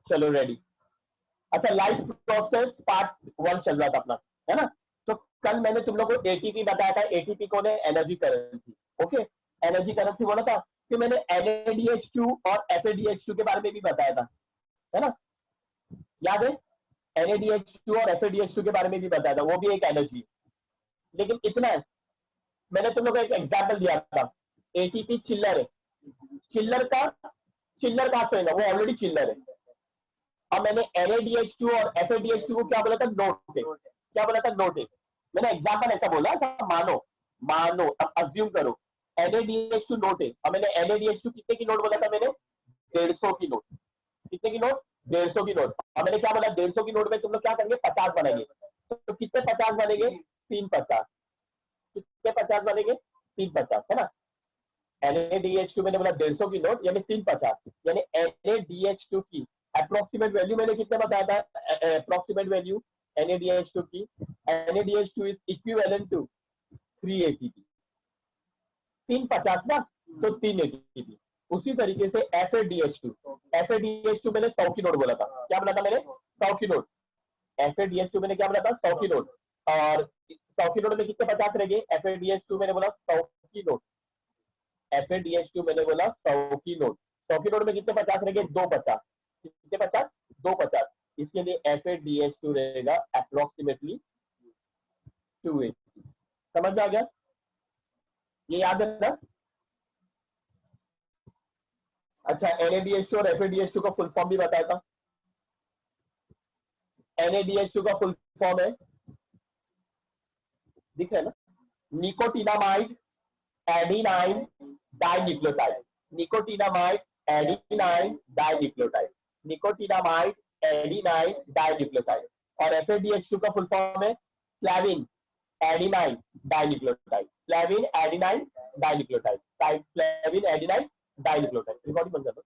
चलो रेडी। अच्छा, life process part 1 चल रहा था अपना, है ना। तो कल मैंने तुम लोग को एटीपी बताया था, एटीपी को energy currency, okay, energy currency बोला था। फिर मैंने NADH2 और FADH2 के बारे में भी बताया था, है ना, याद है। NADH2 और FADH2 के बारे में भी बताया था, वो भी एक एनर्जी। लेकिन इतना है, मैंने तुम लोग को एक एग्जाम्पल दिया था, एटीपी चिल्लर है, चिल्लर कहाँ से है ना, वो ऑलरेडी चिल्लर है। अब मैंने NADH2 और FADH2 को क्या बोला था, नोट है। क्या बोला था, नोट है। मैंने एग्जाम्पल ऐसा बोला, मानो अब अज्यूम करो NADH2 नोट है। अब मैंने NADH2 कितने की नोट बोला था, मैंने 150 की नोट। कितने की नोट, 150 की नोट। अब मैंने क्या बोला, 150 की नोट में तुम लोग क्या करेंगे, 50 बनेंगे। तो कितने 50 बनेंगे, 3 50। कितने 50 बनेंगे, 3 50, है ना। NADH2 मैंने बोला 150 की नोट, यानी 3 50, यानी NADH2 की अप्रोक्सीमेट वैल्यू मैंने कितने बताया था, अप्रोक्सीमेट वैल्यू NADH2 की, NADH2 is equivalent to 3 ATP, 3 50 ना, तो 3 ATP। उसी तरीके से FADH2 मैंने 100 की नोट बोला था। क्या बोला था मैंने, 100 की नोट। FADH2 मैंने क्या बोला था, 100 की नोट। और 100 की नोट में कितने 50 रह गए, FADH2 मैंने बोला 100 की नोट। FADH2 मैंने बोला 100 की नोट। 100 की नोट में कितने 50 रह गए, 2 50। कितने 50, 2 50। इसके लिए FADH2 रहेगा अप्रोक्सीमेटली 280। समझ में आ गया, ये याद है ना। अच्छा, NADH2 और FADH2 का फुल फॉर्म भी बताया था। NADH2 का फुल फॉर्म है, दिख रहा है ना, nicotinamide adenine dinucleotide. Nicotinamide adenine dinucleotide, nicotinamide adenine dinucleotide. और FADH2 का फुल फॉर्म है flavin adenine dinucleotide, flavin adenine dinucleotide, flavin adenine dinucleotide. Recording बंद कर दो।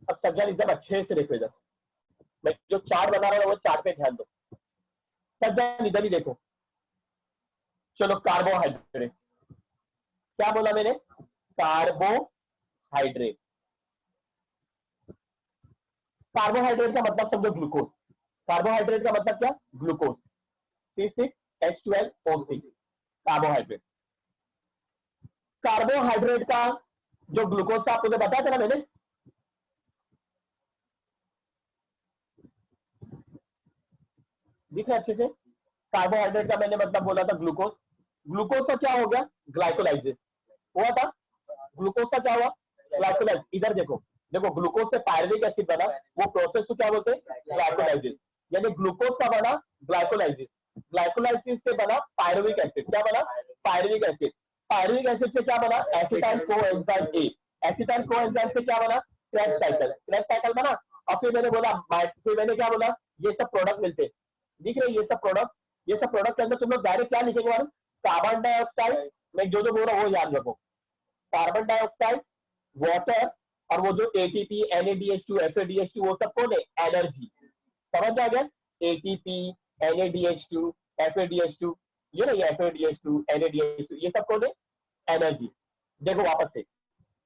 अब सज्जन एकदम अच्छे से देखो, इधर मैं जो चार्ट बना रहा हूँ वो चार्ट पे ध्यान दो। सज्जन इधर ही देखो। चलो, कार्बोहाइड्रेट, क्या बोला मैंने, कार्बोहाइड्रेट। कार्बोहाइड्रेट का मतलब समझो ग्लूकोज। कार्बोहाइड्रेट का मतलब क्या, ग्लूकोज, C6H12O6, कार्बोहाइड्रेट। कार्बोहाइड्रेट का जो ग्लूकोज था, आपको तो बताया था ना मैंने, दिख रहा है अच्छे से। कार्बोहाइड्रेट का मैंने मतलब बोला था ग्लूकोज। ग्लूकोज का क्या हो गया, ग्लाइकोलाइसिस हुआ था। ग्लूकोज का क्या हुआ, ग्लाइकोलाइसिस। इधर देखो, देखो ग्लूकोज से पायरुविक एसिड बना, वो प्रोसेस को क्या बोलते हैं, ग्लाइकोलाइसिस। यानी ग्लूकोज का बना ग्लाइकोलाइसिस, ग्लाइकोलाइसिस से बना पायरुविक एसिड। क्या बना, पायरुविक एसिड। पायरुविक एसिड से क्या बना, acetyl coenzyme A. Acetyl coenzyme से क्या बना, क्रेब्स साइकिल, क्रेब्स साइकिल बना। और फिर मैंने बोला, फिर मैंने क्या बोला, ये सब प्रोडक्ट मिलते हैं, दिख रहे ये सब प्रोडक्ट। ये सब प्रोडक्ट के अंदर तुम लोग डायरेक्ट क्या लिखेंगे, कार्बन डाइऑक्साइड। मैं जो जो बोल रहा हूँ वो याद रखो, कार्बन डाइऑक्साइड, वाटर, और वो जो एटीपी, NADH2, FADH2, वो सब कौन है, एनर्जी। समझ आ गया, एटीपी, NADH2, FADH2, ये नहीं, FADH2, NADH2, ये सब कौन है, एनर्जी। देखो वापस से,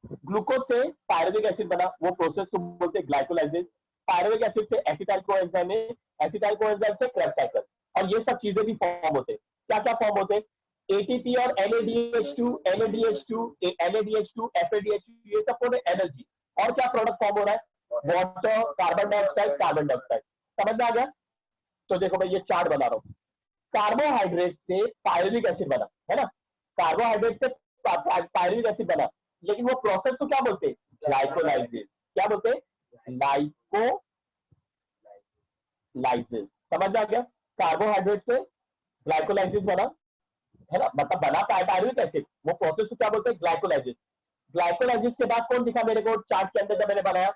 ग्लूकोज से पायरुविक एसिड बना, वो प्रोसेस को बोलते हैं ग्लाइकोलाइसिस। पायरुविक एसिड से एसिटाइल कोएंजाइम है, एसिटाइल कोएंजाइम से क्रेब्स साइकिल। और ये सब चीजें भी फॉर्म होते हैं। क्या क्या फॉर्म होते हैं, एटीपी और NADH2, FADH2, ये सब कौन है, एनर्जी। और क्या प्रोडक्ट फॉर्म हो रहा है, water, carbon dioxide, carbon dioxide. समझ में आ गया। तो देखो मैं ये चार्ट बना रहा हूँ, कार्बोहाइड्रेट से पायरुविक एसिड बना, है ना, कार्बोहाइड्रेट से पायरुविक एसिड बना। लेकिन वो प्रोसेस को क्या बोलते हैं, ग्लाइकोलाइसिस। क्या बोलते हैं, ग्लाइकोलाइसिस। समझ में आ गया, कार्बोहाइड्रेट से ग्लाइकोलाइसिस बना, है ना, मतलब बना पायरुविक एसिड, वो प्रोसेस को क्या बोलते हैं, ग्लाइकोलाइसिस। ग्लाइकोलाइसिस के बाद कौन दिखा मेरे को चार्ट के अंदर जब मैंने बनाया,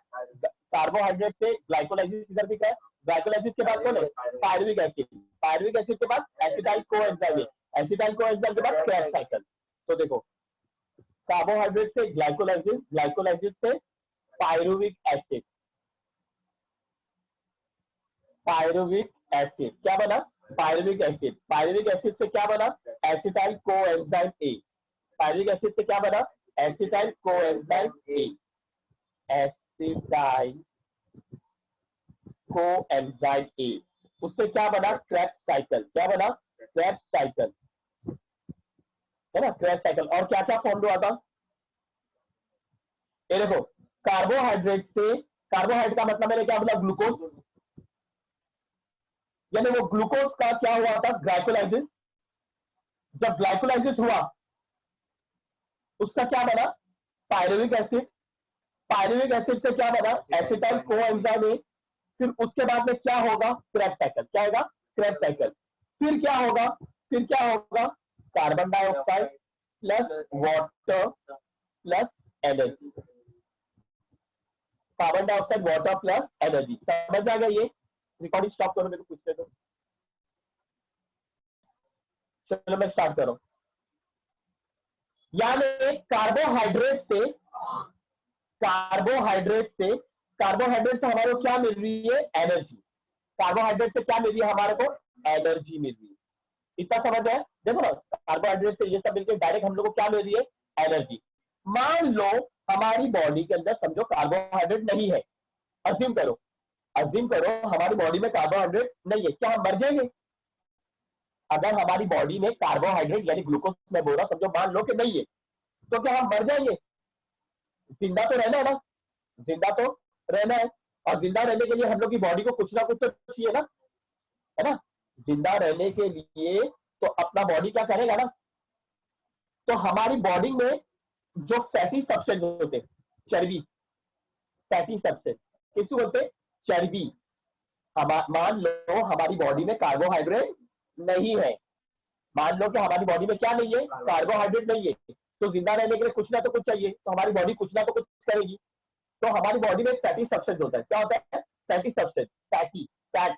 कार्बोहाइड्रेट से ग्लाइकोलाइसिस इधर दिखा है। ग्लाइकोलाइसिस के बाद कौन है, पायरुविक एसिड। पायरुविक एसिड के बाद एसिटाइल कोएंजाइम, एसिटाइल कोएंजाइम के बाद क्रेब्स साइकिल। तो देखो, कार्बोहाइड्रेट से ग्लाइकोलाइसिस, ग्लाइकोलाइसिस से पायरुविक एसिड, पायरुविक एसिड, क्या बना? Pyruvic acid. पायरुविक एसिड से क्या बना? Acetyl coenzyme A. Pyruvic acid से क्या बना? Acetyl coenzyme A. Acetyl coenzyme A, उससे क्या बना? Krebs cycle. क्या बना? क्रेब्स साइकिल, है ना, क्रेब्स साइकिल। और क्या क्या फॉर्म हुआ था? ये देखो, कार्बोहाइड्रेट से, कार्बोहाइड्रेट का मतलब मैंने क्या बोला? ग्लूकोज, यानी वो ग्लूकोज का क्या हुआ था? ग्लाइकोलाइसिस। जब ग्लाइकोलाइसिस हुआ उसका क्या बना? Pyruvic acid. पायरुविक एसिड से क्या बना? Acetyl coenzyme A. फिर उसके बाद में क्या होगा? Krebs cycle. क्या होगा? Krebs cycle. फिर क्या होगा? फिर क्या होगा? Carbon dioxide plus water plus energy. Carbon dioxide, water plus energy. समझ आ गया? ये रिकॉर्डिंग स्टॉप करो, मेरे को पूछते दो। चलो मैं स्टार्ट कर रहा हूं। यानी कार्बोहाइड्रेट से, कार्बोहाइड्रेट से, कार्बोहाइड्रेट से हमारे को क्या मिल रही है? एनर्जी। कार्बोहाइड्रेट से क्या मिल रही है हमारे को? एनर्जी मिल रही है। इतना समझ है? देखो ना, कार्बोहाइड्रेट से ये सब मिलकर डायरेक्ट हम लोग को क्या मिल रही है? एनर्जी। मान लो हमारी बॉडी के अंदर समझो कार्बोहाइड्रेट नहीं है, अज्यूम करो, अज्यूम करो हमारी बॉडी में कार्बोहाइड्रेट नहीं है, क्या हम मर जाएंगे? अगर हमारी बॉडी में कार्बोहाइड्रेट यानी ग्लूकोज में बोल रहा, समझो मान लो कि नहीं है, तो क्या हम मर जाएंगे? जिंदा तो रहना है ना, जिंदा तो रहना है। और जिंदा रहने के लिए हम लोग की बॉडी को कुछ ना कुछ तो चाहिए ना, है ना? जिंदा रहने के लिए तो अपना बॉडी क्या करेगा ना, तो हमारी बॉडी में जो फैटी सब्सटेंस होते हैं, चर्बी, फैटी सब्सटेंस किसको बोलते हैं? चर्बी। मान लो हमारी बॉडी में कार्बोहाइड्रेट नहीं है, मान लो कि हमारी बॉडी में क्या नहीं है? कार्बोहाइड्रेट नहीं है, तो जिंदा रहने के लिए कुछ ना तो कुछ चाहिए, तो हमारी बॉडी कुछ ना तो कुछ करेगी। तो हमारी बॉडी में फैटी सब्सटेंस होता है। क्या होता है? फैटी सब्सटेंस, फैटी, फैट,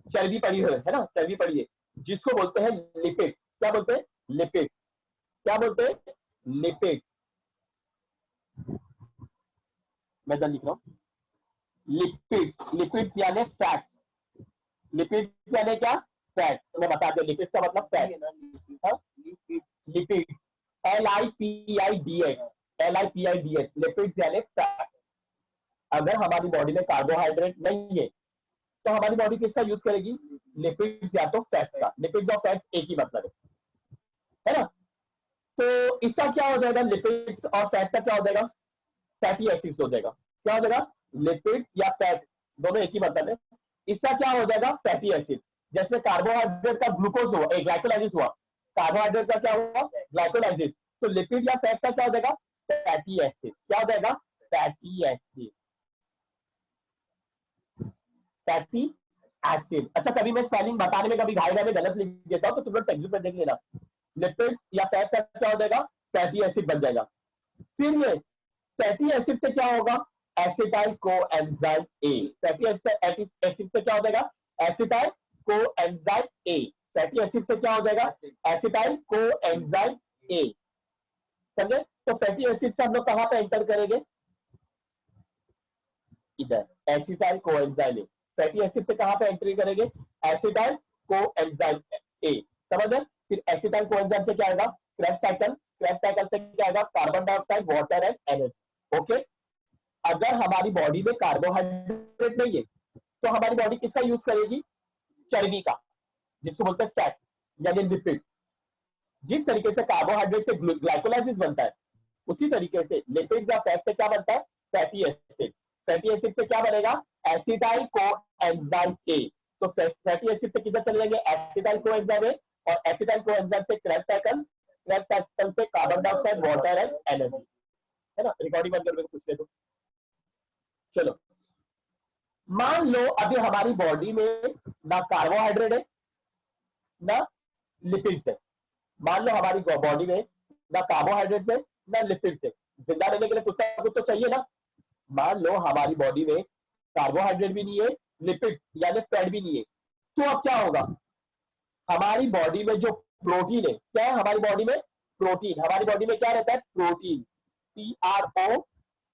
चर्बी पड़ी है ना, चर्बी पड़ी है, जिसको बोलते हैं लिपिड। क्या बोलते हैं? लिपिड। क्या बोलते हैं? लिपिड। मैं लिख रहा हूं, लिपिड। लिपिड यानी फैट। लिपिड यानी क्या? फैट। मैं बता दूं, लिपिड का मतलब fat. Lipid, LIPIDS, LIPIDS, lipid यानी फैट। अगर हमारी बॉडी में कार्बोहाइड्रेट नहीं है तो हमारी बॉडी किसका यूज करेगी? लिपिड या तो फैट का। लिपिड और फैट एक ही मतलब है ना? तो इसका क्या हो जाएगा? लिपिड और फैट का क्या हो जाएगा? फैटी एसिड्स हो जाएगा। क्या हो जाएगा? लिपिड या फैट दोनों एक ही मतलब है। इसका क्या हो जाएगा? Fatty acid. जैसे कार्बोहाइड्रेट का ग्लूकोज हुआ, एक ग्लाइकोलाइसिस हुआ, कार्बोहाइड्रेट का क्या हुआ? ग्लाइकोलाइसिस। तो लिपिड या फैट का क्या हो जाएगा? Fatty acid. क्या हो जाएगा? Fatty acid, fatty acid. अच्छा, कभी मैं स्पेलिंग बताने में कभी घाई में गलत लिख देता हूं तो तुम लोग टेक्स्ट में देख लेना। लिपिड या फैट का क्या हो जाएगा? फैटी एसिड बन जाएगा। फिर ये फैटी एसिड से क्या होगा? Acetyl coenzyme A. Fatty acid से क्या हो जाएगा? Acetyl coenzyme A. Fatty acid से क्या हो जाएगा? Acetyl coenzyme A. समझे? तो फैटी एसिड से हम लोग कहां पे एंटर करेंगे? इधर, acetyl coenzyme A. Fatty acid से कहां पे एंट्री करेंगे? Acetyl coenzyme A. समझ गए? फिर एसिटाइल कोएंजाइम से क्या आएगा? Krebs cycle. क्रेब्स साइकिल से क्या आएगा? Carbon dioxide, water and energy. Okay. अगर हमारी बॉडी में कार्बोहाइड्रेट नहीं है तो हमारी बॉडी किसका यूज करेगी? चर्बी का, जिसको बोलते हैं फैट यानी लिपिड। जिस तरीके से कार्बोहाइड्रेट से ग्लाइकोलाइसिस बनता है, उसी तरीके से लिपिड या फैट से क्या बनता है? Fatty acid. फैटी एसिड से क्या बनेगा? Acetyl coenzyme A. तो फैटी एसिड से किधर चले जाएंगे? Acetyl coenzyme A. और एसिटाइल कोएंजाइम से क्रेब्स साइकिल, क्रेब्स साइकिल से carbon dioxide, water and energy, है ना? रिकॉर्डिंग बंद करके पूछ ले दो। चलो, मान लो अभी हमारी बॉडी में ना कार्बोहाइड्रेट है ना लिपिड है। मान लो हमारी बॉडी में ना कार्बोहाइड्रेट है ना लिपिड है, जिंदा रहने के लिए कुछ ना कुछ तो चाहिए ना। मान लो हमारी बॉडी में कार्बोहाइड्रेट भी नहीं है, लिपिड यानी फैट भी नहीं है, तो अब क्या होगा? हमारी बॉडी में जो प्रोटीन है, क्या है हमारी बॉडी में? प्रोटीन। हमारी बॉडी में क्या रहता है? प्रोटीन।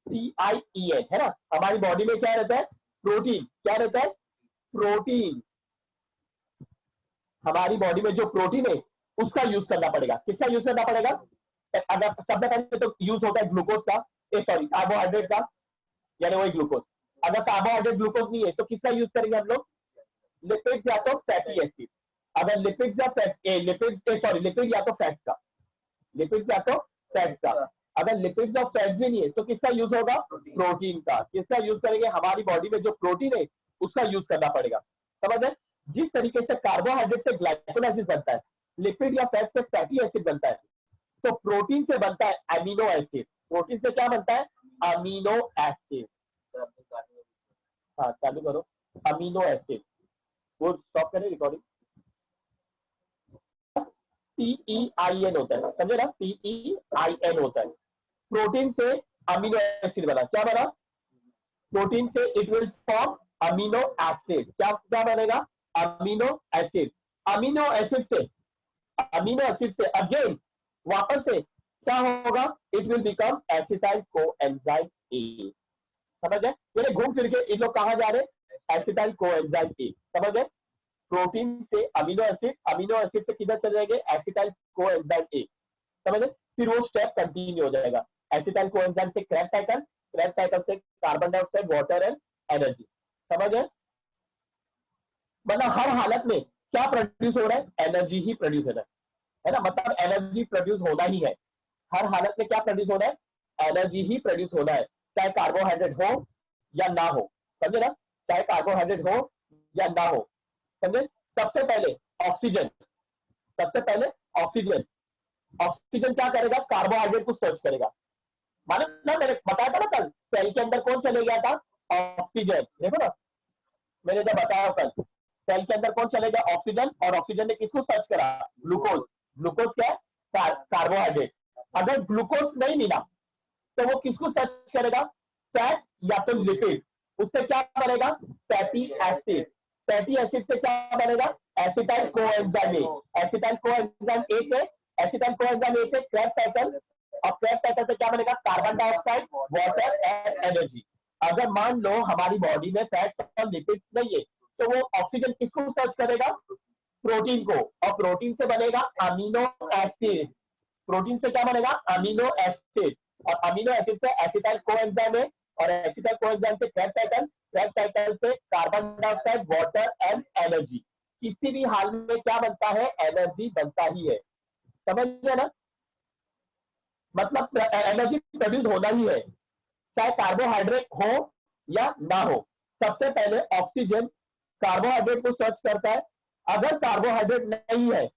PROTIEN, है ना? हमारी बॉडी में क्या रहता है? प्रोटीन। क्या रहता है? प्रोटीन, हमारी बॉडी में जो प्रोटीन है उसका यूज करना पड़ेगा। किसका यूज करना पड़ेगा? अगर सबसे पहले तो यूज होता है ग्लूकोज का, सॉरी कार्बोहाइड्रेट का, यानी वही ग्लूकोज। अगर कार्बोहाइड्रेट ग्लूकोज नहीं है तो किसका यूज करेंगे हम लोग? लिपिड या तो फैटी एसिड। अगर लिपिड या फैट, लिपिड या तो फैट का, लिपिड या तो फैट का। अगर लिपिड और फैट भी नहीं है तो किसका यूज होगा? प्रोटीन का। किसका यूज करेंगे? हमारी बॉडी में जो प्रोटीन है उसका यूज करना पड़ेगा। समझ गए? जिस तरीके से कार्बोहाइड्रेट से ग्लाइकोलाइसिस बनता है, लिपिड या फैट से फैटी एसिड बनता है, तो प्रोटीन से बनता है अमीनो एसिड। प्रोटीन से क्या बनता है? Amino acid. हाँ चालू करो। अमीनो एसिड, वो स्टॉप करें रिकॉर्डिंग। TEIN होता है, समझे ना? TEIN होता है। प्रोटीन से अमीनो एसिड बना। क्या बना? प्रोटीन से it will form amino acid. क्या क्या बनेगा? Amino acid. अमीनो एसिड से, अमीनो एसिड से अगेन वापस से क्या होगा? It will become acetyl coenzyme A. समझ गए? यानी घूम फिर के इन लोग कहां जा रहे हैं? Acetyl coenzyme A. समझ गए? प्रोटीन से अमीनो एसिड, अमीनो एसिड से किधर चले जाएंगे? Acetyl coenzyme A. समझ गए? फिर वो स्टेप कंटिन्यू हो जाएगा। एसिटाइल कोएंजाइम से क्रैब साइकिल, क्रैब साइकिल से carbon dioxide, water and energy. समझ गए? मतलब हर हालत में क्या प्रोड्यूस हो रहा है? एनर्जी ही प्रोड्यूस हो रहा है ना? मतलब एनर्जी प्रोड्यूस होना ही है। हर हालत में क्या प्रोड्यूस हो रहा है? एनर्जी ही प्रोड्यूस होना है, चाहे कार्बोहाइड्रेट हो या ना हो। समझे ना? चाहे कार्बोहाइड्रेट हो या ना हो। समझे? सबसे पहले ऑक्सीजन, सबसे पहले ऑक्सीजन, ऑक्सीजन क्या करेगा? कार्बोहाइड्रेट को सर्च करेगा। मालूम ना, मैंने बताया था ना कल, सेल के अंदर कौन चले गया था? ऑक्सीजन। देखो ना, मैंने जब बताया कल, सेल के अंदर कौन चले गया? ऑक्सीजन। और ऑक्सीजन ने किसको सर्च करा? ग्लूकोज। ग्लूकोज क्या है? कार्बोहाइड्रेट। अगर ग्लूकोज नहीं मिला तो वो किसको सर्च करेगा? फैट या तो लिपिड। उससे क्या बनेगा? Fatty acid. फैटी एसिड से क्या बनेगा? Acetyl coenzyme A. Acetyl coenzyme A से, एसिटाइल कोएंजाइम ए से क्रैब साइकिल, और क्रैब साइकिल से क्या बनेगा? Carbon dioxide, water and energy. अगर मान लो हमारी बॉडी में फैट और लिपिड नहीं है तो वो ऑक्सीजन किसको सर्च करेगा? प्रोटीन को। और प्रोटीन से बनेगा अमीनो एसिड। प्रोटीन से क्या बनेगा? Amino acid. और अमीनो एसिड से एसिटाइल कोएंजाइम है, और एसिटाइल कोएंजाइम से क्रैब साइकिल, क्रैब साइकिल से carbon dioxide, water and energy. किसी भी हाल में क्या बनता है? एनर्जी बनता ही है। समझ गए ना? मतलब एनर्जी प्रोड्यूस होना ही है, चाहे कार्बोहाइड्रेट हो या ना हो। सबसे पहले ऑक्सीजन कार्बोहाइड्रेट को सर्च करता है। अगर कार्बोहाइड्रेट नहीं है,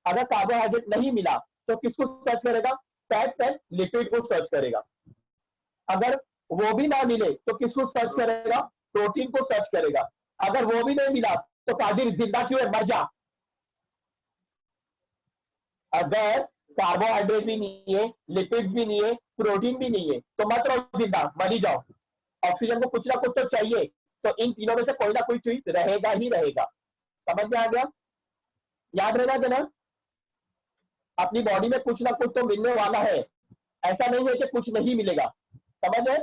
अगर कार्बोहाइड्रेट नहीं मिला तो किसको सर्च करेगा? फैट एंड लिपिड को सर्च करेगा। अगर वो भी ना मिले तो किसको सर्च करेगा? प्रोटीन को सर्च करेगा। अगर वो भी नहीं मिला तो कादिर जिंदा क्यों है? मर जा। अगर कार्बोहाइड्रेट भी नहीं है, लिपिड भी नहीं है, प्रोटीन भी नहीं है तो मत रहो जिंदा, मर ही जाओ। ऑक्सीजन को कुछ ना कुछ तो चाहिए, तो इन तीनों में से कोई ना कोई चीज रहेगा ही रहेगा। समझ में आ गया? याद रहेगा जना, अपनी बॉडी में कुछ ना कुछ तो मिलने वाला है। ऐसा नहीं है कि कुछ नहीं मिलेगा। समझ है?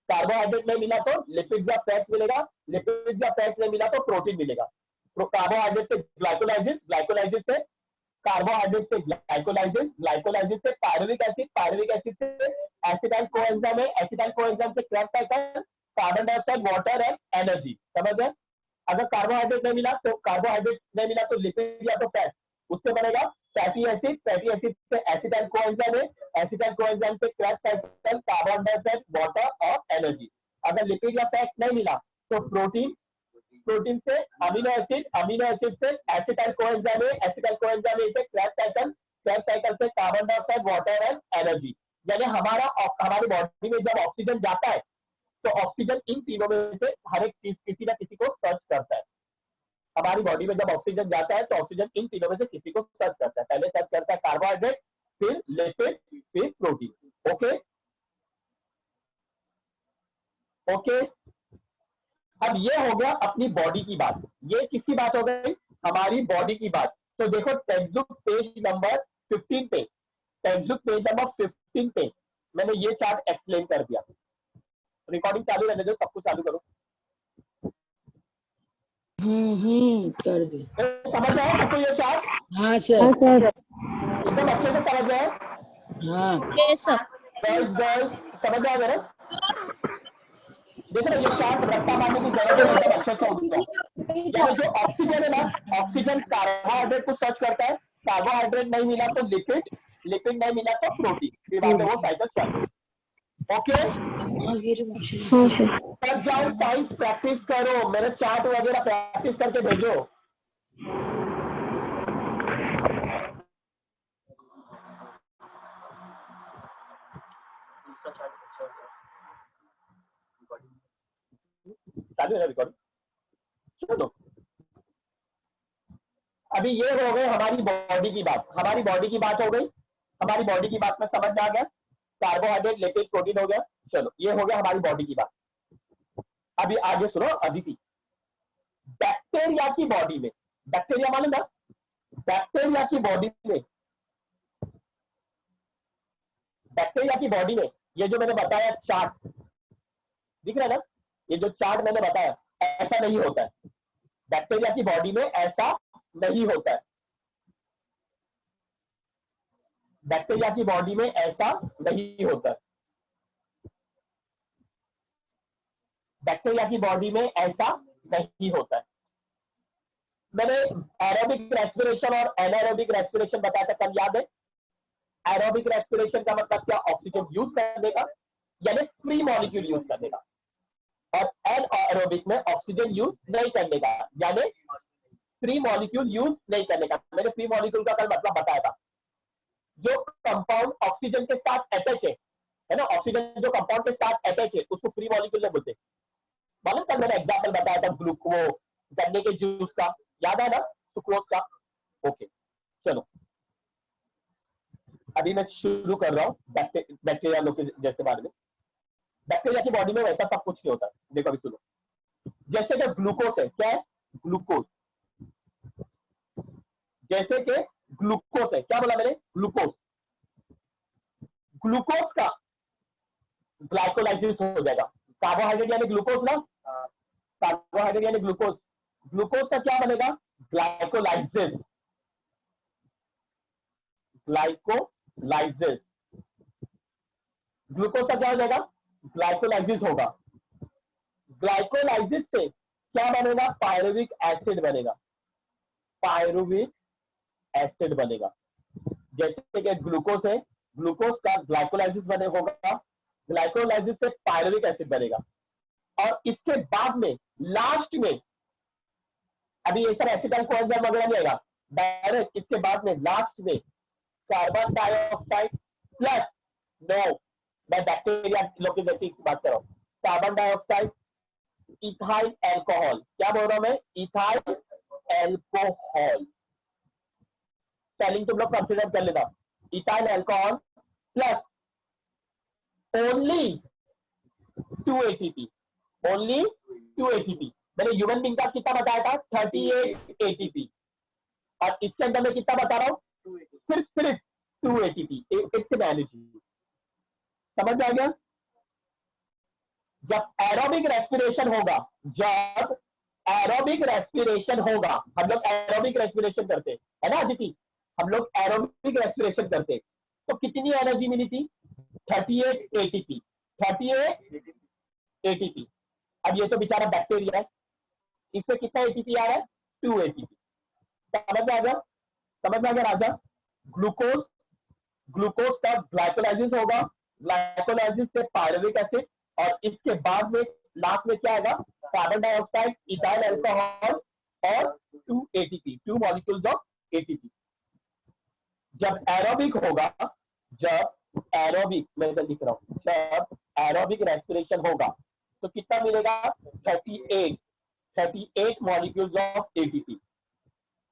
कार्बोहाइड्रेट नहीं मिला तो लिपिड या फैट मिलेगा, लिपिड या फैट नहीं मिला तो प्रोटीन मिलेगा। तो कार्बोहाइड्रेट से ग्लाइकोलाइसिस, ग्लाइकोलाइसिस से कार्बोहाइड्रेट से ग्लाइकोलाइसिस, ग्लाइकोलाइसिस से पायरुविक एसिड, पायरुविक एसिड से एसिटाइल कोएंजाइम है, एसिटाइल कोएंजाइम से Krebs cycle, carbon dioxide, water and energy. समझ गए? अगर कार्बोहाइड्रेट नहीं मिला तो, कार्बोहाइड्रेट नहीं मिला तो लिपिड या तो फैट, उससे बनेगा फैटी एसिड, फैटी एसिड से एसिटाइल कोएंजाइम है, एसिटाइल कोएंजाइम से Krebs cycle, carbon dioxide, water और एनर्जी। अगर लिपिड या फैट नहीं मिला तो प्रोटीन, प्रोटीन से अमीनो एसिड, अमीनो एसिड से एसिटाइल कोएंजाइम है, एसिटाइल कोएंजाइम से क्रैब साइकिल, क्रैब साइकिल से carbon dioxide, water and energy. यानी हमारी बॉडी में जब ऑक्सीजन जाता है तो ऑक्सीजन इन तीनों में से हर एक चीज किसी ना किसी को सर्च करता है। हमारी बॉडी में जब ऑक्सीजन जाता है तो ऑक्सीजन इन तीनों में से किसी को सर्च करता है। पहले सर्च करता है कार्बोहाइड्रेट, फिर लिपिड, फिर प्रोटीन। Okay okay. अब ये हो गया अपनी बॉडी की बात। ये किसकी बात हो गई? हमारी बॉडी की बात। तो देखो टेक्स्ट बुक पेज नंबर 15 पे, टेक्स्ट बुक पेज नंबर 15 पे मैंने ये चार्ट एक्सप्लेन कर दिया। रिकॉर्डिंग चालू रहने दो, सब कुछ चालू करो। कर दे। समझ आया सबको ये चार्ट? हाँ सर। एकदम अच्छे से समझ आया? हाँ यस सर। गर्ल्स समझ आया मेरे? देखो ना, ये चार्ट रट्टा मारने की जरूरत है, एकदम अच्छे से हो गया। यानी जो ऑक्सीजन है ना, ऑक्सीजन कार्बोहाइड्रेट को सर्च करता है, कार्बोहाइड्रेट नहीं मिला तो लिपिड, लिपिड नहीं मिला तो प्रोटीन, फिर बाद में वो साइकिल चल। ओके, हाँ सर। तब जाओ साइंस प्रैक्टिस करो, मेरे चार्ट वगैरह प्रैक्टिस करके भेजो। चालू है रिकॉर्ड? चलो, अभी ये हो गई हमारी बॉडी की बात, हमारी बॉडी की बात हो गई, हमारी बॉडी की बात में समझ में आ गया, कार्बोहाइड्रेट लिपिड प्रोटीन हो गया। चलो, ये हो गया हमारी बॉडी की बात। अभी आगे सुनो, अदिति, बैक्टीरिया की बॉडी में, बैक्टीरिया मालूम ना, बैक्टीरिया की बॉडी में, बैक्टीरिया की बॉडी में ये जो मैंने बताया चार्ट दिख रहा है ना, ये जो चार्ट मैंने बताया, ऐसा नहीं होता है बैक्टीरिया की बॉडी में, ऐसा नहीं होता है बैक्टीरिया की बॉडी में, ऐसा नहीं होता है बैक्टीरिया की बॉडी में, ऐसा नहीं होता है। मैंने एरोबिक रेस्पिरेशन और एनारोबिक रेस्पिरेशन बताया था कल, याद है? एरोबिक रेस्पिरेशन का मतलब क्या? ऑक्सीजन यूज करने का, यानी फ्री मॉलिक्यूल यूज करने का, और एनारोबिक में ऑक्सीजन यूज नहीं करने का, यानी फ्री मॉलिक्यूल यूज नहीं करने का। मैंने फ्री मॉलिक्यूल का कल मतलब बताया था, जो कंपाउंड ऑक्सीजन के साथ अटैच है ना, ऑक्सीजन जो कंपाउंड के साथ अटैच है उसको फ्री मॉलिक्यूल बोलते हैं। मालूम, कल मैंने एग्जाम्पल बताया था ग्लूको, गन्ने के जूस का, याद है ना, सुक्रोज का। ओके, चलो अभी मैं शुरू कर रहा हूँ बैक्टीरिया लोग के जैसे बारे में। बैक्टीरिया की बॉडी में वैसा सब कुछ नहीं होता। देखो अभी सुनो, जैसे कि ग्लूकोज है, क्या है? ग्लूकोज, जैसे कि ग्लूकोज है, क्या बोला मैंने? ग्लूकोज, ग्लूकोज का ग्लाइकोलाइसिस हो जाएगा। कार्बोहाइड्रेट यानी ग्लूकोज ना, कार्बोहाइड्रेट यानी ग्लूकोज, ग्लूकोज का क्या बनेगा? ग्लाइकोलाइसिस, ग्लाइकोलाइसिस, ग्लूकोज का क्या हो जाएगा? ग्लाइकोलाइसिस होगा। ग्लाइकोलाइसिस से क्या बनेगा? पायरुविक एसिड बनेगा, पायरुविक एसिड बनेगा। जैसे कि ग्लूकोज है, ग्लूकोज का ग्लाइकोलाइसिस बने होगा, ग्लाइकोलाइसिस से पायरुविक एसिड बनेगा, और इसके बाद में लास्ट में, अभी ये सब एसिटाइल कोएंजाइम वगैरह नहीं आएगा, डायरेक्ट इसके बाद में लास्ट में कार्बन डाइऑक्साइड प्लस, नो, मैं बैक्टीरिया लोग की बात कर रहा हूँ, कार्बन डाइऑक्साइड, इथाइल एल्कोहल, क्या बोल रहा हूं मैं? इथाइल एल्कोहल, स्पेलिंग तुम लोग कंसिडर कर लेना, ethyl alcohol plus only 2 ATP, only 2 ATP। मैंने ह्यूमन बीइंग का कितना बताया था? 38 ATP, और इसके अंदर मैं कितना बता रहा हूँ? सिर्फ 2 ATP, इट्स एन एनर्जी। समझ आ गया? जब एरोबिक रेस्पिरेशन होगा, जब एरोबिक रेस्पिरेशन होगा, हम लोग एरोबिक रेस्पिरेशन करते है ना अदिति, हम लोग एरोबिक रेस्पिरेशन करते, तो कितनी एनर्जी मिली थी? 38 ATP, 38 ATP। अब ये तो बेचारा बैक्टीरिया है, इससे कितना ATP आ रहा है? 2 ATP। समझ में आ गया? समझ में आ गया राजा? ग्लूकोज, ग्लूकोज का ग्लाइकोलाइसिस होगा, ग्लाइकोलाइसिस से पायरुविक एसिड, और इसके बाद में लास्ट में क्या आएगा? कार्बन डाइऑक्साइड, इथाइल अल्कोहल और 2 ATP, 2 मॉलिक्यूल्स ऑफ ATP। जब एरोबिक होगा, जब एरोबिक, मैं लिख रहा हूं, जब एरोबिक रेस्पिरेशन होगा तो कितना मिलेगा? 38 मॉलिक्यूल्स ऑफ ATP।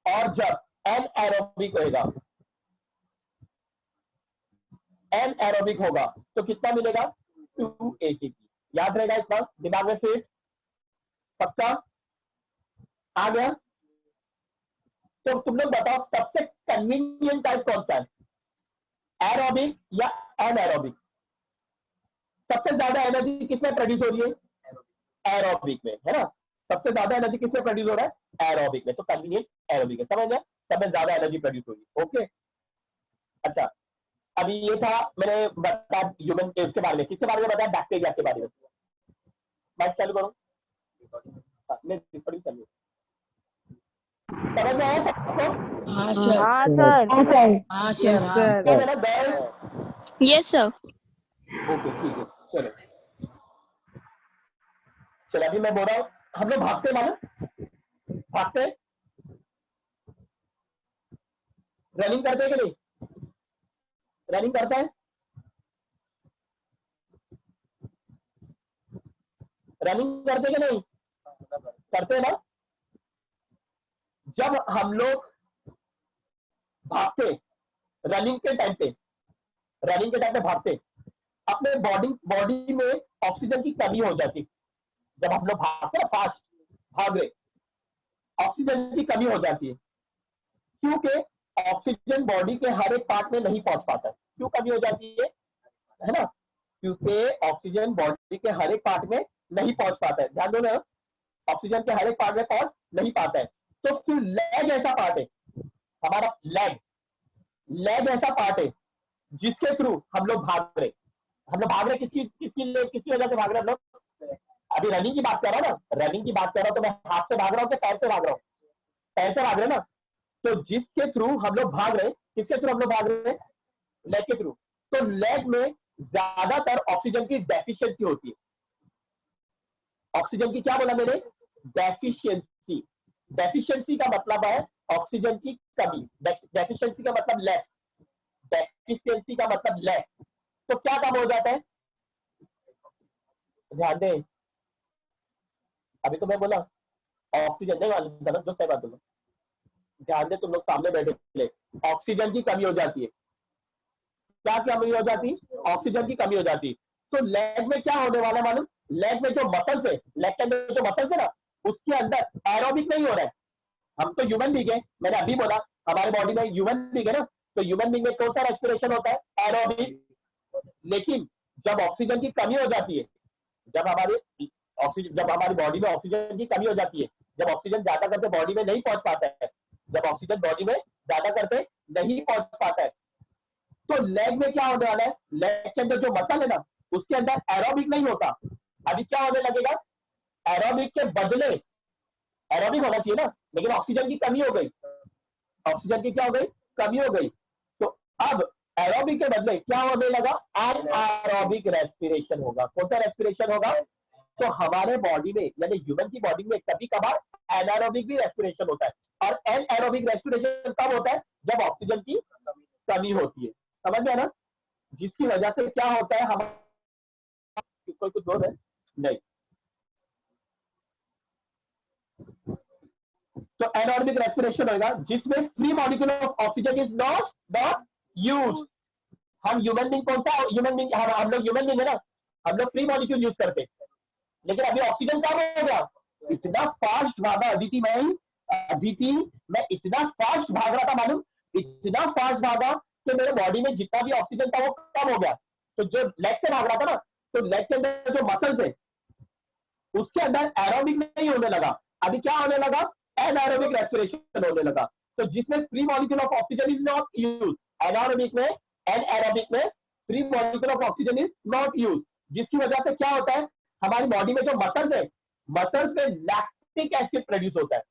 और जब एनएरोबिक होगा, एनएरोबिक होगा तो कितना मिलेगा? 2 ATP। याद रहेगा इतना, दिमाग में फिट, पक्का आ गया? तो तुम लोग बताओ सबसे कन्वीनियंट टाइप कौन सा है, एरोबिक या एनएरोबिक? सबसे ज्यादा एनर्जी किसमें प्रोड्यूस हो रही है? एरोबिक में, है ना? सबसे ज्यादा एनर्जी किसमें प्रोड्यूस हो रहा है? एरोबिक में। तो कन्वीनियंट एरोबिक है, समझ गए? सब में ज्यादा एनर्जी प्रोड्यूस होगी। ओके, अच्छा, अभी ये था मैंने बताया ह्यूमन के बारे में। किसके बारे में बताया? बैक्टीरिया के बारे में। बात चालू करो। नहीं, रिकॉर्डिंग चालू है। समझ में आया सबको? हाँ सर। हाँ सर। हाँ सर। हाँ क्या है ना गर्ल्स? Yes sir. ओके ठीक है, चलो चलो। अभी मैं बोल रहा हूँ, हम लोग भागते मालूम, भागते रनिंग करते हैं कि नहीं? रनिंग करता है, रनिंग करते कि नहीं? करते हैं ना? जब हम लोग भागते, रनिंग के टाइम पे, रनिंग के टाइम पे भागते, अपने बॉडी में ऑक्सीजन की कमी हो जाती। जब हम लोग भागते हैं, फास्ट भाग रहे, ऑक्सीजन की कमी हो जाती है, क्योंकि ऑक्सीजन बॉडी के हर एक पार्ट में नहीं पहुंच पाता है। क्यों कमी हो जाती है ना? क्योंकि ऑक्सीजन बॉडी के हर एक पार्ट में नहीं पहुंच पाता है। ध्यान दो ना, ऑक्सीजन के हर एक पार्ट में पहुंच नहीं पाता है। तो फिर लेग ऐसा पार्ट है हमारा, लेग ऐसा पार्ट है जिसके थ्रू हम लोग भाग रहे। हम लोग भाग रहे किसकी वजह से भाग रहे हम लोग? अभी रनिंग की बात कर रहा हूं ना, रनिंग की बात कर रहा हूं, तो मैं हाथ से भाग रहा हूं कि पैर से भाग रहा हूं? पैर से भाग रहे ना। तो जिसके थ्रू हम लोग भाग रहे, किसके थ्रू हम लोग भाग रहे हैं? लेग के थ्रू। तो लेग में ज्यादातर ऑक्सीजन की डेफिशिएंसी होती है। ऑक्सीजन की क्या बोला मैंने? डेफिशिएंसी। डेफिशिएंसी का मतलब है ऑक्सीजन की कमी। डेफिशिएंसी का मतलब लेस, डेफिशिएंसी का मतलब लेस। तो क्या कम हो जाता है? ध्यान दे, अभी तो मैं बोला ऑक्सीजन नहीं मालूम था ना, जो सही बात बोला। ध्यान दे, तुम लोग सामने बैठे, ऑक्सीजन की कमी हो जाती है। क्या कमी हो जाती? ऑक्सीजन की कमी हो जाती। तो लेग में क्या होने वाला मालूम? लेग में जो मसल्स है, लेग के अंदर जो मसल्स है ना, उसके अंदर एरोबिक नहीं हो रहा है। हम तो ह्यूमन बींग है, मैंने अभी बोला हमारे बॉडी में ह्यूमन बींग है ना, तो ह्यूमन बींग में कौन सा रेस्पिरेशन होता है? एरोबिक। लेकिन जब ऑक्सीजन की कमी हो जाती है, जब हमारी बॉडी में ऑक्सीजन की कमी हो जाती है, जब ऑक्सीजन ज्यादा करके बॉडी में नहीं पहुंच पाता है, जब ऑक्सीजन बॉडी में ज्यादा करके नहीं पहुंच पाता है, तो लेग में क्या होने वाला है? लेग के अंदर जो मसल है ना, उसके अंदर एरोबिक नहीं होता। अभी क्या होने लगेगा? एरोबिक के बदले, एरोबिक होना चाहिए ना, लेकिन ऑक्सीजन की कमी हो गई। ऑक्सीजन की क्या हो गई? कमी हो गई। तो अब एरोबिक के बदले क्या होने लगा? एनारोबिक रेस्पिरेशन होगा। कौन सा रेस्पिरेशन होगा? तो हमारे बॉडी में, यानी ह्यूमन की बॉडी में कभी कभार एनारोबिक भी रेस्पिरेशन होता है। और एनारोबिक रेस्पिरेशन कब होता है? जब ऑक्सीजन की कमी होती है। समझ गया ना? जिसकी वजह से क्या होता है, हम कोई कुछ बोल रहे नहीं, तो एनारोबिक रेस्पिरेशन होगा जिसमें free molecule of oxygen is not use. हम ह्यूमन बींग, कौन सा ह्यूमन बींग? हम लोग ह्यूमन बींग है ना, हम लोग फ्री मॉलिक्यूल यूज करते, लेकिन अभी ऑक्सीजन कम हो गया। इतना फास्ट भागा अदिति, मैं इतना फास्ट भाग रहा था मालूम, इतना फास्ट भागा कि मेरे बॉडी में जितना भी ऑक्सीजन था वो कम हो गया। तो जो लेग से भाग रहा था ना, तो लेग के अंदर जो मसल्स है उसके अंदर एरोबिक नहीं होने लगा। अभी क्या होने लगा? एनारोबिक रेस्पिरेशन होने लगा। तो जिसमें free molecule of oxygen is not use, anaerobic में, एनारोबिक में free molecule of oxygen is not use, जिसकी वजह से क्या होता है? हमारी बॉडी में जो मसल्स है, मसल्स में लैक्टिक एसिड प्रोड्यूस होता है।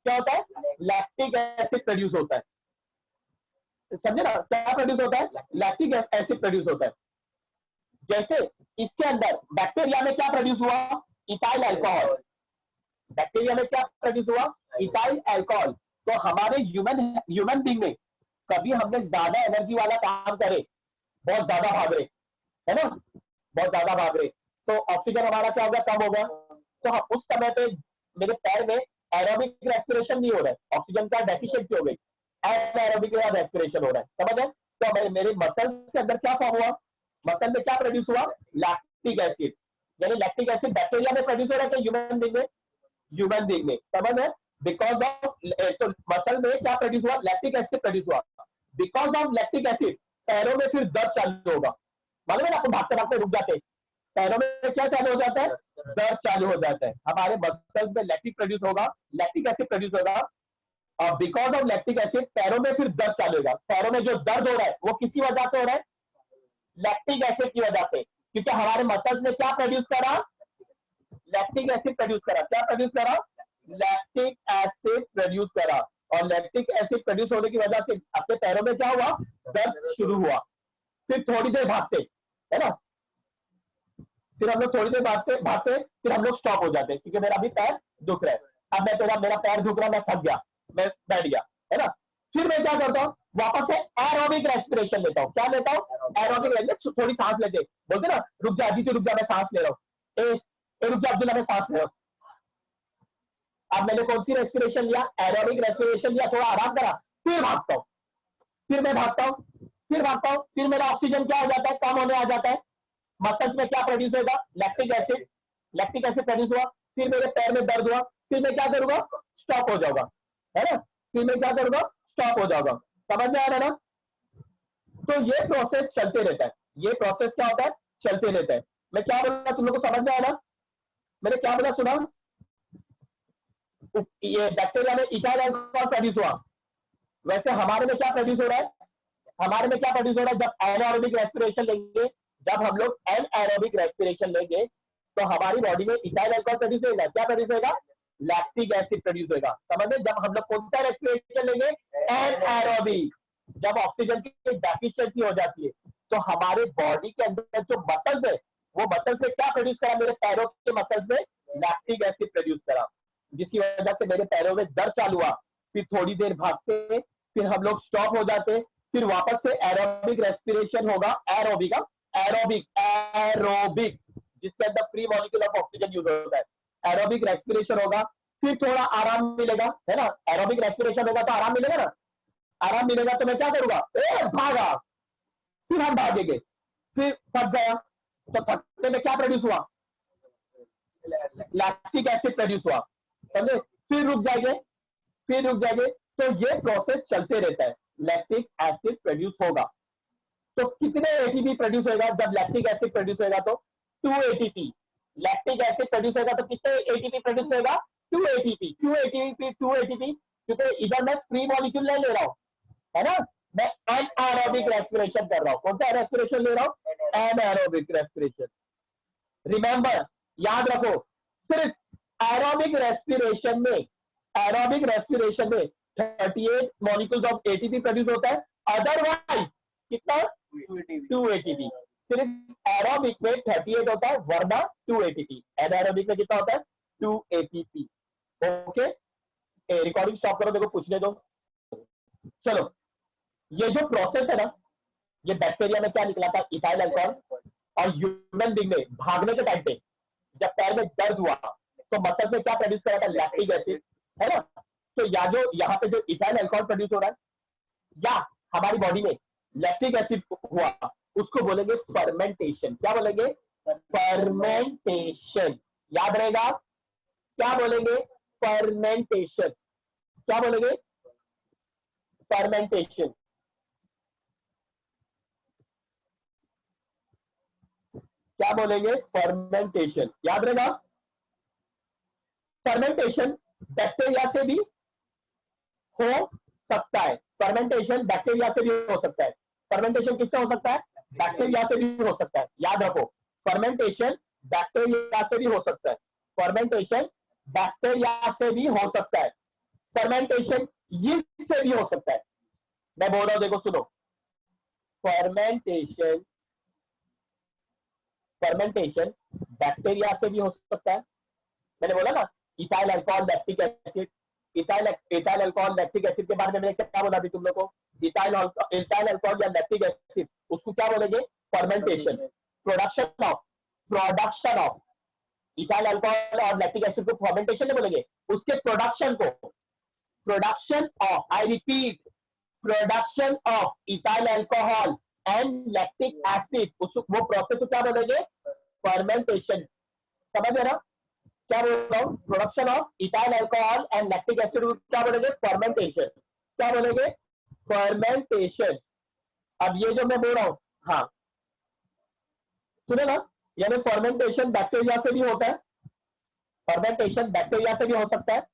क्या होता है? लैक्टिक एसिड प्रोड्यूस होता है। समझे ना? क्या प्रोड्यूस होता है? लैक्टिक एसिड प्रोड्यूस होता है। जैसे इसके अंदर बैक्टीरिया में क्या प्रोड्यूस हुआ? Ethyl alcohol. बैक्टीरिया में क्या प्रोड्यूस हुआ? Ethyl alcohol. तो हमारे ह्यूमन बींग में कभी हमने ज्यादा एनर्जी वाला काम करे, बहुत ज्यादा भाग रहे, है ना, बहुत ज्यादा भाग रहे, तो ऑक्सीजन हमारा क्या होगा? कम होगा। तो उस समय पे मेरे पैर में एरोबिक रेस्पिरेशन नहीं हो रहा है, ऑक्सीजन का डेफिशिएंसी हो गई, एनारोबिक रेस्पिरेशन हो रहा है। समझ है? तो मेरे मसल के अंदर क्या फॉर्म हुआ? मसल में क्या प्रोड्यूस हुआ? Lactic acid. यानी लैक्टिक एसिड बैक्टीरिया में प्रोड्यूस हो रहा है, ह्यूमन बींग में, ह्यूमन बींग में। समझ है? बिकॉज ऑफ, तो मसल में क्या प्रोड्यूस हुआ? लैक्टिक एसिड प्रोड्यूस हुआ। बिकॉज ऑफ लैक्टिक एसिड पैरों में फिर दर्द चालू होगा। मालूम है ना, आपको भागते भागते रुक जाते, पैरों में क्या चालू हो जाता है, दर्द चालू हो जाता है, हमारे मसल्स में लैक्टिक प्रोड्यूस होगा, लैक्टिक एसिड प्रोड्यूस होगा, और बिकॉज ऑफ लैक्टिक एसिड पैरों में फिर दर्द चालू होगा। पैरों में जो दर्द हो रहा है वो किसकी वजह से हो रहा है, लैक्टिक एसिड की वजह से, क्योंकि हमारे मसल्स ने क्या प्रोड्यूस करा, लैक्टिक एसिड प्रोड्यूस करा। क्या प्रोड्यूस करा, लैक्टिक एसिड प्रोड्यूस करा, और लैक्टिक एसिड प्रोड्यूस होने की वजह से आपके पैरों में क्या हुआ, दर्द शुरू हुआ। फिर थोड़ी देर भागते, है ना, फिर हम लोग थोड़ी देर भागते भागते फिर हम लोग स्टॉप हो जाते हैं, क्योंकि मेरा अभी पैर दुख रहा है, अब मेरा पैर दुख रहा है, मैं थक गया, मैं बैठ गया, है ना। फिर मैं क्या करता हूँ, वापस से एरोबिक रेस्पिरेशन लेता हूँ। क्या लेता हूँ, एरोबिक रेस्पिरेशन, थोड़ी सांस लेते, बोलते ना रुक जा अजीत, रुक जा मैं सांस ले रहा हूँ, रुक जा अब्दुल्ला मैं सांस ले रहा हूँ। अब मैंने कौन सी रेस्पिरेशन लिया, एरोबिक रेस्पिरेशन लिया, थोड़ा आराम करा, फिर भागता हूँ, फिर मैं भागता हूँ, फिर भागता हूँ, फिर मेरा ऑक्सीजन क्या हो जाता है, कम होने आ जाता है, मसल्स में क्या प्रोड्यूस होगा, लैक्टिक एसिड प्रोड्यूस हुआ, फिर मेरे पैर में दर्द हुआ, फिर मैं क्या करूंगा, स्टॉप हो जाऊंगा, है ना, फिर मैं क्या करूंगा, स्टॉप हो जाऊंगा। समझ में आ रहा है ना। तो ये प्रोसेस चलते रहता है, ये प्रोसेस क्या होता है, चलते रहता है। मैं क्या बोला, तुम लोग को समझ में आया ना, मैंने क्या बोला सुना, ये बैक्टीरिया में इथाइल अल्कोहल प्रोड्यूस हुआ, वैसे हमारे में क्या प्रोड्यूस हो रहा है, हमारे में क्या प्रोड्यूस हो रहा है, जब एनारोबिक रेस्पिरेशन लेंगे, जब हम लोग एनारोबिक रेस्पिरेशन लेंगे तो हमारी बॉडी में इथाइल अल्कोहल प्रोड्यूस होगा, क्या प्रोड्यूस होगा, लैक्टिक एसिड प्रोड्यूस होगा। समझ में, जब हम लोग कौन सा रेस्पिरेशन लेंगे, एनारोबिक, जब ऑक्सीजन की डेफिशिएंसी हो जाती है तो हमारे बॉडी के अंदर जो मसल्स है, वो मसल्स में क्या प्रोड्यूस करा, मेरे पैरों के मसल्स में लैक्टिक एसिड प्रोड्यूस करा, जिसकी वजह से मेरे पैरों में दर्द चालू हुआ। फिर थोड़ी देर भागते, फिर हम लोग स्टॉप हो जाते, फिर वापस से एरोबिक रेस्पिरेशन होगा, एरोबिक जिसके अंदर free molecule of oxygen use होता है, एरोबिक रेस्पिरेशन होगा, फिर थोड़ा आराम मिलेगा, है ना, एरोबिक रेस्पिरेशन होगा तो आराम मिलेगा ना, आराम मिलेगा तो मैं क्या करूंगा, भागा, फिर हम भागेंगे, फिर थक गया, तो थकने में क्या प्रोड्यूस हुआ, लैक्टिक एसिड प्रोड्यूस हुआ, समझे, फिर रुक जाएंगे, तो ये प्रोसेस चलते रहता है, लैक्टिक एसिड प्रोड्यूस होगा। तो कितने एटीपी प्रोड्यूस होगा, जब लैक्टिक एसिड प्रोड्यूस होगा तो 2 एटीपी, लैक्टिक एसिड प्रोड्यूस होगा तो कितने एटीपी प्रोड्यूस होगा, 2 एटीपी, क्यों एटीपी, क्योंकि इधर मैं फ्री मॉलिक्यूल नहीं ले रहा हूं, है ना, मैं एनारोबिक रेस्पिरेशन कर रहा हूं। कौन सा रेस्पिरेशन ले रहा हूं, एनारोबिक रेस्पिरेशन। रिमेंबर, याद रखो, सिर्फ एरोबिक रेस्पिरेशन में 38 मॉलिक्यूल्स ऑफ एटीपी प्रोड्यूस होता है, अदरवाइज कितना, 2 एटीपी। सिर्फ एरोबिक में 38 होता है, वरना 2 एटीपी। एनारोबिक में कितना होता है, 2 एटीपी। ओके, रिकॉर्डिंग स्टॉप करो, देखो पूछने दो। चलो, ये जो प्रोसेस है ना, ये बैक्टीरिया में क्या निकला था, इथाइल अल्कोहल, और ह्यूमन बीइंग में भागने के टाइम पे जब पैर में दर्द हुआ तो मसल से क्या प्रोड्यूस करा था, लैक्टिक एसिड, है ना। तो यहाँ पे जो इथाइल अल्कोहल प्रोड्यूस हो रहा है या हमारी बॉडी में लैक्टिक एसिड हुआ, उसको बोलेंगे फर्मेंटेशन। क्या बोलेंगे, फर्मेंटेशन। याद रहेगा, क्या बोलेंगे, फर्मेंटेशन। क्या बोलेंगे, फर्मेंटेशन। क्या बोलेंगे, फर्मेंटेशन। याद रहेगा, फर्मेंटेशन बैक्टीरिया से भी हो सकता है, फर्मेंटेशन बैक्टीरिया से भी हो सकता है। फर्मेंटेशन किससे हो सकता है, बैक्टीरिया से भी हो सकता है। याद रखो, फर्मेंटेशन बैक्टीरिया से भी हो सकता है, फर्मेंटेशन बैक्टीरिया से भी हो सकता है, फर्मेंटेशन यीस्ट से भी हो सकता है। मैं बोल रहा हूं, देखो सुनो, फर्मेंटेशन बैक्टीरिया से भी हो सकता है। मैंने बोला ना, ethyl alcohol lactic acid, ethyl alcohol lactic acid के बारे में मैंने क्या बोला अभी तुम लोग को, इथाइल अल्कोहल या लैक्टिक एसिड, उसको क्या बोलेंगे, fermentation. Production of ethyl alcohol और लैक्टिक एसिड को फर्मेंटेशन नहीं बोलेंगे, उसके प्रोडक्शन को, production of, I repeat, production of ethyl alcohol and lactic acid, वो प्रोसेस को क्या बोलेंगे, फर्मेंटेशन। समझ ना क्या बोल रहा हूं, production of ethyl alcohol and lactic acid क्या बोलेंगे, फर्मेंटेशन। क्या बोलेंगे, फर्मेंटेशन। अब ये जो मैं बोल रहा हूं, हाँ सुने ना, यानी फर्मेंटेशन बैक्टीरिया से भी होता है, फर्मेंटेशन बैक्टीरिया से भी हो सकता है,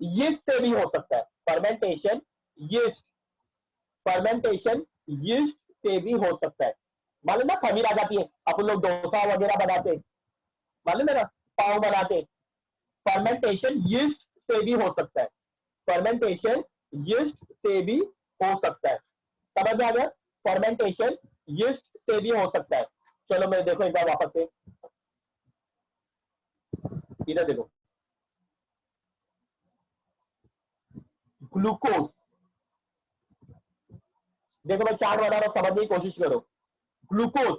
यीस्ट से भी हो सकता है। फर्मेंटेशन यीस्ट, फर्मेंटेशन यीस्ट से भी हो सकता है। मालूम ना खमीर आ जाती है, अपन लोग डोसा वगैरह बनाते, मालूम है ना, पाव बनाते, फर्मेंटेशन यीस्ट से भी हो सकता है, फर्मेंटेशन यीस्ट से भी हो सकता है। समझ में आ गया? फर्मेंटेशन यीस्ट से भी हो सकता है। चलो मैं देखो एक बार वापस से, इधर देखो, ग्लूकोज, देखो मैं चार्ट बना रहा हूं, समझने की कोशिश करो। ग्लूकोज,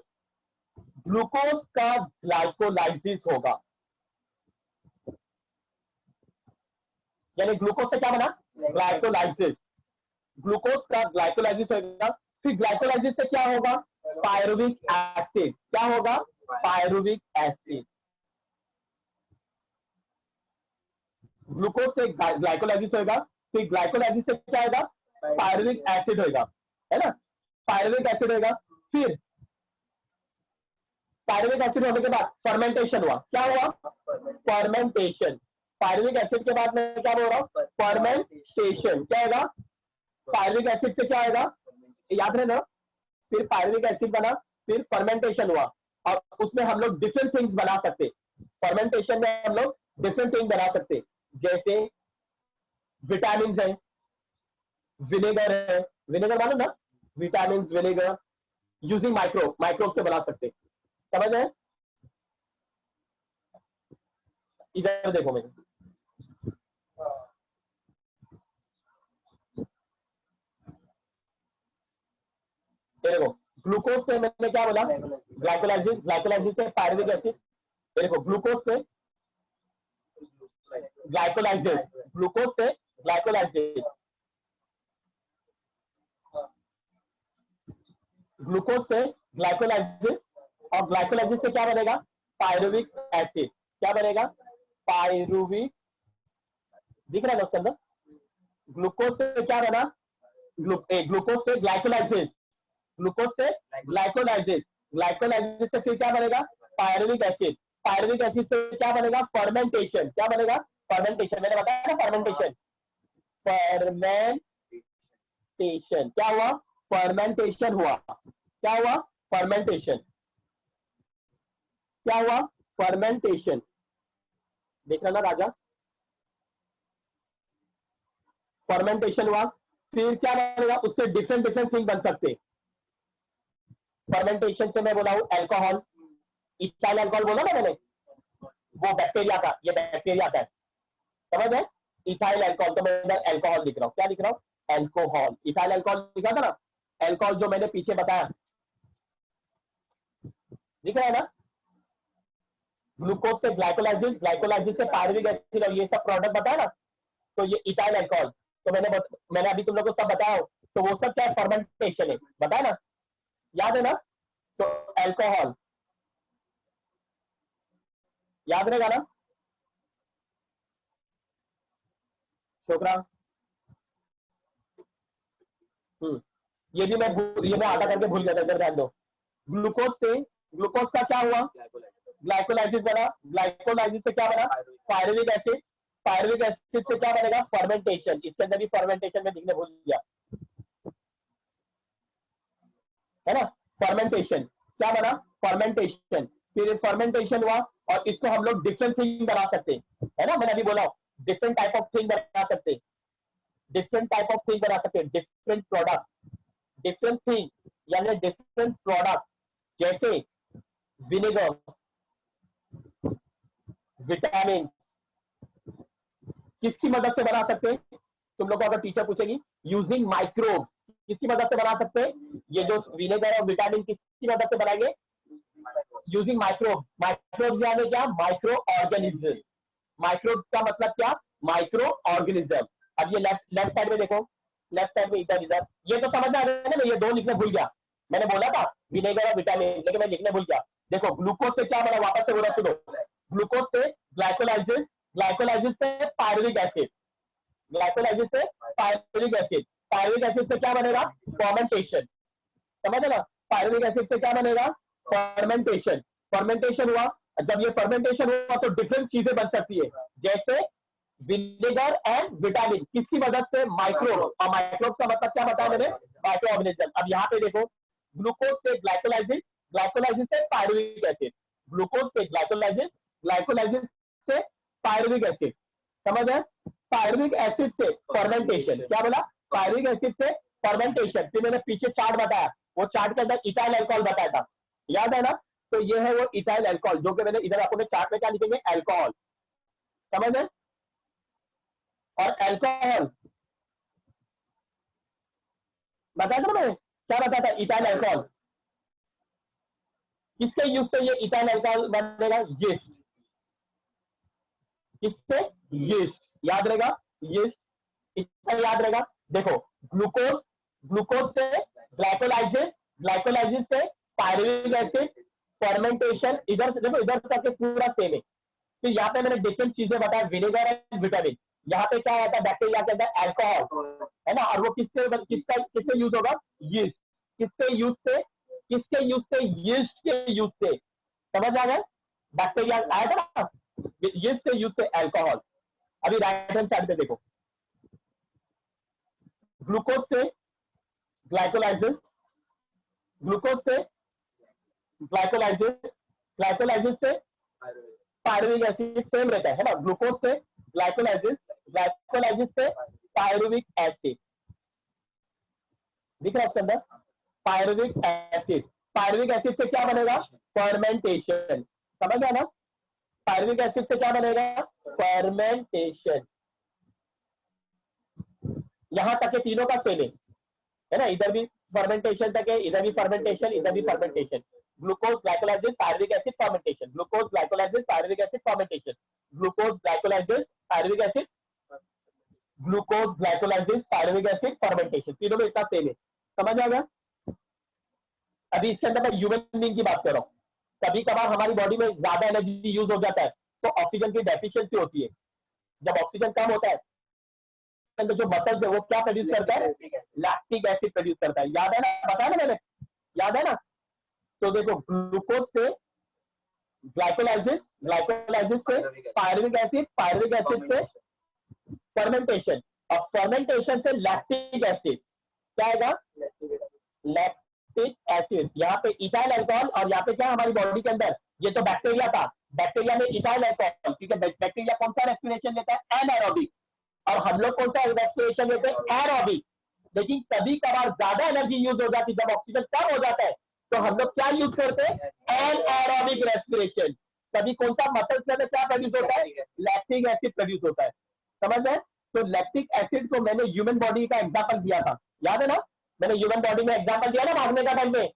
ग्लूकोज का ग्लाइकोलाइसिस होगा, यानी ग्लूकोज से क्या बना? ग्लाइकोलाइसिस, ग्लूकोज का ग्लाइकोलाइसिस होगा। फिर ग्लाइकोलाइसिस से क्या होगा? पायरुविक एसिड, क्या होगा? Pyruvic acid. ग्लूकोज से ग्लाइकोलाइसिस होगा, फिर ग्लाइकोलाइसिस से क्या होगा? पायरुविक एसिड होगा, है ना, पायरुविक एसिड होगा। फिर पायरुविक एसिड होने के बाद फर्मेंटेशन हुआ, क्या हुआ? फर्मेंटेशन। पायरुविक एसिड के बाद में क्या बोल रहा हूँ? फर्मेंटेशन। क्या होगा? पायरुविक एसिड से क्या होगा? याद रहना। फिर पायरुविक एसिड बना, फिर फर्मेंटेशन हुआ, और उसमें हम लोग डिफरेंट थिंग्स बना सकते। फर्मेंटेशन में हम लोग डिफरेंट थिंग बना सकते, जैसे विटामिन है, विनेगर है, विनेगर मालूम ना, विटामिन विनेगर यूजिंग माइक्रोब से बना सकते। समझ रहे हैं? इधर देखो मेरे, देखो ग्लूकोज से मैंने क्या बोला? ग्लाइकोलाइसिस, ग्लाइकोलाइसिस से पायरुविक एसिड, देखो ग्लूकोज से ग्लाइकोलाइसिस, ग्लूकोज से ग्लाइकोलाइसिस, ग्लूकोज से ग्लाइकोलाइसिस, और ग्लाइकोलाइसिस से क्या बनेगा? Pyruvic acid. क्या बनेगा? पायरुविक, दिख रहा है उसके अंदर? ग्लूकोज से क्या बना? ग्लूकोज से ग्लाइकोलाइसिस, ग्लूकोज से ग्लाइकोलाइसिस, ग्लाइकोलाइसिस से फिर क्या बनेगा? पायरुविक एसिड, पायरुविक एसिड से क्या बनेगा? फर्मेंटेशन। क्या बनेगा? फर्मेंटेशन। मैंने बताया ना फर्मेंटेशन, फर्मेंटेशन। क्या हुआ? फर्मेंटेशन हुआ। क्या हुआ? फर्मेंटेशन। क्या हुआ? फर्मेंटेशन। देख रहा ना राजा? फर्मेंटेशन हुआ, फिर क्या बनेगा? उससे डिफरेंट डिफरेंट थिंग बन सकते। फर्मेंटेशन से मैं बोला हूं एल्कोहल, इथाइल अल्कोहल बोला ना मैंने, वो बैक्टीरिया का, ये बैक्टीरिया का है, समझ है? इथाइल अल्कोहल, तो मैं इधर एल्कोहल लिख रहा हूँ। क्या लिख रहा हूँ? एल्कोहल। इथाइल अल्कोहल लिखा था ना, एल्कोहल जो मैंने पीछे बताया, दिख रहा है ना? ग्लूकोज से ग्लाइकोलाइसिस, ग्लाइकोलाइसिस से पायरुविक एसिड, और ये सब प्रोडक्ट बताया ना, तो ये इथाइल अल्कोहल, तो मैंने अभी तुम लोग को सब बताया, तो वो सब क्या है? फर्मेंटेशन है, बताया ना, याद है ना? तो अल्कोहल याद रहेगा ना छोकरा? ये मैं आधा करके भूल गया था, इधर ध्यान दो। ग्लूकोज से, ग्लूकोज का क्या हुआ? ग्लाइकोलाइसिस बना, ग्लाइकोलाइसिस से क्या बना? पायरुविक एसिड, पायरुविक एसिड से क्या बनेगा? फर्मेंटेशन। इसके अंदर भी फर्मेंटेशन में दिखने भूल गया, है ना? फर्मेंटेशन क्या बना? फर्मेंटेशन। फिर फर्मेंटेशन हुआ, और इसको हम लोग डिफरेंट थिंग बना सकते, है ना? मैंने अभी बोला डिफरेंट टाइप ऑफ थिंग बना सकते, डिफरेंट टाइप ऑफ थिंग बना सकते, डिफरेंट प्रोडक्ट, डिफरेंट थिंग यानी डिफरेंट प्रोडक्ट, जैसे विनेगर, विटामिन, किसकी मदद से बना सकते हैं? तुम लोग को अगर टीचर पूछेगी, यूजिंग माइक्रोब, किसकी मदद से बना सकते हैं? ये जो विनेगर और विटामिन किसकी मदद से बनाएंगे? Using microbe. माइक्रोब यानी क्या? Micro organism. माइक्रोब का मतलब क्या? Micro organism. अब ये लेफ्ट साइड में देखो, लेफ्ट साइड में इधर इधर, ये तो समझ में आ रहा है ना? मैं ये दो लिखने भूल गया, मैंने बोला था विनेगर और विटामिन, लेकिन मैं लिखने भूल गया। देखो ग्लूकोज से क्या बना? वापस से बोला सुनो, ग्लूकोज से ग्लाइकोलाइसिस, ग्लाइकोलाइसिस से पायरुविक एसिड, ग्लाइकोलाइसिस से पायरुविक एसिड, पायरुविक एसिड से क्या बनेगा? फर्मेंटेशन। समझ ना? पायरुविक एसिड से क्या बनेगा? फर्मेंटेशन। फर्मेंटेशन हुआ, जब ये फर्मेंटेशन हुआ तो डिफरेंट चीजें बन सकती है, जैसे विनेगर एंड विटामिन, किसकी मदद से? माइक्रोब, और माइक्रोब का मतलब क्या बताया मैंने? Micro organism. अब यहाँ पे देखो, ग्लूकोज से ग्लाइकोलाइसिस, ग्लाइकोलाइसिस से पायरुविक एसिड, ग्लूकोज से ग्लाइकोलाइसिस, ग्लाइकोलाइसिस से पायरुविक एसिड, समझ है? पायरुविक एसिड से फर्मेंटेशन, क्या बोला? पायरुविक एसिड से फर्मेंटेशन। फिर मैंने पीछे चार्ट बताया, वो चार्ट के अंदर इथाइल अल्कोहल बताया था, याद है ना? तो ये है वो इथाइल अल्कोहल, जो कि मैंने इधर आपको चार्ट में क्या लिखेंगे? अल्कोहल, समझ है? और अल्कोहल बताया था मैंने, क्या बताया था? Ethyl alcohol. किसके यूज से ये इथाइल अल्कोहल बनेगा? यीस्ट, किससे? यीस्ट, याद रहेगा? यीस्ट, इसका याद रहेगा। देखो, ग्लूकोज, ग्लूकोज से ग्लाइकोलाइसिस, ग्लाइकोलाइसिस से पायरुविक एसिड, फर्मेंटेशन, इधर से देखो, इधर तक पूरा सेम है। तो यहाँ पे मैंने डिफरेंट चीजें बताया, विनेगर एंड विटामिन। यहाँ पे क्या आता है? बैक्टीरिया के अंदर अल्कोहल है ना, और वो किससे यूज होगा? यीस्ट, किसके यूज से? किसके यूज से? यीस्ट के यूज से, समझ आ गया? बैक्टीरिया आया था ना, यीस्ट के यूज से अल्कोहल। अभी राइट हैंड साइड पे देखो, ग्लूकोज से ग्लाइकोलाइसिस, ग्लूकोज से ग्लाइकोलाइसिस, ग्लाइकोलाइसिस से पायरुविक एसिड, सेम रहता है ना? ग्लूकोज से ग्लाइकोलाइसिस, ग्लाइकोलाइसिस से पायरुविक एसिड, दिख रहा है उसके अंदर? पायरुविक एसिड, पायरुविक एसिड से क्या बनेगा? फर्मेंटेशन, समझ गया ना? पायरुविक एसिड से क्या बनेगा? फर्मेंटेशन। यहां तक के तीनों का सेम है ना? इधर भी फर्मेंटेशन तक है, इधर भी फर्मेंटेशन, इधर भी fermentation. Glucose glycolysis pyruvic acid fermentation, glucose glycolysis pyruvic acid fermentation, glucose glycolysis pyruvic acid, glucose glycolysis pyruvic acid fermentation, तीनों में इतना सेम है, समझ आ गया? अभी इसके अंदर मैं ह्यूमन बीइंग की बात कर रहा हूँ। कभी कभार हमारी बॉडी में ज्यादा एनर्जी यूज हो जाता है, तो ऑक्सीजन की डेफिशिएंसी होती है। जब ऑक्सीजन कम होता है, अंदर जो मसल्स है वो क्या प्रोड्यूस करता है? लैक्टिक एसिड प्रोड्यूस करता है, याद है ना? बताया ना मैंने, याद है ना? तो देखो, ग्लूकोज से ग्लाइकोलाइसिस, ग्लाइकोलाइसिस से पायरुविक एसिड, पायरुविक एसिड से फर्मेंटेशन, और फर्मेंटेशन से लैक्टिक एसिड, क्या आएगा? Lactic acid. यहाँ पे इथाइल अल्कोहल, और यहाँ पे क्या हमारी बॉडी के अंदर? ये तो बैक्टीरिया था, बैक्टीरिया में इथाइल अल्कोहल, क्योंकि बैक्टीरिया कौन सा रेस्पिरेशन लेता है? एनारोबिक, और हम लोग कौन सा रेस्पिरेशन लेते हैं? एरोबिक। लेकिन कभी कभार ज्यादा एनर्जी यूज हो जाती है, जब ऑक्सीजन कम हो जाता है, तो हम लोग क्या यूज करते हैं? Anaerobic respiration. कभी कौन सा मसल्स में क्या प्रोड्यूस होता है? लैक्टिक एसिड प्रोड्यूस होता है, समझ है? तो लैक्टिक एसिड को मैंने ह्यूमन बॉडी का एग्जांपल दिया था, याद है ना? मैंने ह्यूमन बॉडी में एग्जांपल दिया ना भागने का टाइम में,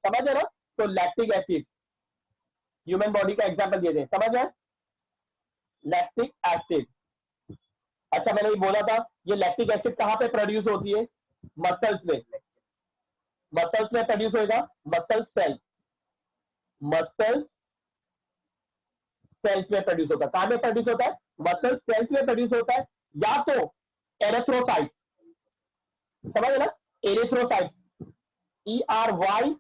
समझ है ना? तो लैक्टिक एसिड ह्यूमन बॉडी का एग्जांपल दिए थे, समझ है? Lactic acid. अच्छा, मैंने ये बोला था, ये लैक्टिक एसिड कहाँ पे प्रोड्यूस होती है? मसल्स में, मसल्स में प्रोड्यूस होगा, मसल सेल, मसल सेल्स में प्रोड्यूस होता है। कहाँ में प्रोड्यूस होता है? मसल सेल्स में प्रोड्यूस होता है, या तो एरेथ्रोसाइट, समझ ना? एरेथ्रोसाइट, ERYTHROCYTES,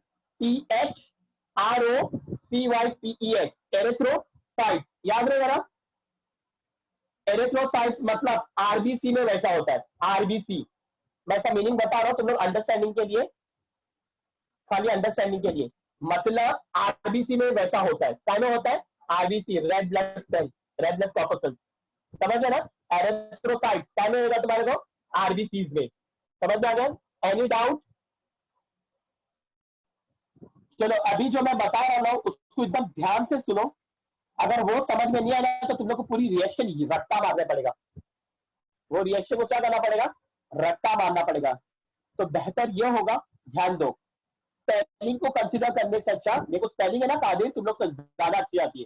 एरेथ्रोसाइट, याद रहेगा ना? एरेथ्रोसाइट मतलब आरबीसी में वैसा होता है, आरबीसी। मैं इसका मीनिंग बता रहा हूं तुम लोग अंडरस्टैंडिंग के लिए, खाली अंडरस्टैंडिंग के लिए। मतलब आरबीसी में वैसा होता है, क्या में होता है? RBC, red blood cell, red blood corpuscles, समझ है ना? एरेथ्रोसाइट क्या में होगा तुम्हारे को? आरबीसी में, समझ आ गया? Any doubt? चलो, अभी जो मैं बता रहा हूं उसको एकदम ध्यान से सुनो। अगर वो समझ में नहीं आना तो तुम लोग को पूरी रिएक्शन रट्टा मारना पड़ेगा, वो रिएक्शन को क्या करना पड़ेगा? रट्टा मारना पड़ेगा। तो बेहतर ये होगा, ध्यान दो, स्पेलिंग को कंसीडर करने से अच्छा, देखो स्पेलिंग है ना कादिर, तुम लोग को ज्यादा अच्छी आती है,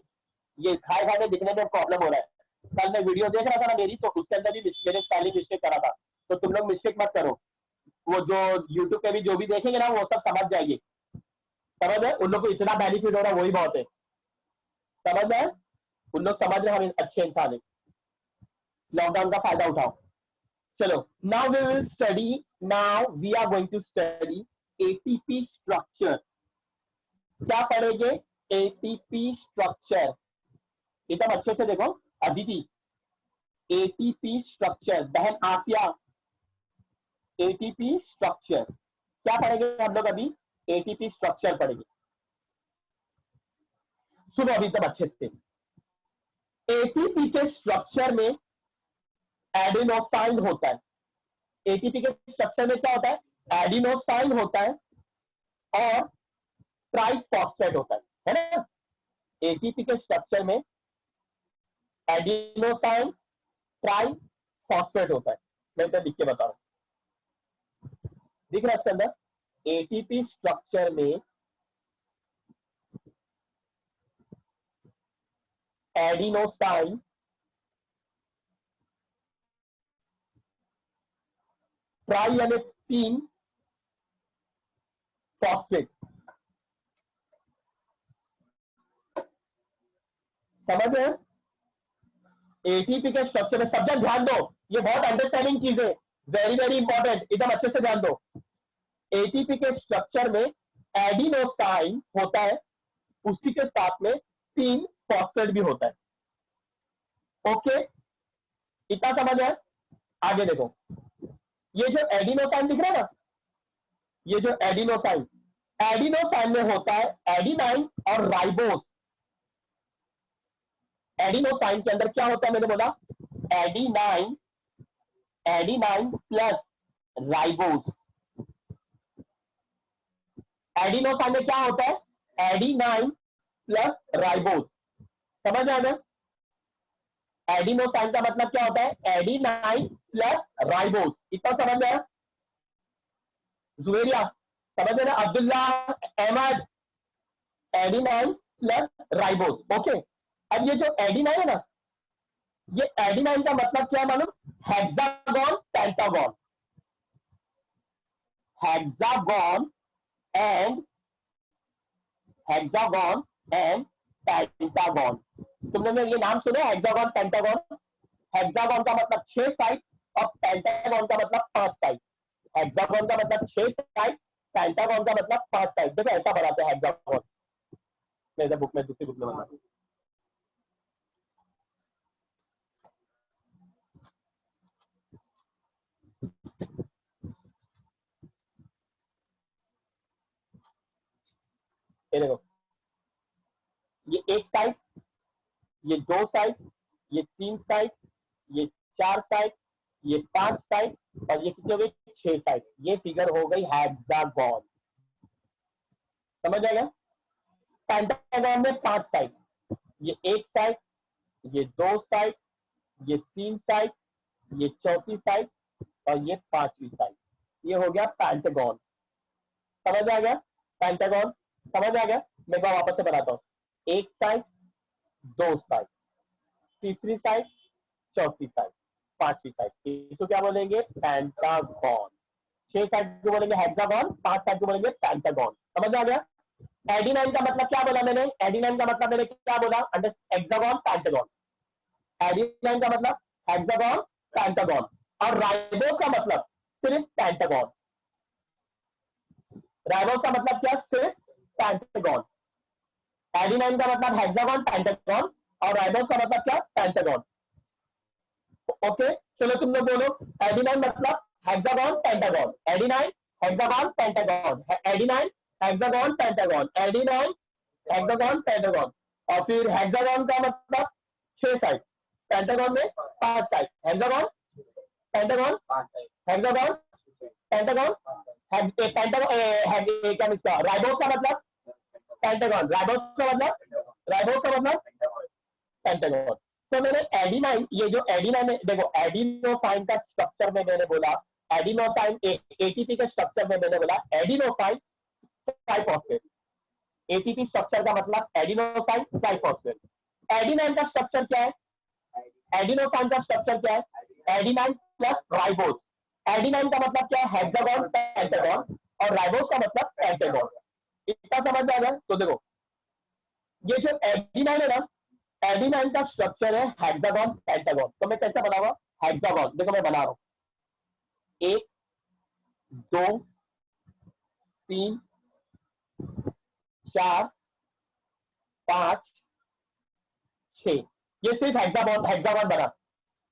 ये खाए खाए दिखने में प्रॉब्लम हो रहा है। कल मैं वीडियो देख रहा था ना मेरी, तो उसके अंदर भी मेरे स्पेलिंग मिस्टेक करा था, तो तुम लोग मिस्टेक मत करो। वो जो यूट्यूब पे भी जो भी देखेंगे ना, वो सब समझ जाएंगे, समझ है? उन लोग को इतना बेनिफिट हो रहा है, वही बहुत है, समझ है? उन लोग समझ रहे हम अच्छे इंसान है, लॉकडाउन का फायदा उठाओ। चलो, now we will study, now we are going to study ATP structure. क्या पढ़ेंगे? एटीपी स्ट्रक्चर, एकदम अच्छे से देखो अदिति, एटीपी स्ट्रक्चर, बहन आसिया, एटीपी स्ट्रक्चर क्या पढ़ेंगे हम लोग अभी? एटीपी स्ट्रक्चर पढ़ेंगे। सुनो अभी तक अच्छे से, एटीपी के स्ट्रक्चर में एडिनोसाइन होता है। एटीपी के स्ट्रक्चर में क्या होता है? एडिनोसाइन होता है और ट्राइफॉस्फेट होता है ना? एटीपी के स्ट्रक्चर में एडिनोसाइन ट्राइफॉस्फेट होता है। मैं तो लिख के बता रहा हूं, दिख रहा है इसके अंदर? एटीपी स्ट्रक्चर में एडिनोसाइन ट्राई यानी 3 फॉस्फेट, समझ रहे हैं? एटीपी के स्ट्रक्चर में, सब जन ध्यान दो, ये बहुत अंडरस्टैंडिंग चीज है, वेरी वेरी इंपॉर्टेंट, एकदम अच्छे से ध्यान दो। एटीपी के स्ट्रक्चर में एडिनोसाइन होता है, उसी के साथ में 3 फॉस्फेट भी होता है। ओके, इतना समझ है? आगे देखो, ये जो एडिनोसाइन दिख रहा है ना, ये जो एडिनोसाइन, एडिनोसाइन में होता है एडिनाइन और राइबोस। एडिनोसाइन के अंदर क्या होता है? मैंने बोला adenine, adenine plus ribose. Adenosine में क्या होता है? Adenine plus ribose. समझ आया ना? एडिनोसाइन का मतलब क्या होता है? Adenine plus ribose. इतना समझ में आया? जुवेरिया समझ रहे ना? Abdullah, Ahmed, adenine plus ribose. Okay, अब ये जो एडिनाइन है ना, ये एडिनाइन का मतलब क्या मालूम? Hexagon pentagon, hexagon and pentagon. तुमने ये नाम सुने हेक्सागोन पेंटागोन? हेक्सागोन का मतलब 6 साइड और पेंटागोन का मतलब 5 साइड। हेक्सागोन का मतलब 6 साइड, पेंटागोन का मतलब 5 साइड। देखो ऐसा बनाते हैं हेक्सागोन, मेरे बुक में, दूसरी बुक में बनाते हैं। ये देखो, ये 1 साइड, ये 2 साइड, ये 3 साइड, ये 4 साइड, ये 5 साइड और ये कितनी हो गई? 6 साइड। ये फिगर हो गई हेक्सागोन। समझ आएगा? पेंटागोन में 5 साइड, ये 1 साइड, ये 2 साइड, ये 3 साइड, ये 4थी साइड और ये 5वीं साइड। ये हो गया पेंटागोन। समझ आ गया? पेंटागोन समझ आ गया? मैं वापस से बनाता हूँ। 1 साइड, 2 साइड, तीसरी साइड, चौथी साइड, 5वीं साइड, इसको क्या बोलेंगे? पेंटागोन। 6 साइड को बोलेंगे हेक्सागोन, 5 साइड को बोलेंगे पेंटागोन। समझ आ गया? एडिनाइन का मतलब क्या बोला मैंने? एडिनाइन का मतलब मैंने क्या बोला? Hexagon pentagon. एडिनाइन का मतलब हेक्सागोन पेंटागोन और राइबोस का मतलब सिर्फ पेंटागोन। राइबोस का मतलब क्या? सिर्फ पेंटागोन। एडिनाइन का मतलब हेक्सागोन पेंटागोन और राइबोस का मतलब क्या? पेंटागोन। ओके, चलो तुम लोग बोलो, एडिनाइन मतलब hexagon pentagon, adenine hexagon pentagon, adenine hexagon pentagon, adenine hexagon pentagon. और फिर हेक्सागोन का मतलब 6 साइड, पेंटागोन में 5 side. Hexagon pentagon hexagon pentagon pentagon क्या? राइबोस का मतलब पेंटागन, राइबोस का मतलब पेंटागन। तो मैंने एडिनाइन, ये जो एडिनाइन है, देखो एडिनोसाइन का स्ट्रक्चर में मैंने बोला एडिनोसाइन, एटीपी के स्ट्रक्चर में मैंने बोला एडिनोसाइन ट्राइफॉस्फेट। एटीपी स्ट्रक्चर का मतलब एडिनोसाइन ट्राइफॉस्फेट। एडिनाइन का स्ट्रक्चर क्या है? एडिनोसाइन का स्ट्रक्चर क्या है? Adenine plus ribose. एडिनाइन का मतलब क्या है? हेक्सागोन पेंटागन और राइबोस का मतलब पेंटागन। इतना समझ आ गया? तो देखो, ये जो एडिनाइन है ना, एडिनाइन का स्ट्रक्चर है हेक्सागोन पेंटागन। तो मैं कैसे बनाऊंगा? हेक्सागोन देखो मैं बना रहा हूं, 1 2 3 4 5 6, ये सिर्फ हेक्सागोन हेक्सागोन बना।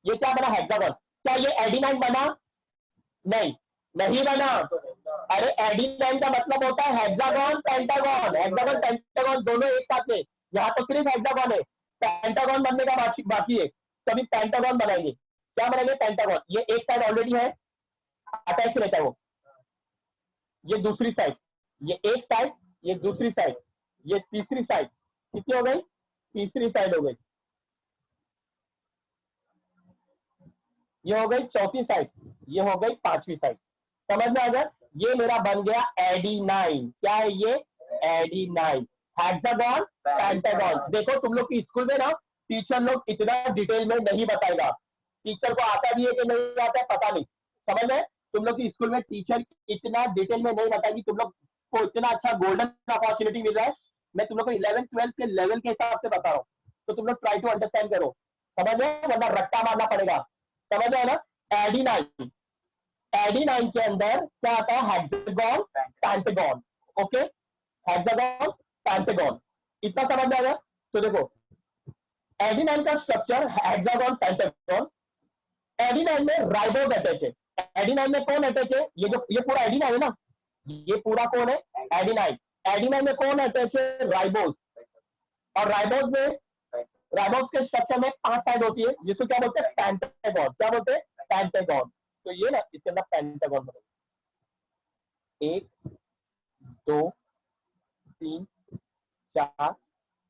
ये क्या बना? हेक्सागोन। क्या ये एडिनाइन बना? नहीं, नहीं बना। अरे एडिनाइन का मतलब होता है हेक्सागोन पेंटागन, हेक्सागन पेंटागन दोनों एक साथ में। यहाँ तो सिर्फ हेक्सागोन है, पेंटागन बनने का बाकी है। तभी पेंटागन बनाएंगे। क्या बनाएंगे? पेंटागन। ये एक साइड ऑलरेडी है, अटैच रहता है वो। ये दूसरी साइड, ये एक साइड, ये दूसरी साइड, ये तीसरी साइड। कितनी हो गई? तीसरी साइड हो गई। ये हो गई चौथी साइड, ये हो गई पांचवी साइड। समझ में आ गया? ये मेरा बन गया एडिनाइन। क्या है ये? एडिनाइन। Hexagon pentagon. देखो तुम लोग की स्कूल में ना टीचर लोग इतना डिटेल में नहीं बताएगा। टीचर को आता भी है कि नहीं आता है पता नहीं। समझ में? तुम लोग की स्कूल में टीचर इतना डिटेल में नहीं बताएगी। तुम लोग को इतना अच्छा गोल्डन अपॉर्चुनिटी मिल रहा है। मैं तुम लोग को 11th 12th के लेवल के हिसाब से बता रहा हूँ, तो तुम लोग ट्राई टू अंडरस्टैंड करो। समझ में? वरना रट्टा मारना पड़ेगा। समझ आया ना? एडिनाइन, एडिनाइन के अंदर क्या आता है? Hexagon pentagon. Okay, hexagon pentagon. इतना समझ में आया? तो देखो एडिनाइन का स्ट्रक्चर हेक्सागोन पेंटागन। एडिनाइन में राइबोज अटैच है। एडिनाइन में कौन अटैच है? ये पूरा एडिनाइन है ना, ये पूरा कौन है? एडिनाइन। एडिनाइन में कौन अटैच है? राइबोज। और राइबोज में, राइबोज के स्ट्रक्चर में 5 साइड होती है, जिसको क्या बोलते हैं? पेंटागन। क्या बोलते हैं? पेंटागन। तो ये ना इसके अंदर पेंटागन बनेगा। 1 2 3 4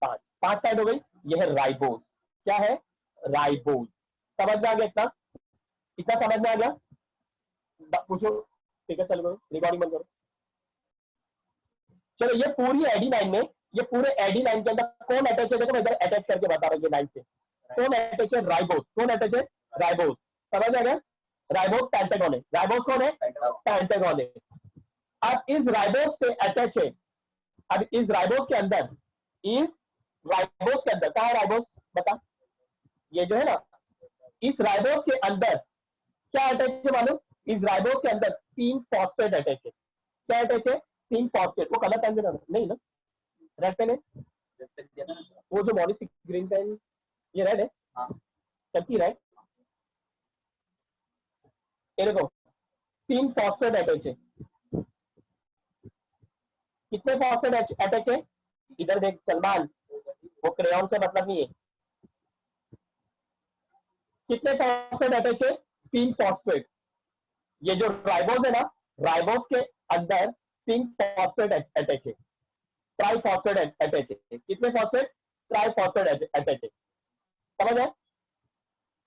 5, 5 साइड हो गई। ये है राइबोज। क्या है? राइबोज। समझ में आ गया? इतना इतना समझ में आ गया? पूछो। ठीक है, चलो रिकॉर्डिंग बंद करो। चलो ये पूरी एडी9 में, ये पूरे एडी9 के अंदर कौन अटैच है? देखो मैं इधर अटैच करके बता रहा हूँ लाइन से। कौन अटैच है? राइबोज। कौन अटैच है? राइबोज। समझ आ गया? राइबोज पेंटागन है। राइबोज कौन है? पेंटागन है। अब इस राइबोज से अटैच है, अब इस राइबोज के अंदर, इस राइबोज के अंदर क्या है? राइबोज बता, ये जो है ना, इस राइबोज के अंदर क्या अटैच है मालूम? इस राइबोज के अंदर 3 फॉस्फेट अटैच है। क्या अटैच है? 3 फॉस्फेट। वो कलर पेन देना नहीं ना, रेड पेन है वो जो मॉलिस ग्रीन पेन, ये रेड है। चलती रेड। ये देखो 3 फॉस्फेट अटैच है। कितने फॉस्फेट अटैच है? इधर देख सलमान, वो क्रेयॉन से मतलब नहीं है। कितने फॉस्फेट अटैच है? 3 फॉस्फेट। ये जो राइबोज है ना, राइबोज के अंदर 3 फॉस्फेट अटैच है, ट्राई फॉस्फेट अटैच है। कितने फॉस्फेट? ट्राई फॉस्फेट अटैच है। समझ है?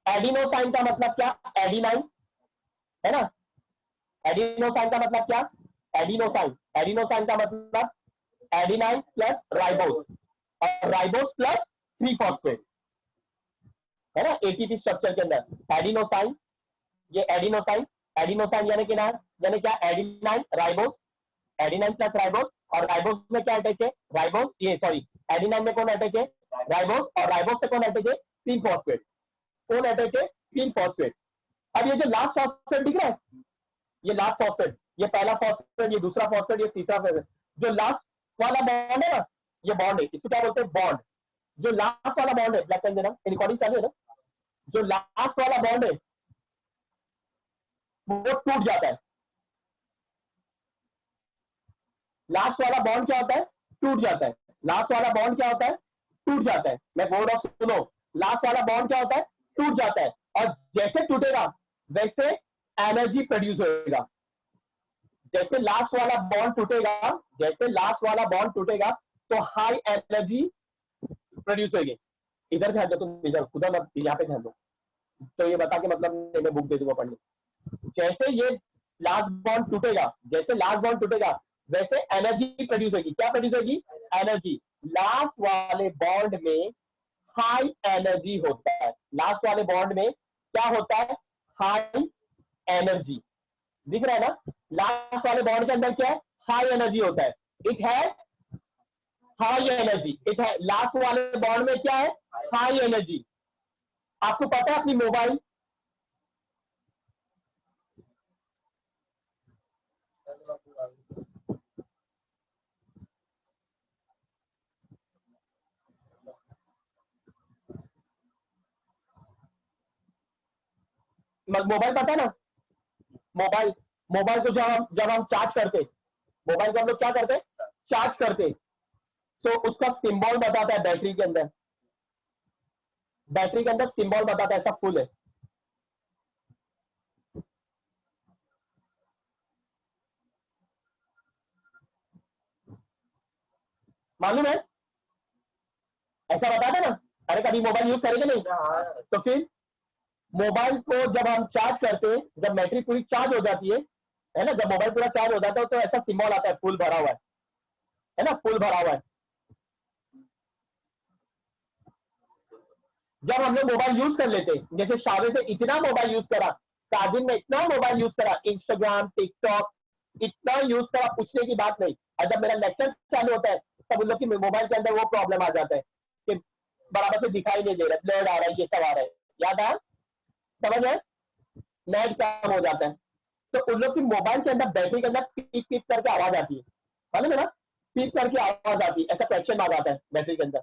एडिनोसाइन का मतलब क्या? एडिनाइन है ना। एडिनोसाइन का मतलब क्या? एडिनोसाइन। एडिनोसाइन का मतलब एडिनाइन प्लस राइबोज, और राइबोज प्लस 3 फॉस्फेट है ना एटीपी स्ट्रक्चर के अंदर। एडिनोसाइन, ये एडिनोसाइन, एडिनोसाइन यानी कि ना, यानी क्या? Adenine ribose, adenine plus ribose. और राइबोज में क्या अटैच है? राइबोज, ये सॉरी, एडिनाइन में कौन अटैच है? राइबोज। और राइबोज से कौन अटैच है? 3 फॉस्फेट। कौन अटैच है? 3 फॉस्फेट। अब ये जो लास्ट फॉस्फेट दिख रहा है, ये लास्ट फॉस्फेट, ये पहला फॉस्फेट, ये दूसरा फॉस्फेट, ये तीसरा फॉस्फेट, जो लास्ट वाला बॉन्ड है ना, ये बॉन्ड है, इसको क्या बोलते हैं? बॉन्ड। जो लास्ट वाला बॉन्ड है, ब्लैक पेन देना, रिकॉर्डिंग चालू है ना, जो लास्ट वाला बॉन्ड है वो टूट जाता है। लास्ट वाला बॉन्ड क्या होता है? टूट जाता है। लास्ट वाला बॉन्ड क्या होता है? टूट जाता है। मैं बोल रहा हूं सुनो, लास्ट वाला बॉन्ड क्या होता है? टूट जाता है। और जैसे टूटेगा वैसे एनर्जी प्रोड्यूस होगा। जैसे लास्ट वाला बॉन्ड टूटेगा, जैसे लास्ट वाला बॉन्ड टूटेगा तो हाई एनर्जी प्रोड्यूस होगी। इधर ध्यान दो, तुम इधर खुदा मत, यहाँ पे ध्यान दो। तो ये बता के मतलब मैं बुक दे दूंगा पढ़ने। जैसे ये लास्ट बॉन्ड टूटेगा, जैसे लास्ट बॉन्ड टूटेगा वैसे एनर्जी प्रोड्यूस होगी। क्या प्रोड्यूस होगी? एनर्जी। लास्ट वाले बॉन्ड में हाई एनर्जी होता है। लास्ट वाले बॉन्ड में क्या होता है? High energy. दिख रहा है ना? लास्ट वाले बॉन्ड के अंदर क्या है? हाई एनर्जी होता है। इट है हाई एनर्जी। इट है लास्ट वाले बॉन्ड में क्या है? High energy. आपको पता है अपनी मोबाइल, मोबाइल पता है ना, मोबाइल मोबाइल को जब हम चार्ज करते, मोबाइल को हम लोग क्या करते, चार्ज करते, तो उसका सिंबल बताता है बैटरी के अंदर, बैटरी के अंदर सिंबल बताता है ऐसा फुल है। मालूम है, ऐसा बताता ना। अरे कभी मोबाइल यूज करेंगे नहीं, तो फिर मोबाइल को जब हम चार्ज करते हैं, जब बैटरी पूरी चार्ज हो जाती है ना, जब मोबाइल पूरा चार्ज हो जाता है तो ऐसा सिंबल आता है फुल भरा हुआ है ना, फुल भरा हुआ है। जब हम लोग मोबाइल यूज कर लेते, जैसे शादी से इतना मोबाइल यूज करा, शादी में इतना मोबाइल यूज करा, इंस्टाग्राम टिकटॉक इतना यूज करा, पूछने की बात नहीं। और जब मेरा लेक्चर चालू होता है तब उन लोग की मोबाइल के अंदर वो प्रॉब्लम आ जाता है कि बराबर से दिखाई नहीं दे रहा, ब्लर आ रहा है, ये सब आ रहा है, याद आया, समझ है, नेट कम हो जाता है। तो उन लोग की मोबाइल के अंदर बैटरी के अंदर पीप पीप करके आवाज आती है, मालूम है ना, पीप करके आवाज आती है, ऐसा क्वेश्चन आ जाता है बैटरी के अंदर।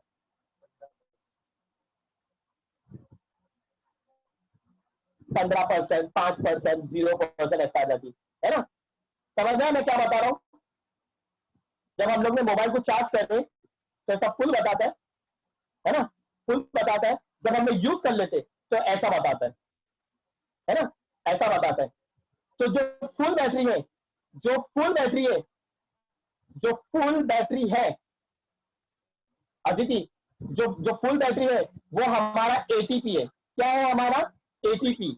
15%, 5%, 0% ऐसा आ जाती है ना। समझ रहे हैं मैं क्या बता रहा हूँ। जब हम लोग ने मोबाइल को चार्ज करते तो ऐसा फुल बताता है ना, फुल बताता है। जब हम लोग यूज कर लेते तो ऐसा बताता है ना, ऐसा बताता है। तो जो फुल बैटरी है, जो फुल बैटरी है, जो फुल बैटरी है अदिति, जो फुल बैटरी है वो हमारा एटीपी है। क्या है हमारा, एटीपी।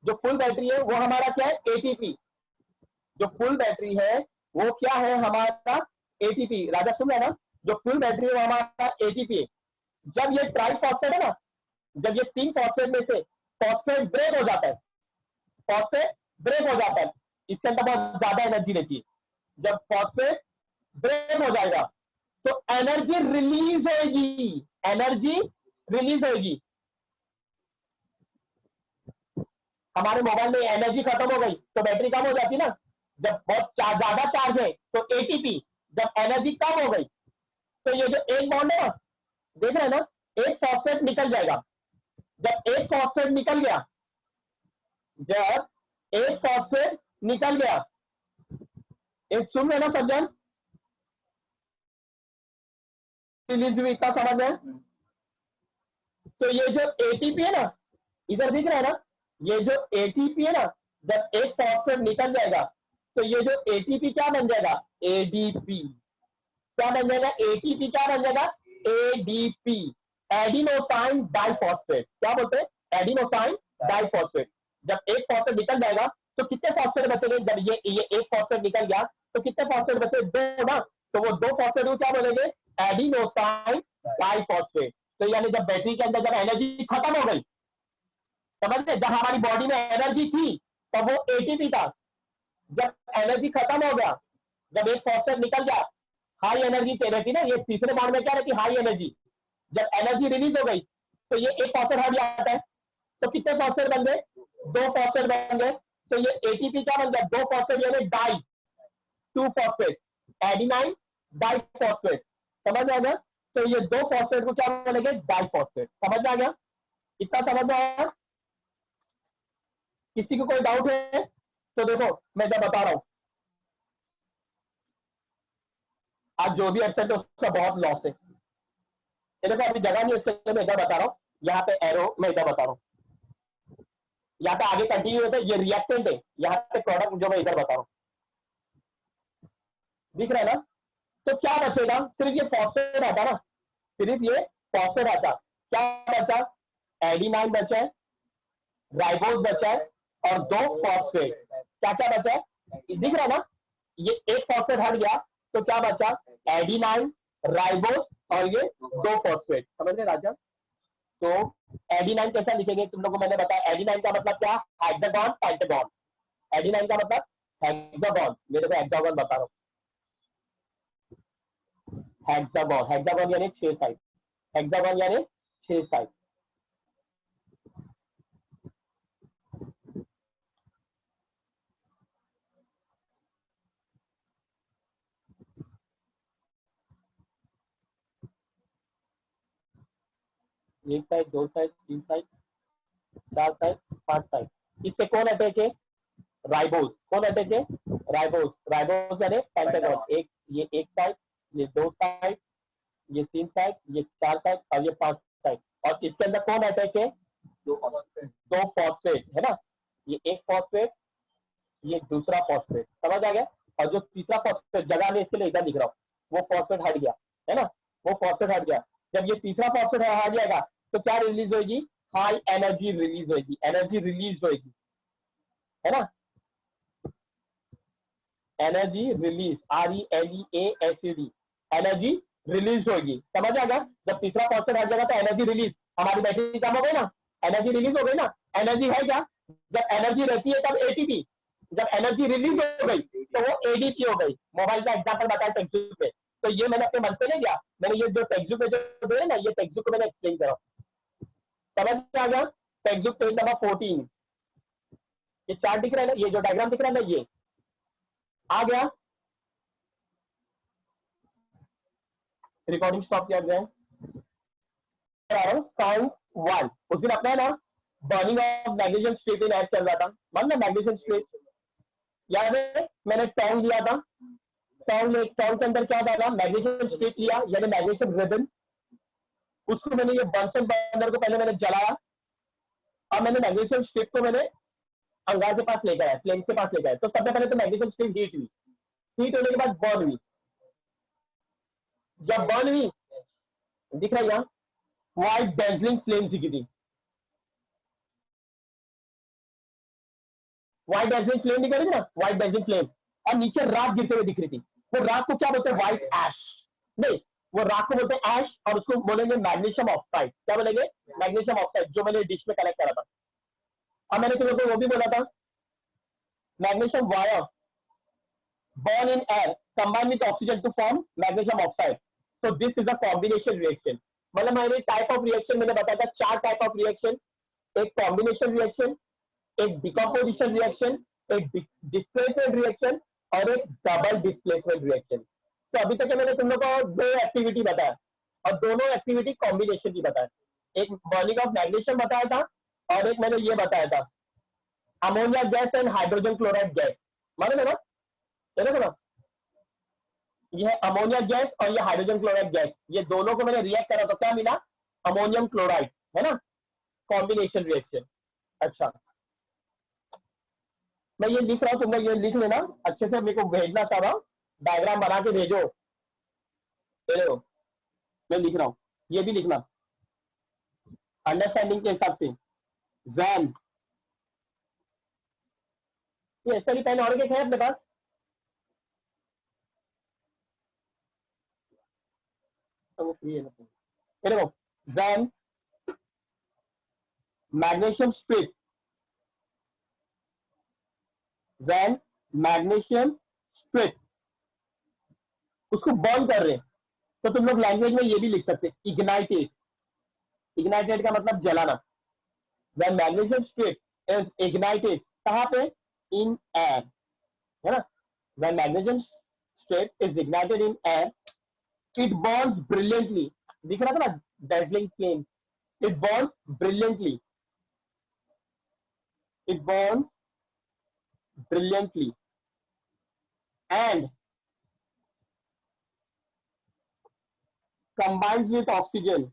जो फुल बैटरी है वो हमारा क्या है, एटीपी। जो फुल बैटरी है वो क्या है हमारा, एटीपी। राजा सुन रहा है ना, जो फुल बैटरी है वो हमारा एटीपी है। जब ये ट्राई फॉस्फेट है ना, जब ये 3 फॉस्फेट में से फॉस्फेट ब्रेक हो जाता है, फॉस्फेट ब्रेक हो जाता है, इसके अंदर बहुत ज्यादा एनर्जी रहती है। जब फॉस्फेट ब्रेक हो जाएगा तो एनर्जी रिलीज होगी, एनर्जी रिलीज होगी। हमारे मोबाइल में एनर्जी खत्म हो गई तो बैटरी कम हो जाती ना। जब बहुत ज्यादा चार्ज है तो एटीपी, जब एनर्जी कम हो गई तो ये जो एक बॉन्ड है ना, देख रहे हैं ना, एक फॉस्फेट निकल जाएगा। जब एक फॉस्फेट निकल गया, जब एक फॉस्फेट निकल गया, एक सुन रहे ना सज्जन, रिलीज हुई, इतना समझ में। तो ये जो एटीपी है ना, इधर दिख रहा है ना, ये जो एटीपी है ना, जब एक फॉस्फेट निकल जाएगा तो ये जो एटीपी क्या बन जाएगा, एडीपी। क्या बन जाएगा, एटीपी क्या बन जाएगा, एडीपी, एडिनोसाइन डाइफॉस्फेट। क्या बोलते हैं, एडिनोसाइन डाइफॉस्फेट। जब एक फॉस्फेट निकल जाएगा तो कितने फॉस्फेट बचेंगे, जब ये एक फॉस्फेट निकल गया तो कितने फॉस्फेट बचे, 2 ना। तो वो 2 फॉस्फेट को क्या बोलेंगे, एडिनोसाइन डाइफॉस्फेट। तो यानी जब बैटरी के अंदर जब एनर्जी खत्म हो गई, समझ रहे, जब हमारी बॉडी में एनर्जी थी तब वो एटीपी था। जब एनर्जी खत्म हो गया, जब एक फॉस्फेट निकल गया, हाई एनर्जी रहती ना, ये तीसरे बॉन्ड में क्या रहती, हाई एनर्जी। जब एनर्जी रिलीज हो गई तो ये एक फॉस्फेट हट जाता है। तो कितने फॉस्फेट बन गए, 2 फॉस्फेट बन गए। तो ये एटीपी क्या बन गया, 2 फॉस्फेट यानी डाई, 2 फॉस्फेट, एडिनाइन डाइफॉस्फेट। समझ आ गया। तो ये 2 फॉस्फेट को क्या बोलेंगे, डाइफॉस्फेट। समझ आ गया, इतना समझ में आया। किसी को कोई डाउट है तो देखो मैं जब बता रहा हूं, आज जो भी एब्सेंट है उसका बहुत लॉस है। ये देखो अभी जगह नहीं, इसके मैं इधर बता रहा हूँ, यहाँ पे एरो मैं इधर बता रहा हूँ, यहाँ पे आगे कंटिन्यू होता है, ये रिएक्टेंट है, यहाँ पे प्रोडक्ट जो मैं इधर बता रहा हूँ, दिख रहा है ना। तो क्या बचेगा, सिर्फ ये फॉस्फेट आता ना, सिर्फ ये फॉस्फेट आता, क्या बचा, एडिनाइन बचा है, राइबोस बचा है और 2 फॉस्फेट। क्या क्या बचा है, दिख रहा है ना, ये एक फॉस्फेट हट गया तो क्या बचा, एडिनाइन, राइबोस और ये 2 फॉस्फेट। समझ रहे राजा। तो एडिनाइन कैसा लिखेंगे तुम लोगों को मैंने बताया, एडिनाइन का मतलब क्या, हेक्सागन पेंटागन। एडिनाइन का मतलब हेक्सागन, मेरे को हेक्सागन बता रहा हूँ, हेक्सागन, हेक्सागन यानी 6 साइड, हेक्सागन यानी 6 साइड। एक side, 2 side, 3 side, 4 side, 5 side. इससे कौन अटैच है? राइबोस। कौन अटैच है? राइबोस। राइबोस यानी पेंटागन, एक ये एक साइड, ये दो साइड, ये तीन साइड, ये चार साइड और ये पांच साइड। और इसके अंदर कौन अटैच है? दो फॉस्फेट है ना, ये एक फॉस्फेट, ये दूसरा फॉस्फेट। समझ आ गया? और जो तीसरा फॉस्फेट जगह में इसके लिए इधर लिख रहा हूँ, वो फॉस्फेट हट गया है ना, वो फॉस्फेट हट गया। जब ये तीसरा फॉस्फेट हट जाएगा तो क्या रिलीज होगी? हाई एनर्जी रिलीज होगी, एनर्जी रिलीज होगी, है ना, energy release, RELEASED, energy release होगी। समझ आ गया? जब तीसरा फॉस्फेट हट जाएगा तो एनर्जी रिलीज, हमारी बैटरी कम हो गई ना, एनर्जी रिलीज हो गई ना। एनर्जी है क्या? जब एनर्जी रहती है तब एटीपी, जब एनर्जी रिलीज हो गई तो वो एडीपी हो गई। मोबाइल का एग्जांपल बताया टेक्स्ट पे, तो ये मैंने अपने मन से नहीं लिया, मैंने ये जो टेक्स्ट पे जो दे ना, ये टेक्स्ट को मैंने एक्सप्लेन करा। समझ आ गया? टेक्स्ट पेज नंबर 14, ये चार्ट दिख रहा है ना, ये जो डायग्राम दिख रहा है ना, ये आ गया। रिकॉर्डिंग स्टॉप किया गया। साउंड वन, उस दिन अपना है ना burning of magnesium straight in air चल रहा था, मान लो मैग्नीशियम स्ट्रेट याद है, मैंने टॉन्ग लिया था, टॉन्ग के अंदर क्या डाला? मैग्नीशियम स्ट्रेट लिया, यानी मैग्नीशियम रिबन, उसको मैंने ये बंसन बर्नर को पहले मैंने जलाया, और मैंने मैग्नीशियम स्ट्रेट को मैंने अंगार के पास लेकर आया, फ्लेम के पास लेकर आया। तो सबसे पहले तो मैग्नीशियम स्ट्रेट हीट हुई, हीट होने के बाद बर्न हुई। जब बर्न हुई, दिख रहा है यहाँ व्हाइट डेजलिंग फ्लेम दिखी थी, व्हाइट डेजलिंग फ्लेम दिख रही थी ना, व्हाइट डेजलिंग फ्लेम, और नीचे राख गिरते हुए दिख रही थी। वो राख को क्या बोलते हैं? व्हाइट ऐश, नहीं वो राख को बोलते हैं ऐश, और उसको बोलेंगे मैग्नीशियम ऑक्साइड। क्या बोलेंगे? मैग्नीशियम ऑक्साइड, जो मैंने डिश में कलेक्ट करा था। और मैंने तुम लोगों को वो भी बोला था, magnesium wire born in air combined with oxygen to form magnesium oxide. So this is a combination reaction. मतलब मैंने टाइप ऑफ रिएक्शन मैंने बताया था, चार टाइप ऑफ रिएक्शन, एक कॉम्बिनेशन रिएक्शन, एक डिकम्पोजिशन रिएक्शन, एक डिस्प्लेसमेंट रिएक्शन और एक डबल डिस्प्लेसमेंट रिएक्शन। तो अभी तक मैंने तुम लोग को दो एक्टिविटी बताया, और दोनों एक्टिविटी कॉम्बिनेशन की बताया। एक बर्निंग ऑफ मैग्नीशियम बताया था, और एक मैंने ये बताया था ammonia gas and hydrogen chloride gas. मालूम है ना? ना, ये है अमोनिया गैस और ये हाइड्रोजन क्लोराइड गैस, ये दोनों को मैंने रिएक्ट करा तो क्या मिला? अमोनियम क्लोराइड, है ना, कॉम्बिनेशन रिएक्शन। अच्छा, मैं ये लिख रहा हूं, तुम लोग ये लिख लेना अच्छे से, मेरे को भेजना सारा डायग्राम बना के भेजो। चलो मैं लिख रहा हूं, ये भी लिखना अंडरस्टैंडिंग के हिसाब से। वैन, ये ऐसा भी पेन और एक है अपने पास? वो फ्री है ना? देखो, when magnesium strip, when magnesium strip, उसको बर्न कर रहे हैं, तो तुम लोग लैंग्वेज में ये भी लिख सकते हैं इग्नाइटेड। इग्नाइटेड का मतलब जलाना। When magnesium strip is ignited, कहां पे? इन एयर, है ना। When magnesium strip is ignited in air, it burns brilliantly. दिख रहा था ना dazzling flame, it burns brilliantly, it burns brilliantly and combines with oxygen।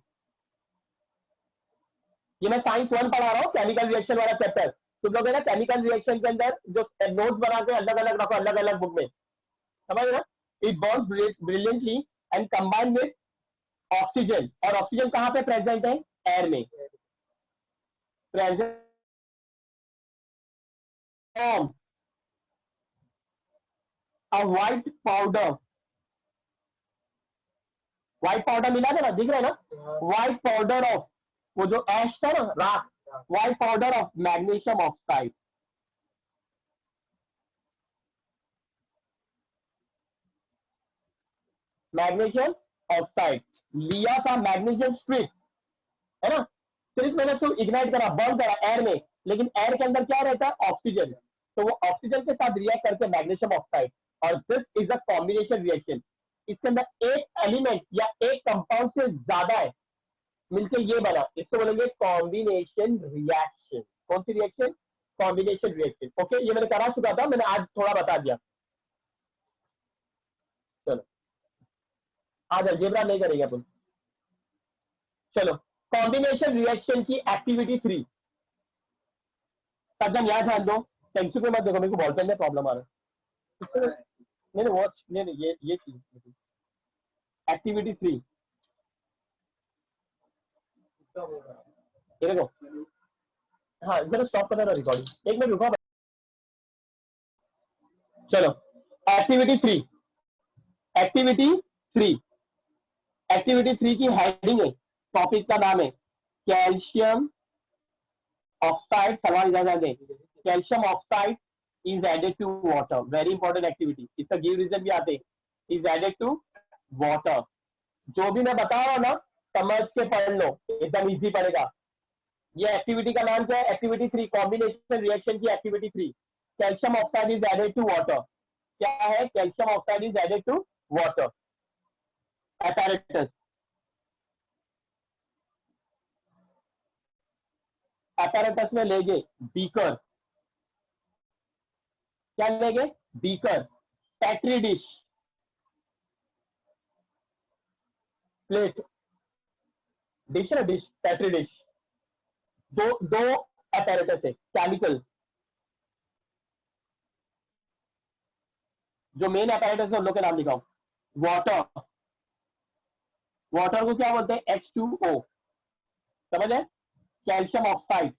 ये मैं साइंस 1 पढ़ा रहा हूँ, केमिकल रिएक्शन वाला चैप्टर। तुम लोग है ना केमिकल रिएक्शन के अंदर जो नोट्स बना के अलग अलग रखो, अलग अलग बुक में, समझ ना। It burns brilliantly and combined with oxygen, और ऑक्सीजन कहाँ पे प्रेजेंट है? एयर में present. a white powder, white powder मिला था ना, दिख रहा है ना, व्हाइट पाउडर ऑफ, वो जो ऐश था ना, राख, white powder of magnesium oxide. Magnesium oxide लिया था, मैग्नीशियम स्प्लिट, है ना। सिर्फ मैंने तो इग्नाइट करा, बर्न करा एयर में, लेकिन एयर के अंदर क्या रहता है? ऑक्सीजन। तो वो ऑक्सीजन के साथ रिएक्ट करके मैग्नीशियम ऑक्साइड, और this is a combination reaction. इसके अंदर एक एलिमेंट या एक कंपाउंड से ज्यादा है, मिलकर ये बना, इसको बोलेंगे कॉम्बिनेशन रिएक्शन। कौन सी रिएक्शन? Combination reaction. ओके, ये मैंने करा चुका था, मैंने आज थोड़ा बता दिया। चलो आज अलजेब्रा नहीं करेंगे अपन। चलो, कॉम्बिनेशन रिएक्शन की एक्टिविटी 3। सज्जन यहाँ ध्यान दो, पेंसिल पे मत देखो, मेरे को बॉल पेन में प्रॉब्लम आ रहा है। नहीं वॉच नहीं, ये चीज एक्टिविटी 3 ये देखो। हाँ जरा स्टॉप करना रिकॉर्डिंग, एक मिनट रुको। चलो एक्टिविटी 3, एक्टिविटी 3, एक्टिविटी 3 की हेडिंग है, टॉपिक का नाम है कैल्शियम ऑक्साइड। सवाल ज्यादा दे, calcium oxide is added to water. Very important activity, इसका गिव रीजन भी आते, इज एडेड टू वाटर। जो भी मैं बता रहा हूँ ना समझ के पढ़ लो, एकदम इजी पड़ेगा। ये एक्टिविटी का नाम क्या है? एक्टिविटी 3, कॉम्बिनेशन रिएक्शन की activity 3, calcium oxide is added to water. क्या है? Calcium oxide is added to water. apparatus, apparatus में लेंगे बीकर। क्या लेंगे? Beaker, petri dish, plate, dish ना डिश, पैट्री डिश। दो apparatus है केमिकल। जो मेन apparatus है उन लोग के नाम लिखाओ। वाटर, वाटर को क्या बोलते हैं? H2O। समझ है? कैल्शियम ऑक्साइड,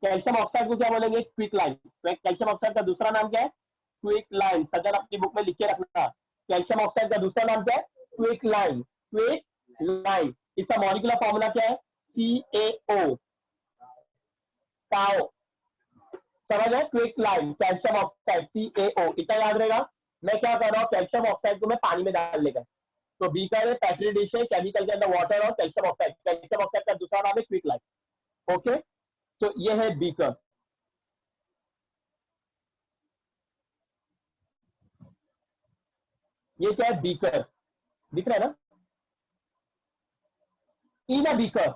कैल्शियम ऑक्साइड को क्या बोलेंगे? Quick line. कैल्शियम ऑक्साइड का दूसरा नाम क्या है? Quick line. सज्जन अपनी बुक में लिख के रखना, कैल्शियम ऑक्साइड का दूसरा नाम क्या है? Quick line, quick line. इसका मॉलिक्यूलर फॉर्मूला क्या है? CaO, काओ। समझ है? Quick line, calcium oxide, CaO। इतना याद रहेगा। मैं क्या कर रहा हूँ, कैल्शियम ऑक्साइड को मैं पानी में डाल लेगा। तो बीकर है, पैट्री डिश है, केमिकल के अंदर वाटर और कैल्शियम ऑक्साइड। कैल्शियम ऑक्साइड का दूसरा नाम है क्विक लाइन। ओके, तो ये है बीकर। ये क्या है? बीकर, दिख रहा है ना? In a beaker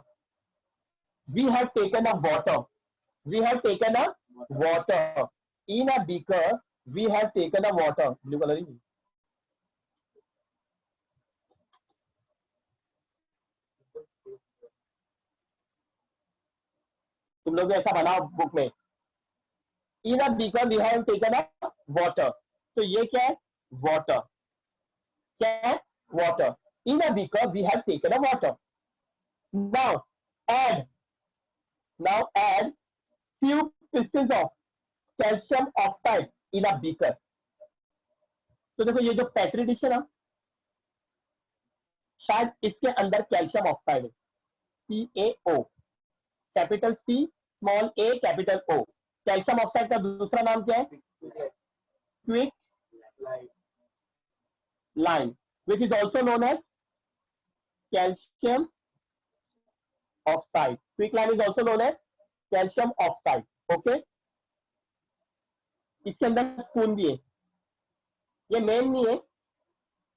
we have taken a water, we have taken a water. In a beaker we have taken a water. Blue colour ही। तुम लोग ऐसा बनाओ बुक में, in a beaker we have taken a water. तो ये क्या है? वाटर। क्या है? Water. In a beaker we have taken a water. Now add, now add few pieces of calcium oxide in a beaker। तो देखो ये जो पैट्री डिश है ना, शायद इसके अंदर कैल्शियम ऑक्साइड है, CaO, capital C small a capital O। Calcium oxide का दूसरा नाम क्या है? Quick line, which is also known as calcium oxide। Quick line is also known as calcium oxide। Okay, इसके अंदर स्पून भी है। ये मेन नहीं है,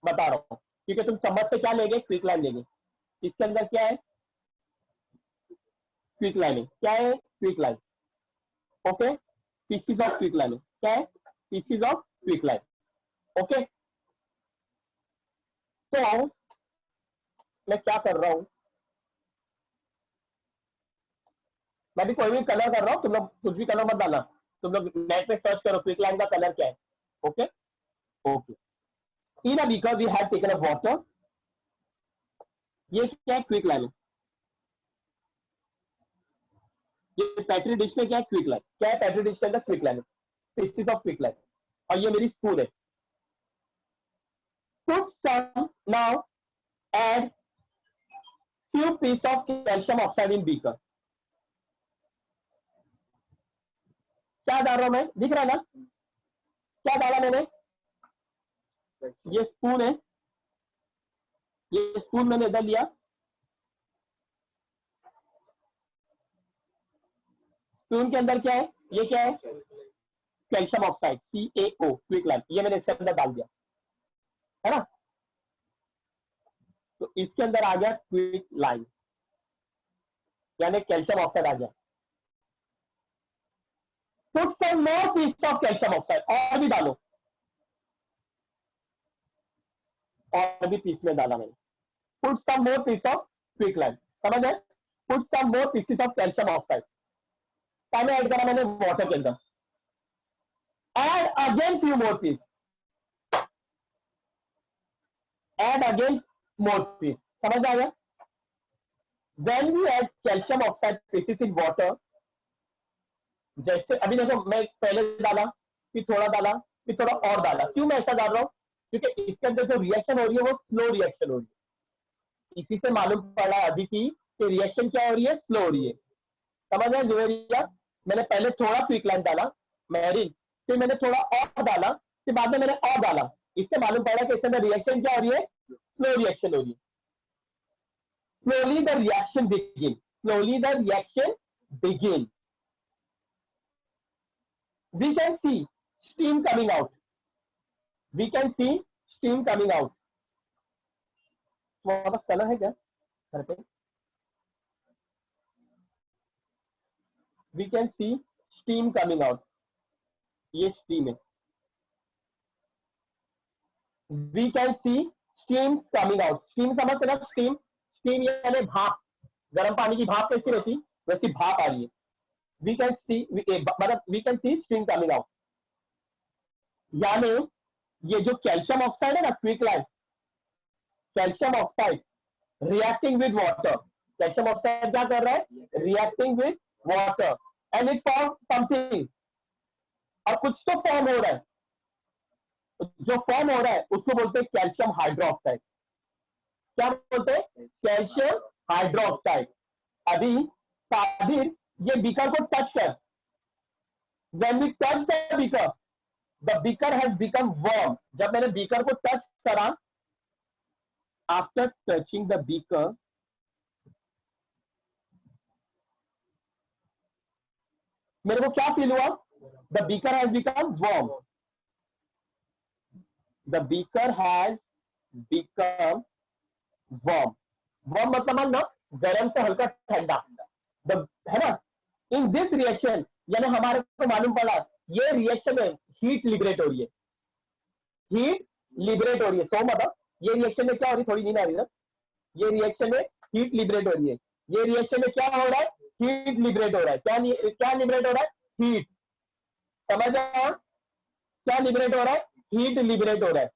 बता रहा हूं क्योंकि तुम समझ से क्या लेंगे? क्विक लाइन लेंगे। इसके अंदर क्या है? Quick lining. क्या है? Quick line. Okay, PCs of quick lining. क्या है? PCs of quick line. Okay, तो मैं क्या कर रहा हूं, मैं भी कोई भी कलर कर रहा हूं, तुम लोग कुछ भी कलर मत डालना। तुम लोग नेट पे सर्च करो क्विक लाइन का कलर क्या है। Okay okay, in a beaker we have taken a water. ये क्या है? Quicklime. ये पैट्री डिश में क्या है? Quicklime. क्या है पैट्री डिश के अंदर? Quicklime, pieces of quicklime. और ये मेरी स्पून है। Put some now, add few piece of calcium oxide in beaker। क्या डाल रहा हूं मैं? दिख रहा है ना? क्या डाला मैंने? ये स्पून है, ये स्पून मैंने इधर लिया। स्पून के अंदर क्या है? ये क्या है? Calcium oxide, CaO, quick line. ये मैंने इसके अंदर डाल दिया, है ना? तो इसके अंदर आ गया क्विक लाइन। यानी कैल्शियम ऑक्साइड आ गया। Put some more piece of calcium oxide, और भी डालो, और भी पीस में डाला मैंने। Put some more piece of quicklime, समझ है? Put some more pieces of calcium oxide, पहले ऐड करा मैंने वाटर के अंदर। Add again few more piece, add again more piece, समझ आ गया? When we add calcium oxide pieces in water, जैसे अभी देखो मैं पहले डाला, फिर थोड़ा डाला, फिर थोड़ा और डाला। क्यों मैं ऐसा डाल रहा हूँ? क्योंकि इसके अंदर जो रिएक्शन हो रही है वो स्लो रिएक्शन हो रही है। इसी से मालूम पड़ा अभी की कि रिएक्शन क्या हो रही है, स्लो हो रही है। समझ आया जुवेरिया? मैंने पहले थोड़ा क्विकलाइम डाला मैरिन, फिर मैंने थोड़ा और डाला, फिर बाद में मैंने और डाला। इससे मालूम पड़ा कि इसके अंदर रिएक्शन क्या हो रही है, स्लो रिएक्शन हो रही है। Slowly the reaction begin. Slowly the reaction begin. We can see steam coming out. We can see steam coming out. तुम्हारे पास कलर है क्या घर पे? We can see steam coming out. ये steam है. We can see steam coming out. Steam समझ रहे हो? Steam, steam यानी भाप, गर्म पानी की भाप कैसी रहती, वैसी भाप आ रही है। We can see, मतलब we can see steam coming out, यानी ये जो कैल्शियम ऑक्साइड है ना, quicklime, calcium oxide reacting with water, calcium oxide क्या कर रहा है, reacting with water, and it form something, और कुछ तो फॉर्म हो रहा है। जो फॉर्म हो रहा है उसको बोलते हैं कैल्शियम हाइड्रोक्साइड। क्या बोलते हैं? Calcium hydroxide. अभी साबिर ये बीकर को टच कर, when we touch the beaker has become warm। जब मैंने बीकर को टच करा, after touching the beaker, मेरे को क्या फील हुआ? The beaker has become warm। The beaker has become warm। warm मतलब ना गर्म से हल्का ठंडा, है ना? इन दिस रिएक्शन, यानी हमारे को मालूम पड़ा ये रिएक्शन में हीट लिबरेट हो रही है, हीट लिबरेट हो रही है। तो मतलब ये रिएक्शन में क्या हो रही है, थोड़ी नींद आ रही है ना, ये रिएक्शन में हीट लिबरेट हो रही है। ये रिएक्शन में क्या हो रहा है, हीट लिबरेट हो रहा है। क्या लिबरेट हो रहा है? हीट। समझ आया? क्या लिबरेट हो रहा है? हीट लिबरेट हो रहा है।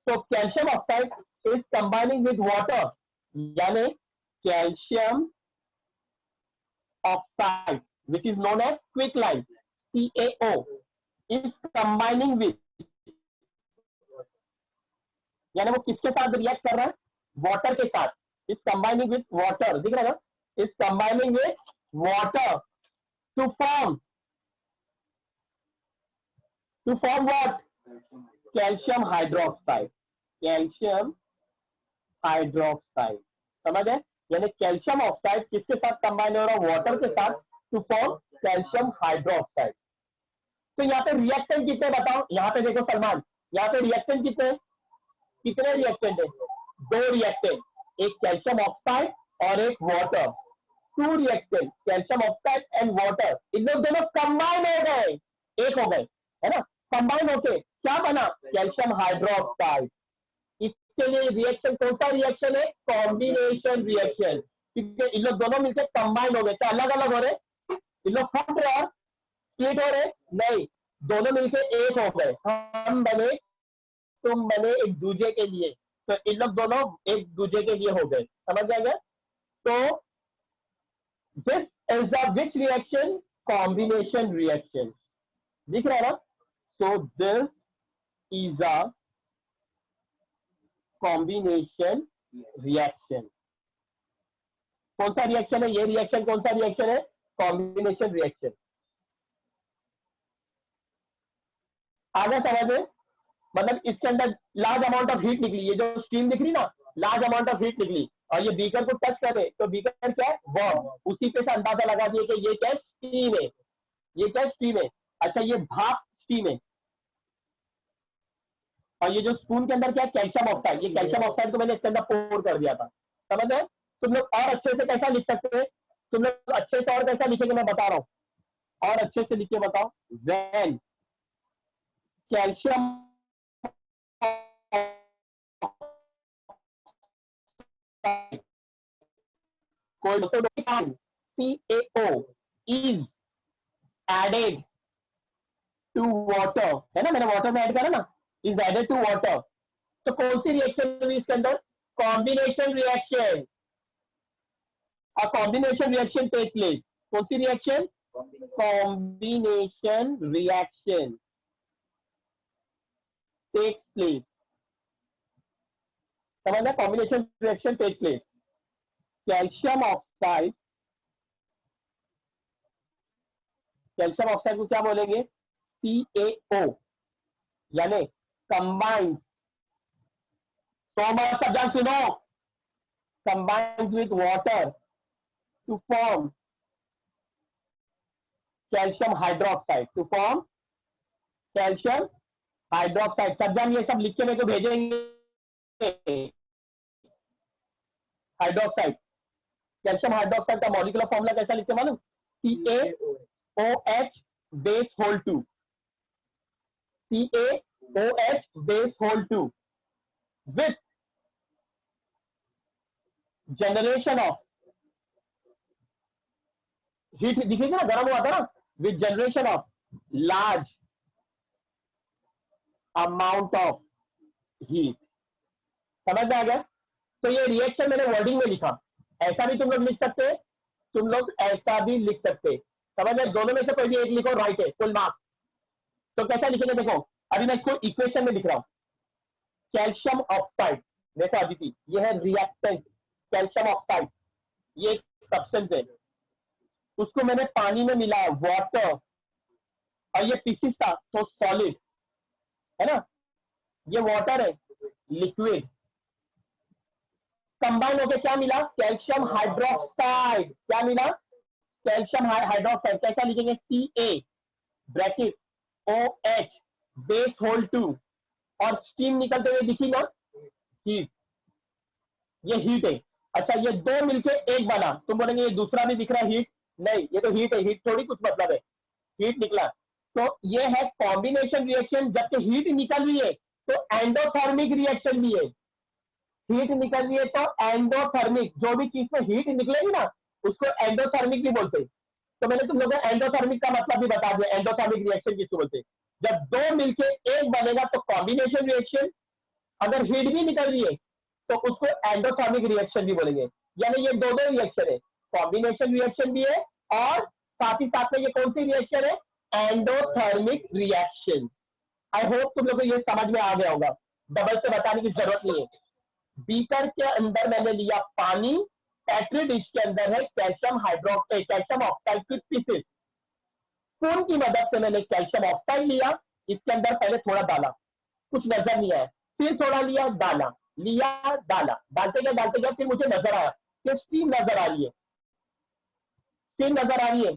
तो calcium oxide is combining with water, यानी calcium oxide which is known as quicklime, CaO, is combining with, यानी वो किसके साथ रिएक्ट कर रहा है? वाटर के साथ। इज कंबाइनिंग विथ वाटर, दिख रहा है ना? Is combining with water to form what? Calcium hydroxide. Calcium hydroxide, समझ है? यानी कैल्शियम ऑक्साइड किसके साथ कंबाइन हो रहा है? वाटर के साथ, टू फॉर्म कैल्शियम हाइड्रोक्साइड। तो यहाँ पे रिएक्टेंट कितने बताओ? यहाँ पे देखो सलमान, यहाँ पे रिएक्टेंट कितने रिएक्टेंट है? 2 रिएक्टेंट, एक कैल्शियम ऑक्साइड और एक water. 2 reactant, calcium oxide and water, इन लोग दोनों कंबाइन हो गए, एक हो गए, है ना? कंबाइन होके क्या बना? Calcium hydroxide. इसके लिए रिएक्शन कौन सा रिएक्शन है? कॉम्बिनेशन रिएक्शन, क्योंकि इन लोग दोनों मिलकर कंबाइन हो गए। क्या अलग अलग हो रहे? इन लोग फट रहे और स्प्लिट हो रहे? नहीं, दोनों मिलकर एक हो गए। हम बने, तुम बने एक दूसरे के लिए, तो इन लोग दोनों एक दूसरे के लिए हो गए। समझ जाएगा? तो this is the which reaction? Combination reaction. दिख रहा है ना? So this is a combination reaction. कौन सा रिएक्शन है ये? रिएक्शन कौन सा रिएक्शन है? Combination reaction. आगे समझे? मतलब इसके अंदर लार्ज अमाउंट ऑफ हीट निकली, ये जो स्टीम दिख रही ना, लार्ज अमाउंट ऑफ हीट निकली, और ये बीकर को टच करे तो बीकर क्या है? वार्म। उसी पे से अंदाजा लगा दिए कि ये क्या है? स्टीम है। ये क्या है? स्टीम है। अच्छा, ये भाप स्टीम है। और ये जो स्पून के अंदर क्या है? Calcium oxide. ये कैल्शियम ऑक्साइड को मैंने इसके अंदर पोर कर दिया था, समझ है? तुम लोग और अच्छे से कैसा लिख सकते हैं? तुम लोग अच्छे से और कैसा लिखेंगे मैं बता रहा हूँ, और अच्छे से लिखिए, बताओ। When calcium CaO is added to water, है ना, मैंने वाटर में ऐड करा ना, इज एडेड टू वाटर, तो कौन सी रिएक्शन हुई इसके अंदर? Combination reaction. A combination reaction take place. कौन सी रिएक्शन? Combination reaction take place. समझना, combination reaction take place. Calcium oxide, calcium oxide को क्या बोलेंगे? CaO, यानी कंबाइंड, तो मत सब जान सुनो, combined with water to form calcium hydroxide, to form calcium hydroxide. सब जान ये सब लिख के मेरे को भेजेंगे। हाइड्रोक्साइड, कैल्शियम हाइड्रोक्साइड का मॉलिक्यूलर फॉर्मूला कैसा लिखते मालूम? CaOH base whole 2, CaOH base whole 2 with generation of heat, दिखेगी ना, गर्म हुआ था ना, with generation of large amount of heat. समझ में आ गया? तो ये रिएक्शन मैंने वर्डिंग में लिखा, ऐसा भी तुम लोग लिख सकते, तुम लोग ऐसा भी लिख सकते। समझ में? दोनों में से कोई भी एक लिखो, राइट है, फुल मार्क्स। तो कैसा लिखेंगे देखो, अभी मैं इसको इक्वेशन में लिख रहा हूं। कैल्शियम ऑक्साइड, देखो अदिति, ये है रिएक्टेंट कैल्शियम ऑक्साइड, ये सब्सटेंस है, उसको मैंने पानी में मिलाया, वाटर, और ये पीसीस था तो सॉलिड है ना, ये वाटर है, लिक्विड, कंबाइन होकर क्या मिला? Calcium hydroxide. क्या मिला? Calcium hydroxide. कैसा लिखेंगे? Ca bracket OH base whole 2, और स्टीम निकलते हुए दिखी ना, हीट, ये हीट है। अच्छा, ये दो मिलके एक बना, तुम बोलेंगे ये दूसरा भी दिख रहा है हीट, नहीं, ये तो हीट है, हीट थोड़ी कुछ मतलब है, हीट निकला। तो ये है कॉम्बिनेशन रिएक्शन, जबकि हीट निकल रही है तो एंडोथर्मिक रिएक्शन भी है। हीट निकल रही है तो एंडोथर्मिक, जो भी चीज में हीट निकलेगी ना उसको एंडोथर्मिक भी बोलते हैं। तो मैंने तुम लोगों को एंडोथर्मिक का मतलब भी बता दिया, एंडोथर्मिक रिएक्शन किसको बोलते हैं? जब दो मिलके एक बनेगा तो कॉम्बिनेशन रिएक्शन, अगर हीट भी निकल रही है तो उसको एंडोथर्मिक रिएक्शन भी बोलेंगे। यानी ये दो रिएक्शन है, कॉम्बिनेशन रिएक्शन भी है और साथ ही साथ में ये कौन सी रिएक्शन है? Endothermic reaction. आई होप तुम लोग को ये समझ में आ गया होगा, डबल से बताने की जरूरत नहीं है। बीकर के अंदर मैंने लिया पानी, पेट्री डिश के अंदर है कैल्शियम हाइड्रोक्साइड, कैल्शियम ऑक्साइड की पीसेस, स्पून की मदद से मैंने कैल्शियम ऑक्साइड लिया, इसके अंदर पहले थोड़ा डाला, कुछ नजर नहीं आया, फिर थोड़ा लिया, डाला, लिया, डाला, डालते गए फिर मुझे नजर आया कि स्टीम नजर आ रही है, स्टीम नजर आ रही है।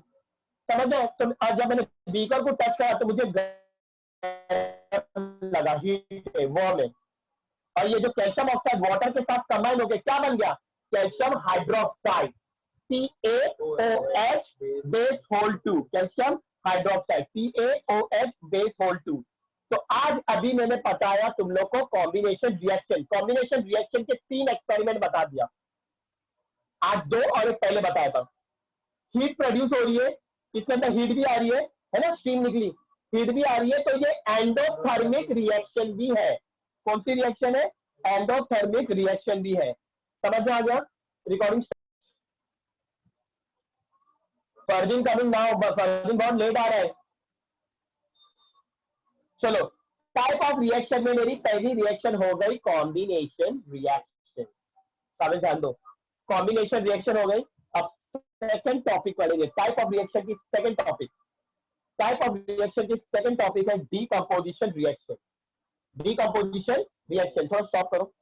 समझ गए? तो जब मैंने बीकर को टच करा तो मुझे लगा हीट है, वार्म है, और ये जो कैल्शियम ऑक्साइड वाटर के साथ कंबाइन होकर क्या बन गया? Calcium hydroxide, CaOH base whole 2, calcium hydroxide, CaOH base whole 2। तो आज अभी मैंने बताया तुम लोग को कॉम्बिनेशन रिएक्शन के 3 एक्सपेरिमेंट बता दिया, आज 2 और एक पहले बताया था। हीट प्रोड्यूस हो रही है, इसके अंदर हीट भी आ रही है ना, स्टीम निकली, हीट भी आ रही है, तो ये एंडोथर्मिक रिएक्शन भी है। कौन सी रिएक्शन है? एंडोथर्मिक रिएक्शन भी है। समझ में आ गया? रिकॉर्डिंग फर्जिन कमिंग नाउ, फर्जिन बहुत लेट आ रहा है। चलो, टाइप ऑफ रिएक्शन में मेरी पहली रिएक्शन हो गई कॉम्बिनेशन रिएक्शन। समझ ध्यान दो, कॉम्बिनेशन रिएक्शन हो गई। अब सेकंड टॉपिक पढ़ेंगे, टाइप ऑफ रिएक्शन की second topic. Type of reaction की सेकंड टॉपिक है डीकंपोजिशन रिएक्शन। डीकंपोजिशन रिएक्शन, थोड़ा स्टॉप करो।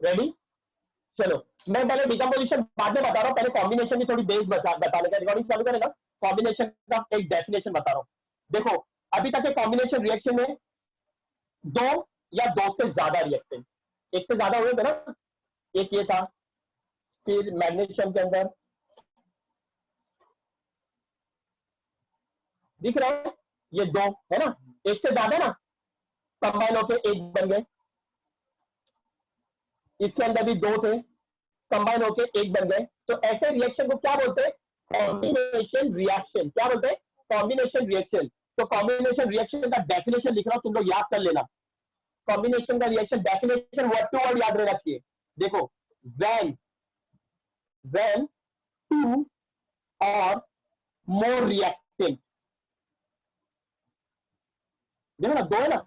रेडी? चलो, मैं पहले डीकंपोजिशन बाद में बता रहा हूं, पहले कॉम्बिनेशन की थोड़ी बेस बताने का। रिकॉर्डिंग चालू करेगा, कॉम्बिनेशन का एक डेफिनेशन बता रहा हूं। देखो, अभी तक के कॉम्बिनेशन रिएक्शन में दो या दो से ज्यादा रिएक्टेंट, एक से ज्यादा हुए थे ना, एक ये था, फिर मैग्नीशियम के अंदर दिख रहा है ये दो है ना, एक से ज्यादा ना, कंबाइन होके एक बन गए, इसके अंदर भी दो थे, कंबाइन होके एक बन गए। तो ऐसे रिएक्शन को क्या बोलते हैं? Combination reaction. क्या बोलते हैं? Combination reaction. तो कॉम्बिनेशन रिएक्शन का डेफिनेशन लिख रहा हूं, तुम लोग याद कर लेना। कॉम्बिनेशन का reaction definition word to word याद रहना चाहिए। देखो, when two or more reactant, देखो ना, दो है ना,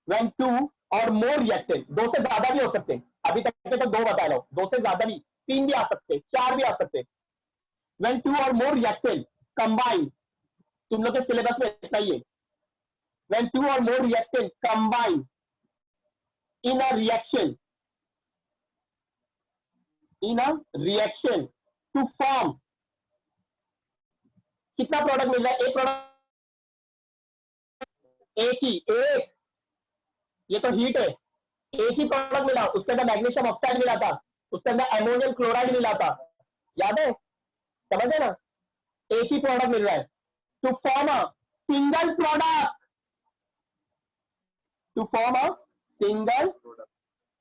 when two or more reactant, दो से ज्यादा भी हो सकते हैं, अभी तक के तो दो बता रहा हूं, दो से ज्यादा भी, तीन भी आ सकते हैं, चार भी आ सकते हैं। when two or more reactant combine, तुम लोग के सिलेबस में इतना ही है, when two or more reactant combine in a reaction to form, कितना प्रोडक्ट मिल रहा है? एक प्रोडक्ट, एक ही, एक, ये तो हीट है, एक ही प्रोडक्ट मिला, उसके अंदर मैग्नीशियम ऑक्साइड मिला था, उसके अंदर अमोनियम क्लोराइड मिला था, याद है? समझ है ना? एक ही प्रोडक्ट मिल रहा है। To form a single product, to form a single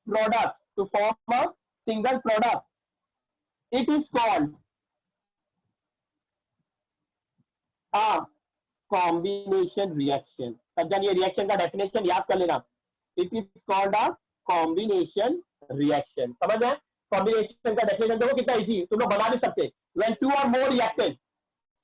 product, to form a single product, it is called a combination reaction. सज्जन, ये रिएक्शन का डेफिनेशन याद कर लेना। It is called a combination reaction. समझ में? कॉम्बिनेशन का डेफिनेशन देखो कितना इजी, तुम लोग बना भी सकते। when two or more reactant,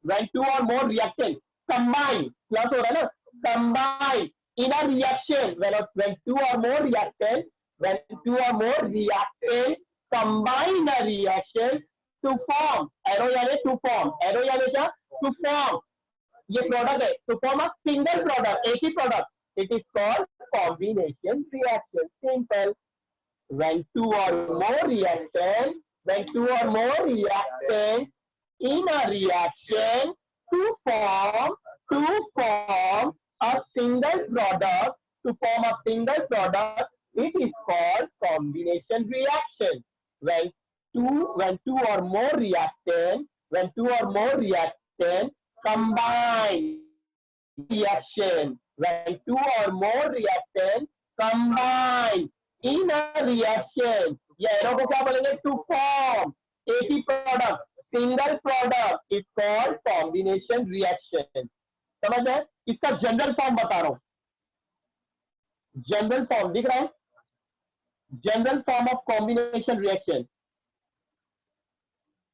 when two or more reactant combine, plus हो रहा है ना, combine in a reaction, when two or more reactant, when two or more reactant combine in a reaction to form, arrow यानी to form, arrow यानी क्या? to form, ये product है, to form a single product, एक ही product, it is called combination reaction. Simple. When two or more reactant, when two or more reactant in a reaction to form a single product, to form a single product, it is called combination reaction. When two or more reactant, when two or more reactant combine reaction, when two or more reactant combine in a reaction, ये arrow को क्या बोलेंगे? To form, एक ही product, single product, is called combination reaction. समझ है? इसका general form बता रहा हूं, जनरल फॉर्म दिख रहा है, general form of combination reaction.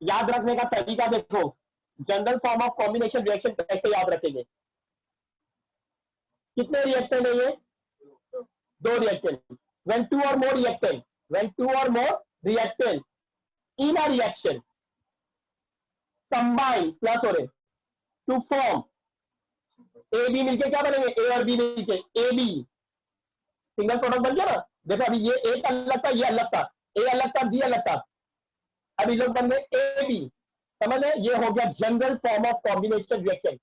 याद रखने का तरीका देखो, general form of combination reaction कैसे याद रखेंगे? कितने रिएक्टेंट है ये? दो reactant. when two or more reactant, when two or more reactant in a reaction combine, plus हो रहे, to form, ए बी मिलके क्या बनेंगे? ए और बी मिलके ए बी, सिंगल प्रोडक्ट बन गया ना। देखो अभी ये ए अलग था, ये अलग था, ए अलग था, बी अलग था, अभी लोग बन गए ए बी। समझ है? ये हो गया general form of combination reaction.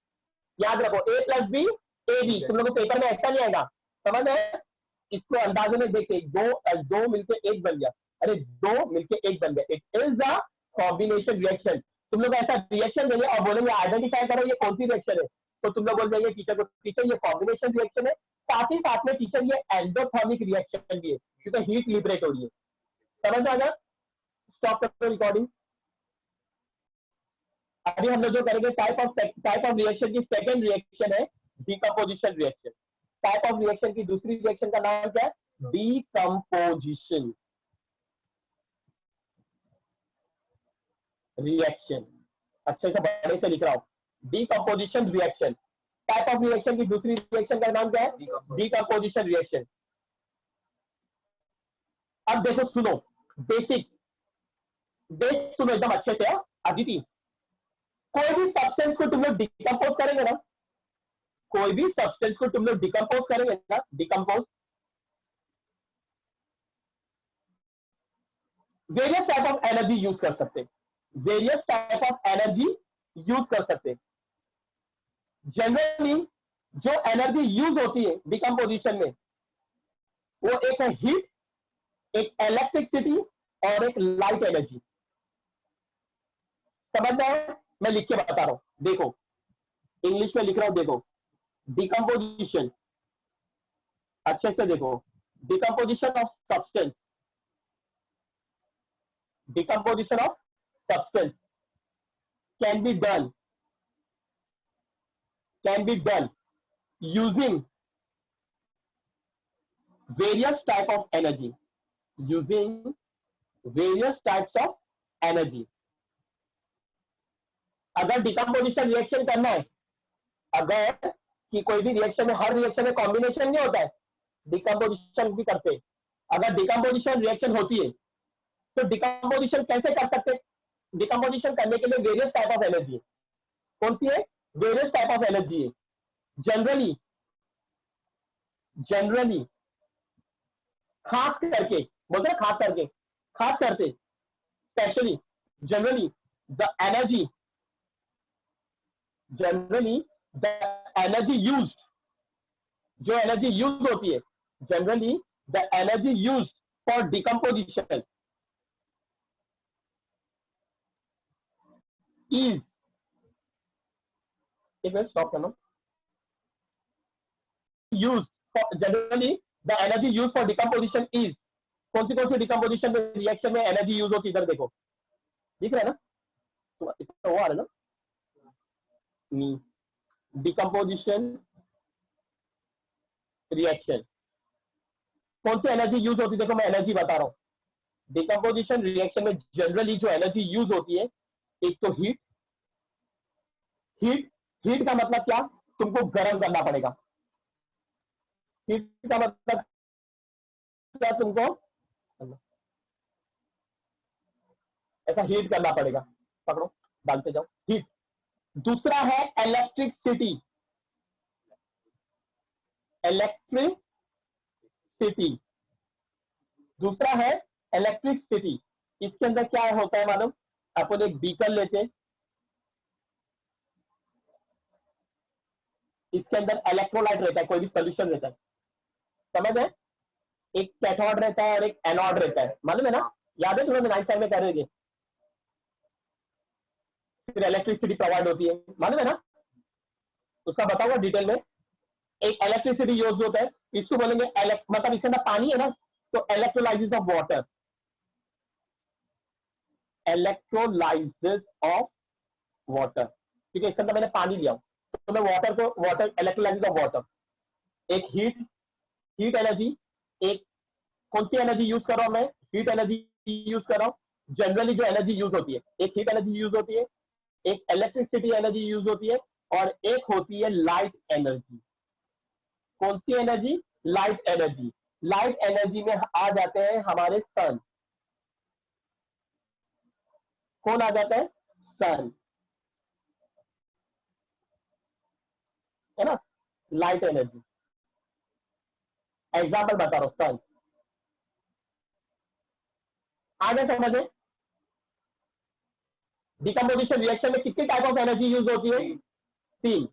याद रखो, ए प्लस बी ए बी, तुम लोगों को पेपर में ऐसा नहीं आएगा। समझ है? इसको अंदाजे में देखे, दो मिलके एक बन गया, अरे दो मिलके एक बन गया, it is a combination reaction. तुम लोग ऐसा रिएक्शन देंगे और बोलेंगे आइडेंटिफाई करो ये कौन सी रिएक्शन है, तो तुम लोग बोल देंगे टीचर को, टीचर ये कॉम्बिनेशन रिएक्शन है, साथ में टीचर ये एंडोथर्मिक रिएक्शन भी है, क्योंकि हीट लिबरेट हो रही है। समझ आएगा? स्टॉप करो रिकॉर्डिंग। अभी हम लोग जो करेंगे टाइप ऑफ रिएक्शन की सेकेंड रिएक्शन है decomposition reaction. Type of reaction की दूसरी रिएक्शन का नाम क्या है? Decomposition reaction. अच्छे से बड़े से लिख रहा हूं, decomposition reaction. Type of reaction की दूसरी रिएक्शन का नाम क्या है? Decomposition reaction. अब देखो, सुनो, बेसिक सुनो एकदम अच्छे से। अदिति, कोई भी सब्सटेंस को तुम लोग डिकंपोज करेंगे ना, कोई भी सब्सटेंस को तुम लोग डिकंपोज करेंगे ना, decompose, various type of energy use कर सकते, various type of energy use कर सकते। जनरली जो एनर्जी यूज होती है डिकंपोजिशन में, वो एक है हीट, एक इलेक्ट्रिसिटी और एक लाइट एनर्जी। समझ में आया? मैं लिख के बता रहा हूं, देखो इंग्लिश में लिख रहा हूं, देखो डिकम्पोजिशन, अच्छे से देखो, decomposition of substance, decomposition of substance can be done using various type of energy, using various types of energy। अगर डिकम्पोजिशन रिएक्शन करना है, अगर कि कोई भी रिएक्शन में, हर रिएक्शन में कॉम्बिनेशन नहीं होता है, डिकम्पोजिशन भी करते हैं। अगर डिकम्पोजिशन रिएक्शन होती है तो डिकम्पोजिशन कैसे कर सकते हैं? डिकम्पोजिशन करने के लिए वेरियस टाइप ऑफ एनर्जी है। कौन सी है? वेरियस टाइप ऑफ एनर्जी है। जनरली खास करके, बोलते हैं खास करके, खास करके, specially, generally the energy used, जो एनर्जी यूज होती है, generally the energy used for decomposition is, stop करना, used for, generally the energy used for decomposition is, कौन सी डिकम्पोजिशन में, रिएक्शन में एनर्जी यूज होती है? इधर देखो, दिख रहा है ना, तो इतना हुआ है ना, डिकम्पोजिशन रिएक्शन कौन सी एनर्जी यूज होती है? देखो मैं एनर्जी बता रहा हूं। डिकम्पोजिशन रिएक्शन में जनरली जो एनर्जी यूज होती है, एक तो हीट का मतलब क्या? तुमको गर्म करना पड़ेगा। हीट का मतलब क्या? तुमको ऐसा हीट करना पड़ेगा, पकड़ो, डालते जाओ, हीट। दूसरा है इलेक्ट्रिसिटी, दूसरा है इलेक्ट्रिसिटी। इसके अंदर क्या होता है मालूम? अपन एक बीकर लेते हैं, इसके अंदर इलेक्ट्रोलाइट रहता है, कोई भी सोल्यूशन रहता है, समझ है? एक कैथोड रहता है और एक एनोड रहता है, मालूम है ना? याद है तुम्हें, 9th टाइम में कर रहे थे। फिर इलेक्ट्रिसिटी प्रोवाइड होती है, मालूम है ना? उसका बताऊंगा डिटेल में। एक इलेक्ट्रिसिटी यूज होता है, इसको बोलेंगे मतलब इसके अंदर पानी है ना, तो electrolysis of water, electrolysis of water, ठीक है? इसके अंदर मैंने पानी लिया, तो मैं वाटर इलेक्ट्रोलाइसिस ऑफ वाटर। एक हीट एनर्जी, एक कौन सी एनर्जी यूज कर रहा हूं मैं? हीट एनर्जी यूज कर रहा हूं। जनरली जो एनर्जी यूज होती है, एक हीट एनर्जी यूज होती है, एक इलेक्ट्रिसिटी एनर्जी यूज होती है, और एक होती है लाइट एनर्जी। कौन सी energy? Light energy. Light energy में आ जाते हैं हमारे सन। कौन आ जाता है? सन, है ना? लाइट एनर्जी, एग्जाम्पल बता रहा हूं, सन। आगे समझे? डिकम्पोजिशन रिएक्शन में कितनी टाइप ऑफ एनर्जी यूज होती है? 3,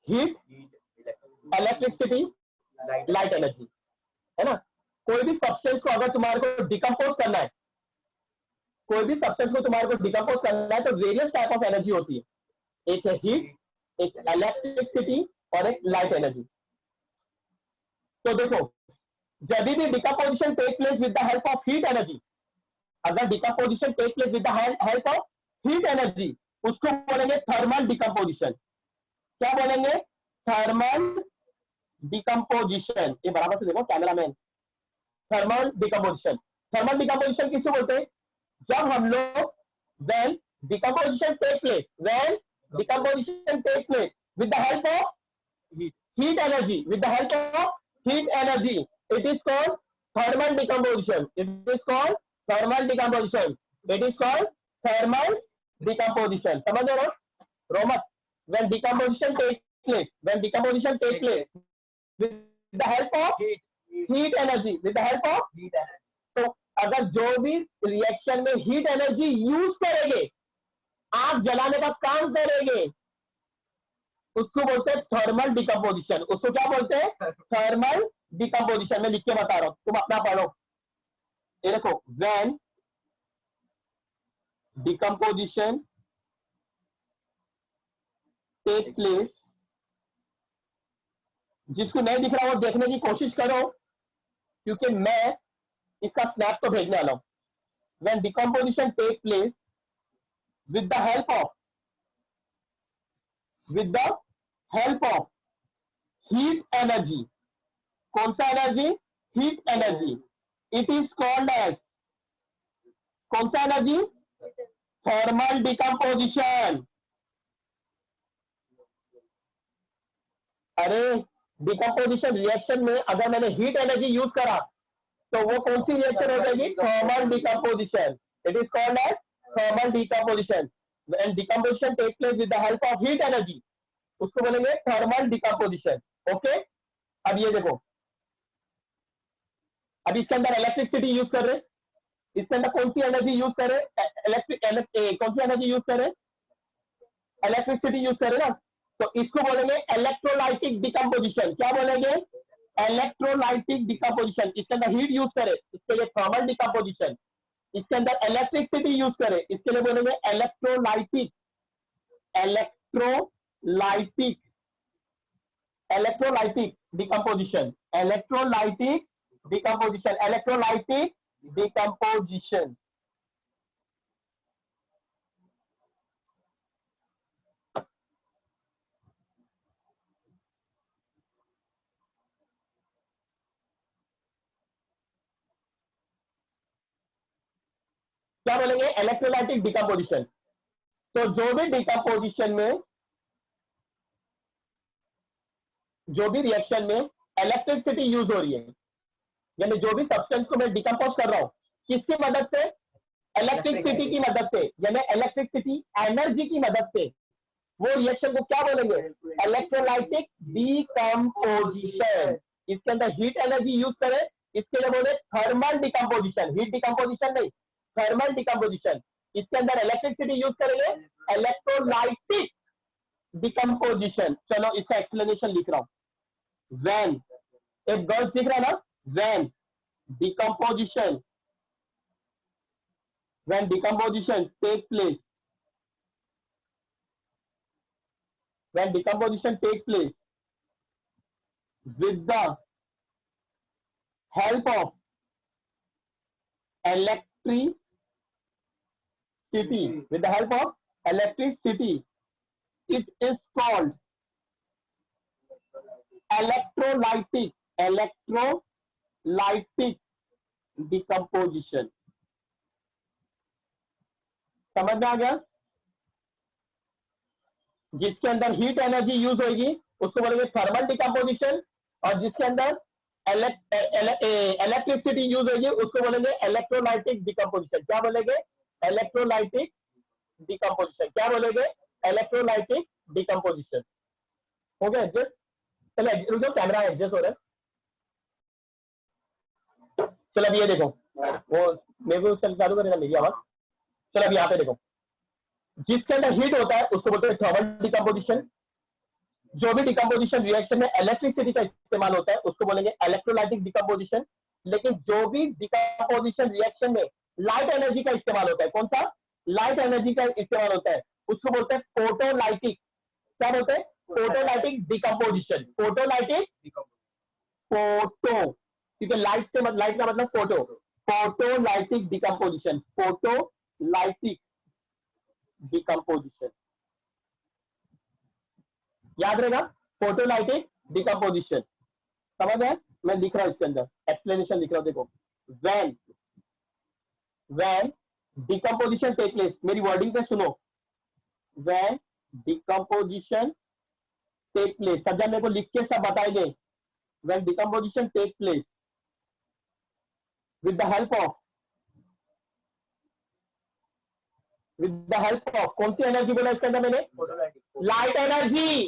हीट, इलेक्ट्रिसिटी, लाइट एनर्जी, है ना? कोई भी सब्सटेंस को अगर तुम्हारे को डिकम्पोज करना है, कोई भी सब्सटेंस को तुम्हारे को डिकम्पोज करना है, तो वेरियस टाइप ऑफ एनर्जी होती है। एक है हीट, एक इलेक्ट्रिसिटी और एक लाइट एनर्जी। तो देखो, जब भी decomposition take place with the help of heat energy, अगर decomposition take place with the help of heat energy, उसको बोलेंगे थर्मल डिकम्पोजिशन। क्या बोलेंगे? Thermal decomposition. ये बराबर से देखो cameraman, thermal decomposition. Thermal decomposition किसको बोलते हैं? जब हम लोग when decomposition take place with the help of heat energy, with the help of heat energy, it is called thermal decomposition. It is called thermal decomposition. It is called thermal decomposition. समझ रहे हो? रोमत, when decomposition takes place with the help of heat energy, with the help of heat energy. तो अगर जो भी reaction में heat energy use करेंगे, आग जलाने का काम करेंगे, उसको बोलते हैं थर्मल डिकम्पोजिशन। उसको क्या बोलते हैं? थर्मल डिकम्पोजिशन में लिख के बता रहा हूं, तुम अपना पढ़ो। ये देखो, व्हेन डिकम्पोजिशन टेक प्लेस, जिसको नहीं दिख रहा वो देखने की कोशिश करो, क्योंकि मैं इसका स्नैप तो भेजने वाला हूं। When decomposition take place with the help of heat energy, कौन सा energy? Heat energy. It is called as, कौन सा एनर्जी? Thermal decomposition. अरे डिकम्पोजिशन रिएक्शन में अगर मैंने हीट एनर्जी यूज करा तो वो कौन सी रिएक्शन हो जाएगी? Thermal decomposition. It is called as thermal decomposition. When decomposition takes place with the help of heat energy, उसको बोलेंगे thermal decomposition. ओके, अब ये देखो, अब इसके अंदर इलेक्ट्रिसिटी यूज कर रहे, इसके अंदर कौन सी एनर्जी यूज करे? कौन सी एनर्जी यूज करे? इलेक्ट्रिसिटी यूज करे ना, तो इसको बोलेंगे इलेक्ट्रोलाइटिक डिकम्पोजिशन। क्या बोलेंगे? Electrolytic decomposition. इसके अंदर हीट यूज करे, इसके लिए थर्मल डिकम्पोजिशन। इसके अंदर इलेक्ट्रिसिटी यूज करे, इसके लिए बोलेंगे इलेक्ट्रोलाइटिक डिकम्पोजिशन। Electrolytic decomposition. क्या बोलेंगे? Electrolytic decomposition. तो जो भी डिकम्पोजिशन में, जो भी रिएक्शन में इलेक्ट्रिसिटी यूज हो रही है, यानी जो भी सब्सटेंस को मैं डिकम्पोज कर रहा हूं, किसकी मदद से? इलेक्ट्रिसिटी की मदद से, यानी इलेक्ट्रिसिटी एनर्जी की मदद से, वो रिएक्शन को क्या बोलेंगे? Electrolytic decomposition. इसके अंदर हीट एनर्जी यूज करें, इसके लिए बोले थर्मल डिकम्पोजिशन। हीट डिकम्पोजिशन नहीं, थर्मल डिकम्पोजिशन। इसके अंदर इलेक्ट्रिसिटी यूज करेंगे, इलेक्ट्रोलाइटिक डिकम्पोजिशन। चलो इसका एक्सप्लेनेशन लिख रहा हूं। व्हेन, एक गर्ल्स दिख रहा है ना, when decomposition take place, when decomposition takes place with the help of electricity, it is called electrolytic decomposition. समझ में आ गया? जिसके अंदर हीट एनर्जी यूज होगी उसको बोलेंगे थर्मल डिकम्पोजिशन, और जिसके अंदर इलेक्ट्रिसिटी यूज होगी उसको बोलेंगे इलेक्ट्रोलाइटिक डिकम्पोजिशन। क्या बोलेंगे? Electrolytic decomposition. क्या बोलेंगे? Electrolytic decomposition. हो गया एडजस्ट? चलो रुको, कैमरा एडजस्ट हो रहा है। चलो अब ये देखो, वो मेरे को चालू करेगा मेरी आवाज। चलो अब यहाँ पे देखो, जिसके अंदर हीट होता है उसको बोलते हैं थर्मल डिकम्पोजिशन। जो भी डिकम्पोजिशन रिएक्शन में इलेक्ट्रिसिटी का इस्तेमाल होता है उसको बोलेंगे इलेक्ट्रोलाइटिक डिकम्पोजिशन। लेकिन जो भी डिकम्पोजिशन रिएक्शन में लाइट एनर्जी का इस्तेमाल होता है, कौन सा? लाइट एनर्जी का इस्तेमाल होता है, उसको बोलते हैं फोटोलाइटिक। क्या बोलते हैं? Photolytic decomposition. फोटो, क्योंकि लाइट का मतलब photo. Photolytic decomposition, photolytic decomposition. याद रहेगा, फोटोलाइटिक डिकम्पोजिशन। समझ है? मैं लिख रहा हूं इसके अंदर, एक्सप्लेनेशन लिख रहा हूं। देखो, व्हेन डिकम्पोजिशन टेक प्लेस, मेरी वर्डिंग पे सुनो। व्हेन डिकम्पोजिशन टेक प्लेस, सज्जन मेरे को लिख के सब बताएंगे। When decomposition take place with the help of कौन सी एनर्जी बोला इसके अंदर मैंने? Light energy.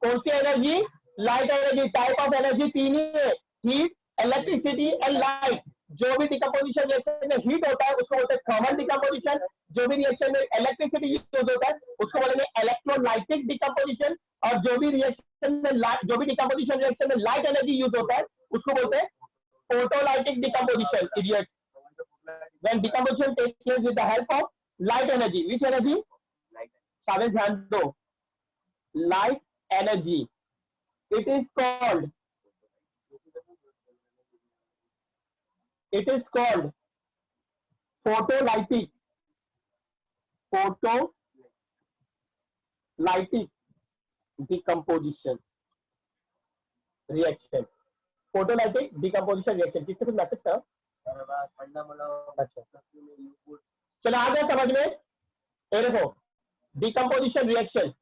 कौन सी energy? Light energy. Type of energy तीन ही है, हीट, इलेक्ट्रिसिटी एंड लाइट। जो भी डिकम्पोजिशन रिएक्शन में हीट होता है उसको बोलते हैं थर्मल डिकम्पोजिशन। जो भी रिएक्शन में इलेक्ट्रिसिटी यूज होता है उसको बोलेंगे इलेक्ट्रोलाइटिक डिकम्पोजिशन। और जो भी रिएक्शन रिएक्शन में जो भी डिकम्पोजिशन रिएक्शन में लाइट एनर्जी यूज होता है उसको बोलते हैं photolytic decomposition. Idiot, when decomposition takes place with the help of light energy, which energy? सारे ध्यान दो, light energy, it is called photolytic decomposition reaction. Photolytic decomposition reaction किससे कुछ मैसेज था? अच्छा चलो आ गया समझ में। ये देखो डिकम्पोजिशन रिएक्शन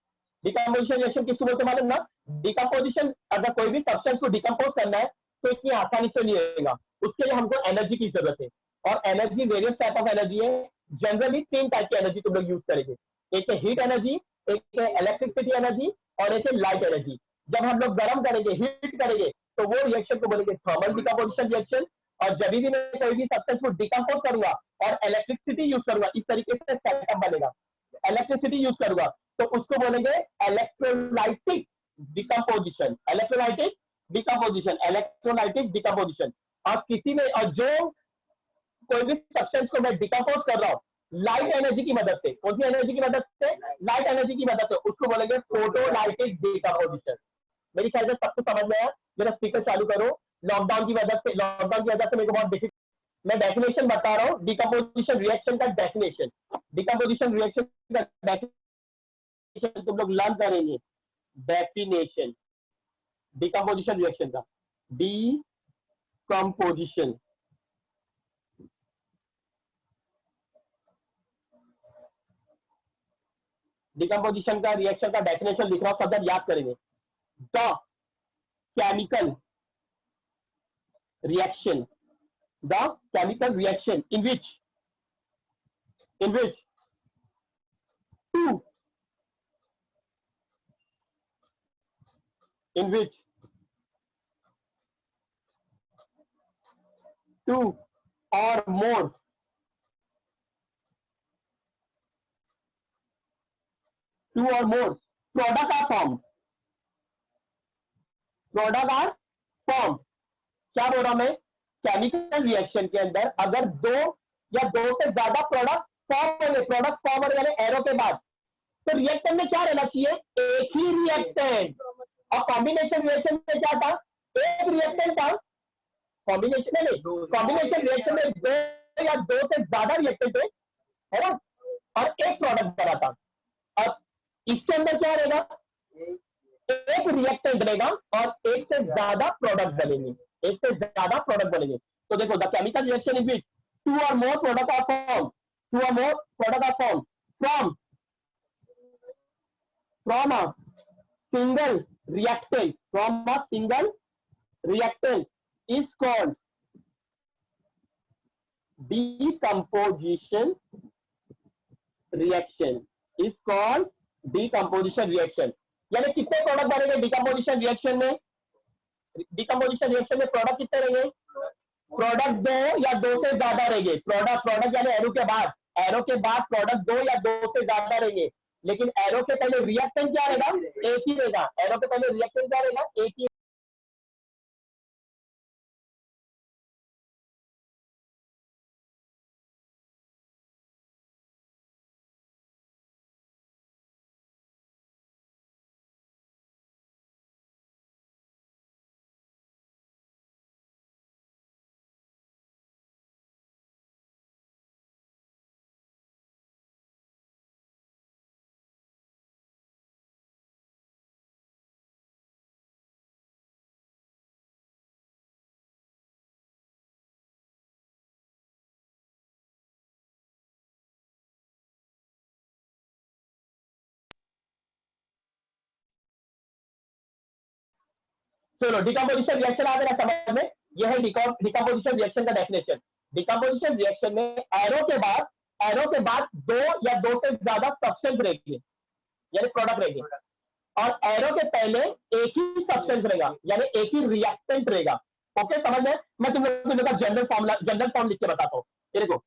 किसको बोलते मालूम ना? डिकम्पोजिशन, अगर कोई भी सब्सटेंस को डिकम्पोज करना है तो इतनी आसानी से नहीं होगा, उसके लिए हमको एनर्जी की जरूरत है। और energy various type of energy है, जनरली 3 टाइप की एनर्जी तुम लोग यूज करेंगे। एक है हीट एनर्जी, एक है इलेक्ट्रिसिटी एनर्जी और एक है लाइट एनर्जी। जब हम लोग गर्म करेंगे, हीट करेंगे, तो वो रिएक्शन को बोलेंगे थर्मल डिकम्पोजिशन रिएक्शन। और जब भी मैं कोई भी सब्सटेंस को डिकम्पोज करूंगा और इलेक्ट्रिसिटी यूज करूंगा, इस तरीके से सेटअप बनेगा, इलेक्ट्रिसिटी यूज करूंगा तो उसको बोलेंगे इलेक्ट्रोलाइटिक डिकम्पोजिशन। और किसी में, और जो कोई भी सब्सटेंस को मैं डिकम्पोज कर रहा हूँ लाइट एनर्जी की मदद से, कौन सी एनर्जी की मदद से? लाइट एनर्जी की मदद से, उसको बोलेंगे फोटोलाइटिक डिकम्पोजिशन। मेरी ख्याल से सबको समझ में आया। मेरा स्पीकर चालू करो। लॉकडाउन की वजह से मेरे को बहुत डिफिकल्ट, मैं डेफिनेशन बता रहा हूँ डिकम्पोजिशन रिएक्शन का। डिकम्पोजिशन रिएक्शन का डेफिनेशन तुम लोग लर्न करेंगे। डेफिनेशन डिकम्पोजिशन रिएक्शन का, डिकम्पोजिशन का रिएक्शन का डेफिनेशन लिख रहा हूं, सब याद करेंगे। The chemical reaction in which two or more product are formed। क्या बोल रहा मैं? केमिकल रिएक्शन के अंदर अगर 2 या 2 से ज्यादा प्रोडक्ट फॉर्म हो गए एरो के बाद, तो रिएक्टेंट में क्या रहना चाहिए? एक ही रिएक्टेंट। और कॉम्बिनेशन रिएक्शन में क्या था? एक रिएक्टेंट था। कॉम्बिनेशन रिएक्शन में 2 या 2 से ज्यादा रिएक्टेंट है ना, और एक प्रोडक्ट बना था। अब इसके अंदर क्या रहेगा? एक रिएक्टेंट बनेगा और एक से ज्यादा प्रोडक्ट बनेंगे। तो देखो, the chemical reaction is which 2 or more product are formed from a single reactant is called decomposition reaction। यानी कितने प्रोडक्ट बनेंगे डिकम्पोजिशन रिएक्शन में? प्रोडक्ट कितने रहेंगे? प्रोडक्ट 2 या 2 से ज्यादा रहेंगे। प्रोडक्ट यानी एरो के बाद प्रोडक्ट 2 या 2 से ज्यादा रहेंगे। लेकिन एरो के पहले रिएक्टेंट क्या रहेगा? एक ही रहेगा। एरो के पहले रिएक्टेंट क्या रहेगा? एक ही। चलो, डिकम्पोजिशन रिएक्शन आ गया समझ में। यह है डिकम्पोजिशन रिएक्शन का डेफिनेशन। डिकम्पोजिशन रिएक्शन में एरो के बाद 2 या 2 से ज्यादा सब्सटेंस रहेंगे, यानी प्रोडक्ट रहेंगे। और एरो के पहले एक ही सब्सटेंस रहेगा, यानी एक ही रिएक्टेंट रहेगा। ओके, समझ में? मैं तुम लोगों को जनरल फॉर्म लिख के बताता हूँ। देखो,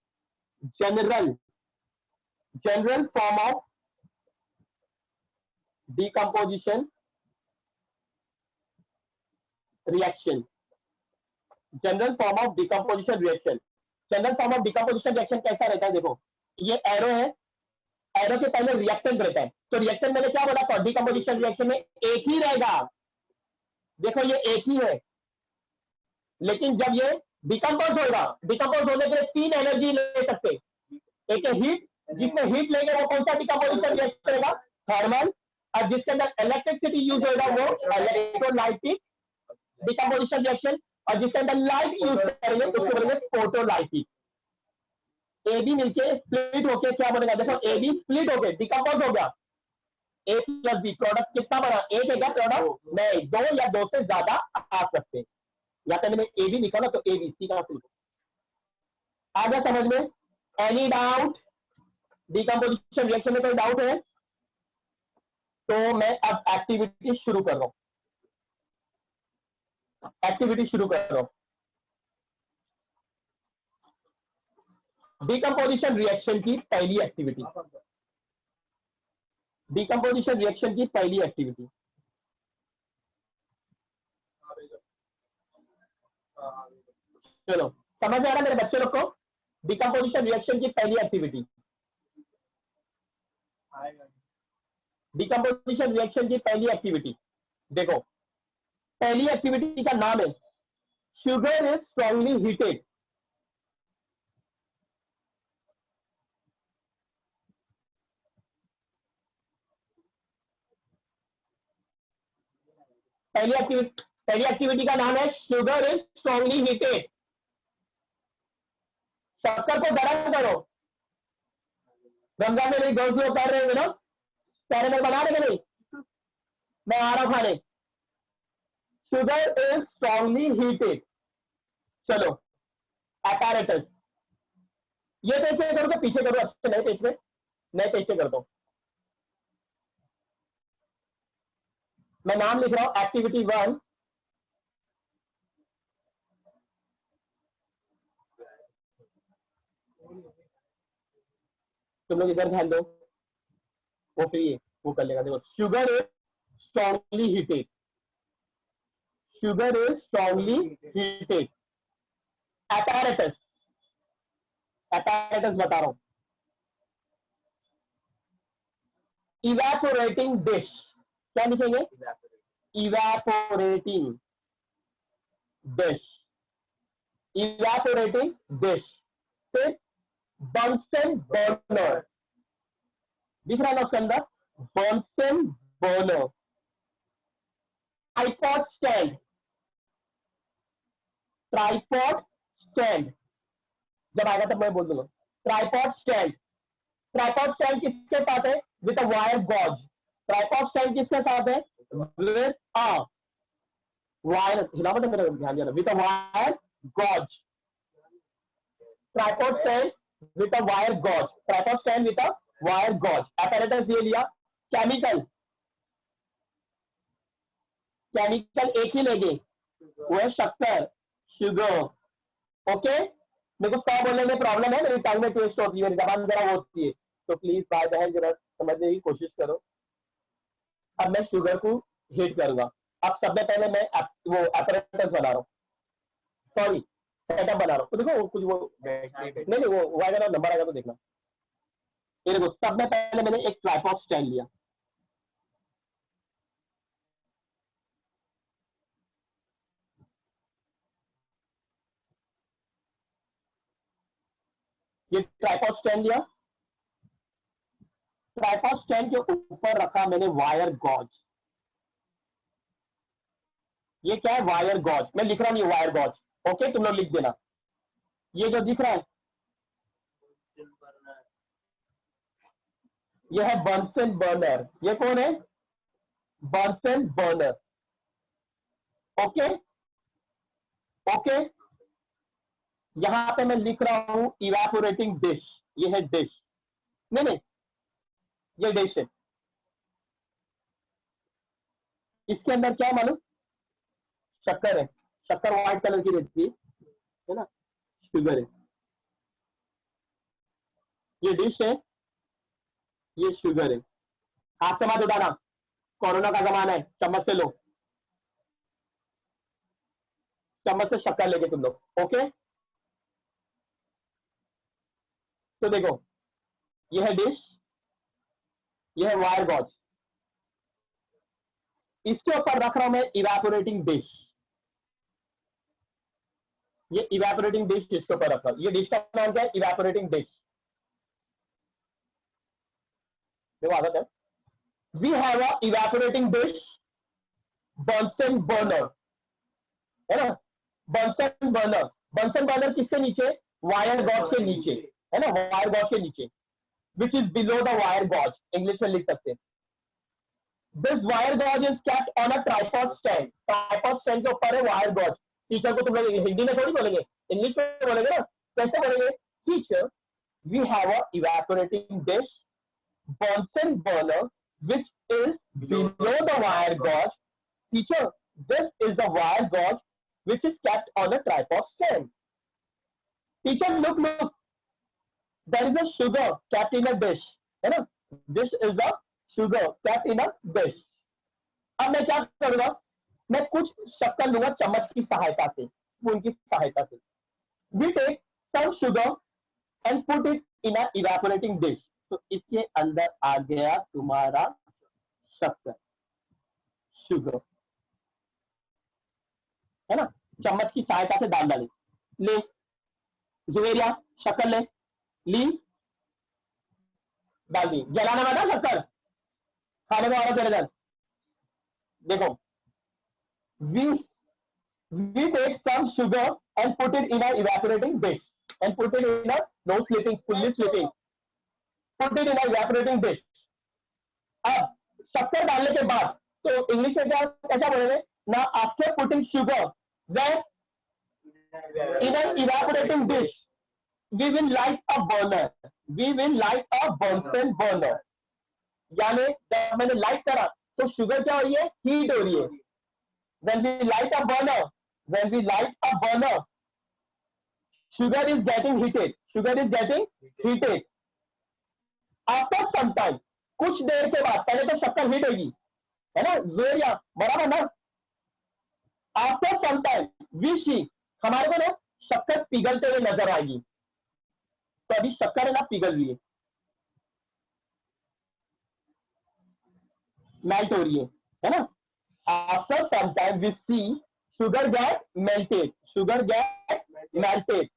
general form of decomposition reaction, general form of decomposition reaction. General form of decomposition reaction कैसा रहता है? देखो ये एरो है, एरो के पहले रिएक्टेंट रहता है, तो रिएक्टेंट मैंने क्या बोला? डिकम्पोजिशन रिएक्शन में एक ही रहेगा। देखो ये एक ही है, लेकिन जब ये डिकम्पोज होगा, डिकम्पोज होने के लिए तीन एनर्जी ले सकते। एक है हीट, जिसमें हीट लेंगे वो कौन सा डिकम्पोजिशन रिएक्शन करेगा? थर्मल। और जिसके अंदर इलेक्ट्रिसिटी यूज होगा वो इलेक्ट्रोलाइटिक डिकम्पोजिशन रिएक्शन। और जिसके अंदर लाइट यूज करेंगे उसको बोलेंगे फोटोलाइटिक। ए बी मिलके स्प्लिट होके क्या बनेगा? देखो ए बी स्प्लिट होके डिकम्पोज हो गया, ए प्लस बी प्रोडक्ट कितना बना? एक है क्या प्रोडक्ट? नहीं, दो या दो से ज्यादा आ सकते हैं। या तो मैंने ए बी लिखा ना, तो ए बी सी का लिखो। आगे समझ में? Any doubt? डिकम्पोजिशन रिएक्शन में कोई डाउट है? तो मैं अब एक्टिविटी शुरू कर रहा हूं, एक्टिविटी शुरू कर रहा हूं। डिकम्पोजिशन रिएक्शन की पहली एक्टिविटी, डिकम्पोजिशन रिएक्शन की पहली एक्टिविटी। चलो समझ में आ रहा मेरे बच्चे लोग को? डिकम्पोजिशन रिएक्शन की पहली एक्टिविटी, डिकम्पोजिशन रिएक्शन की पहली एक्टिविटी। देखो पहली एक्टिविटी का नाम है शुगर इज स्ट्रांगली हीटेड। पहली एक्टिविटी का नाम है शुगर इज स्ट्रांगली हीटेड। शक्कर को गर्म करो। रमजान में नहीं गोश्त कर रहे हैं ना, कैरेमल बना रहे नहीं, मैं आ रहा हूं खाने। Sugar is strongly heated. चलो apparatus, ये पेज पे करो तो पीछे करो, अच्छे नए पेज पे, नए पेज पे कर दो। मैं नाम लिख रहा हूं एक्टिविटी 1। तुम लोग इधर ध्यान दो, वो फ्री है, वो कर लेगा। देखो sugar is strongly heated, sugar is strongly heated. apparatus, apparatus बता रहा हूं। इवेपोरेटिंग डिश, क्या लिखेंगे? Evaporating dish, evaporating dish. फिर बंसन बर्नर, दिख रहा है ना उसके अंदर? Bunsen burner. Tripod stand, tripod stand, जब आएगा तब मैं बोल दूंगा। ट्राइपॉड स्टैंड, ट्राइपॉड स्टैंड किसके साथ है? With a wire gauze. Tripod stand किसके साथ है? विद अ वायर, हिला मत मेरा ध्यान देना, with a wire gauze. Tripod stand with a wire gauze, tripod stand with a wire gauze. apparatus ये लिया। केमिकल, केमिकल एक ही लेंगे, वो है शक्कर, शुगर। ओके, मेरे को क्या बोलने में प्रॉब्लम है, मेरी टाइम में टेस्ट होती है, मेरी जबान जरा वो होती है, तो प्लीज भाई बहन जरा समझने की कोशिश करो। अब मैं शुगर को हीट करूंगा। अब सबसे पहले मैं वो apparatus बना रहा हूँ, सॉरी सेटअप बना रहा हूँ। तो देखो कुछ वो नहीं वो आएगा ना, नंबर आएगा तो देखना। ये देखो सबसे पहले मैंने एक ट्राइपॉड स्टैंड लिया, ये ट्राइपॉड स्टैंड लिया। ट्राइपॉड स्टैंड के ऊपर रखा मैंने वायर गॉज। ये क्या है? Wire gauze. मैं लिख रहा नहीं वायर गॉज, ओके, तुम लोग लिख देना। ये जो दिख रहा है ये है बंसन बर्नर। ये कौन है? Bunsen burner. ओके ओके, यहां पे मैं लिख रहा हूं इवेपोरेटिंग डिश। ये है डिश, नहीं ये डिश है। इसके अंदर क्या मालूम? शक्कर है। शक्कर व्हाइट कलर की रहती है ना, शुगर है। ये डिश है, ये शुगर है। हाथ से मत उठाना, कोरोना का जमाना है, चम्मच से लो। चम्मच से शक्कर लेके तुम लोग, ओके। तो देखो ये है डिश, ये है वायर गॉज, इसके ऊपर रख रहा हूं मैं इवेपोरेटिंग डिश। ये इवेपोरेटिंग डिश इसके ऊपर रखा, ये डिश का नाम क्या है? Evaporating dish. देखो आदत है, we have a evaporating dish, Bunsen burner, है ना, बंसन बर्नर। बंसन बर्नर किसके नीचे? वायर गॉज के नीचे, है ना, वायर गॉज के नीचे, which is below the wire gauze, English में लिख सकते हैं। This wire gauze is kept on a tripod stand, tripod stand के ऊपर है वायर गॉज। टीचर को तुम लोग हिंदी में थोड़ी बोलेंगे, इंग्लिश में बोलेंगे ना, कैसे बोलेंगे? Teacher, we have a evaporating dish, Bunsen burner, which is below the wire gauge. Teacher, this is the wire gauge which is kept on a tripod stand. Teacher, look. There is a sugar kept in a dish. है ना? This is the sugar kept in a dish. अब मैं क्या करूँगा? मैं कुछ शक्कर लूंगा चम्मच की सहायता से, स्पून की सहायता से. We take some sugar and put it in a evaporating dish. तो इसके अंदर आ गया तुम्हारा शक्कर, शुगर, है ना, चम्मच की सहायता से डाल डाली। ले जुवेरिया, शक्कर ले ली, डाल दी। जलाने वाला शक्कर, खाने में आ रहा तेरे घर। देखो, we take some sugar and put it in a evaporating dish and put it in a no sleeping, fully sleeping. Put it in a evaporating dish. अब शक्कर डालने के बाद तो इंग्लिश में क्या कैसा बोलेंगे ना? आफ्टर पुटिंग शुगर वेन in an evaporating dish we will light a burner, we will light a Bunsen burner. यानी जब मैंने लाइट करा तो शुगर क्या हो रही है? हीट हो रही है। When we light a burner, when we light a burner, sugar is getting heated, sugar is getting heated. After some time, कुछ देर के बाद, पहले तो शक्कर हीट होगी, है ना, जोरिया बराबर ना। आफ्टर सम टाइम वी सी, हमारे को ना शक्कर पिघलते हुए नजर आएगी। तो अभी शक्कर है ना पिघल रही है, मेल्ट हो रही है ना। After some time we see sugar get melted, sugar get melted,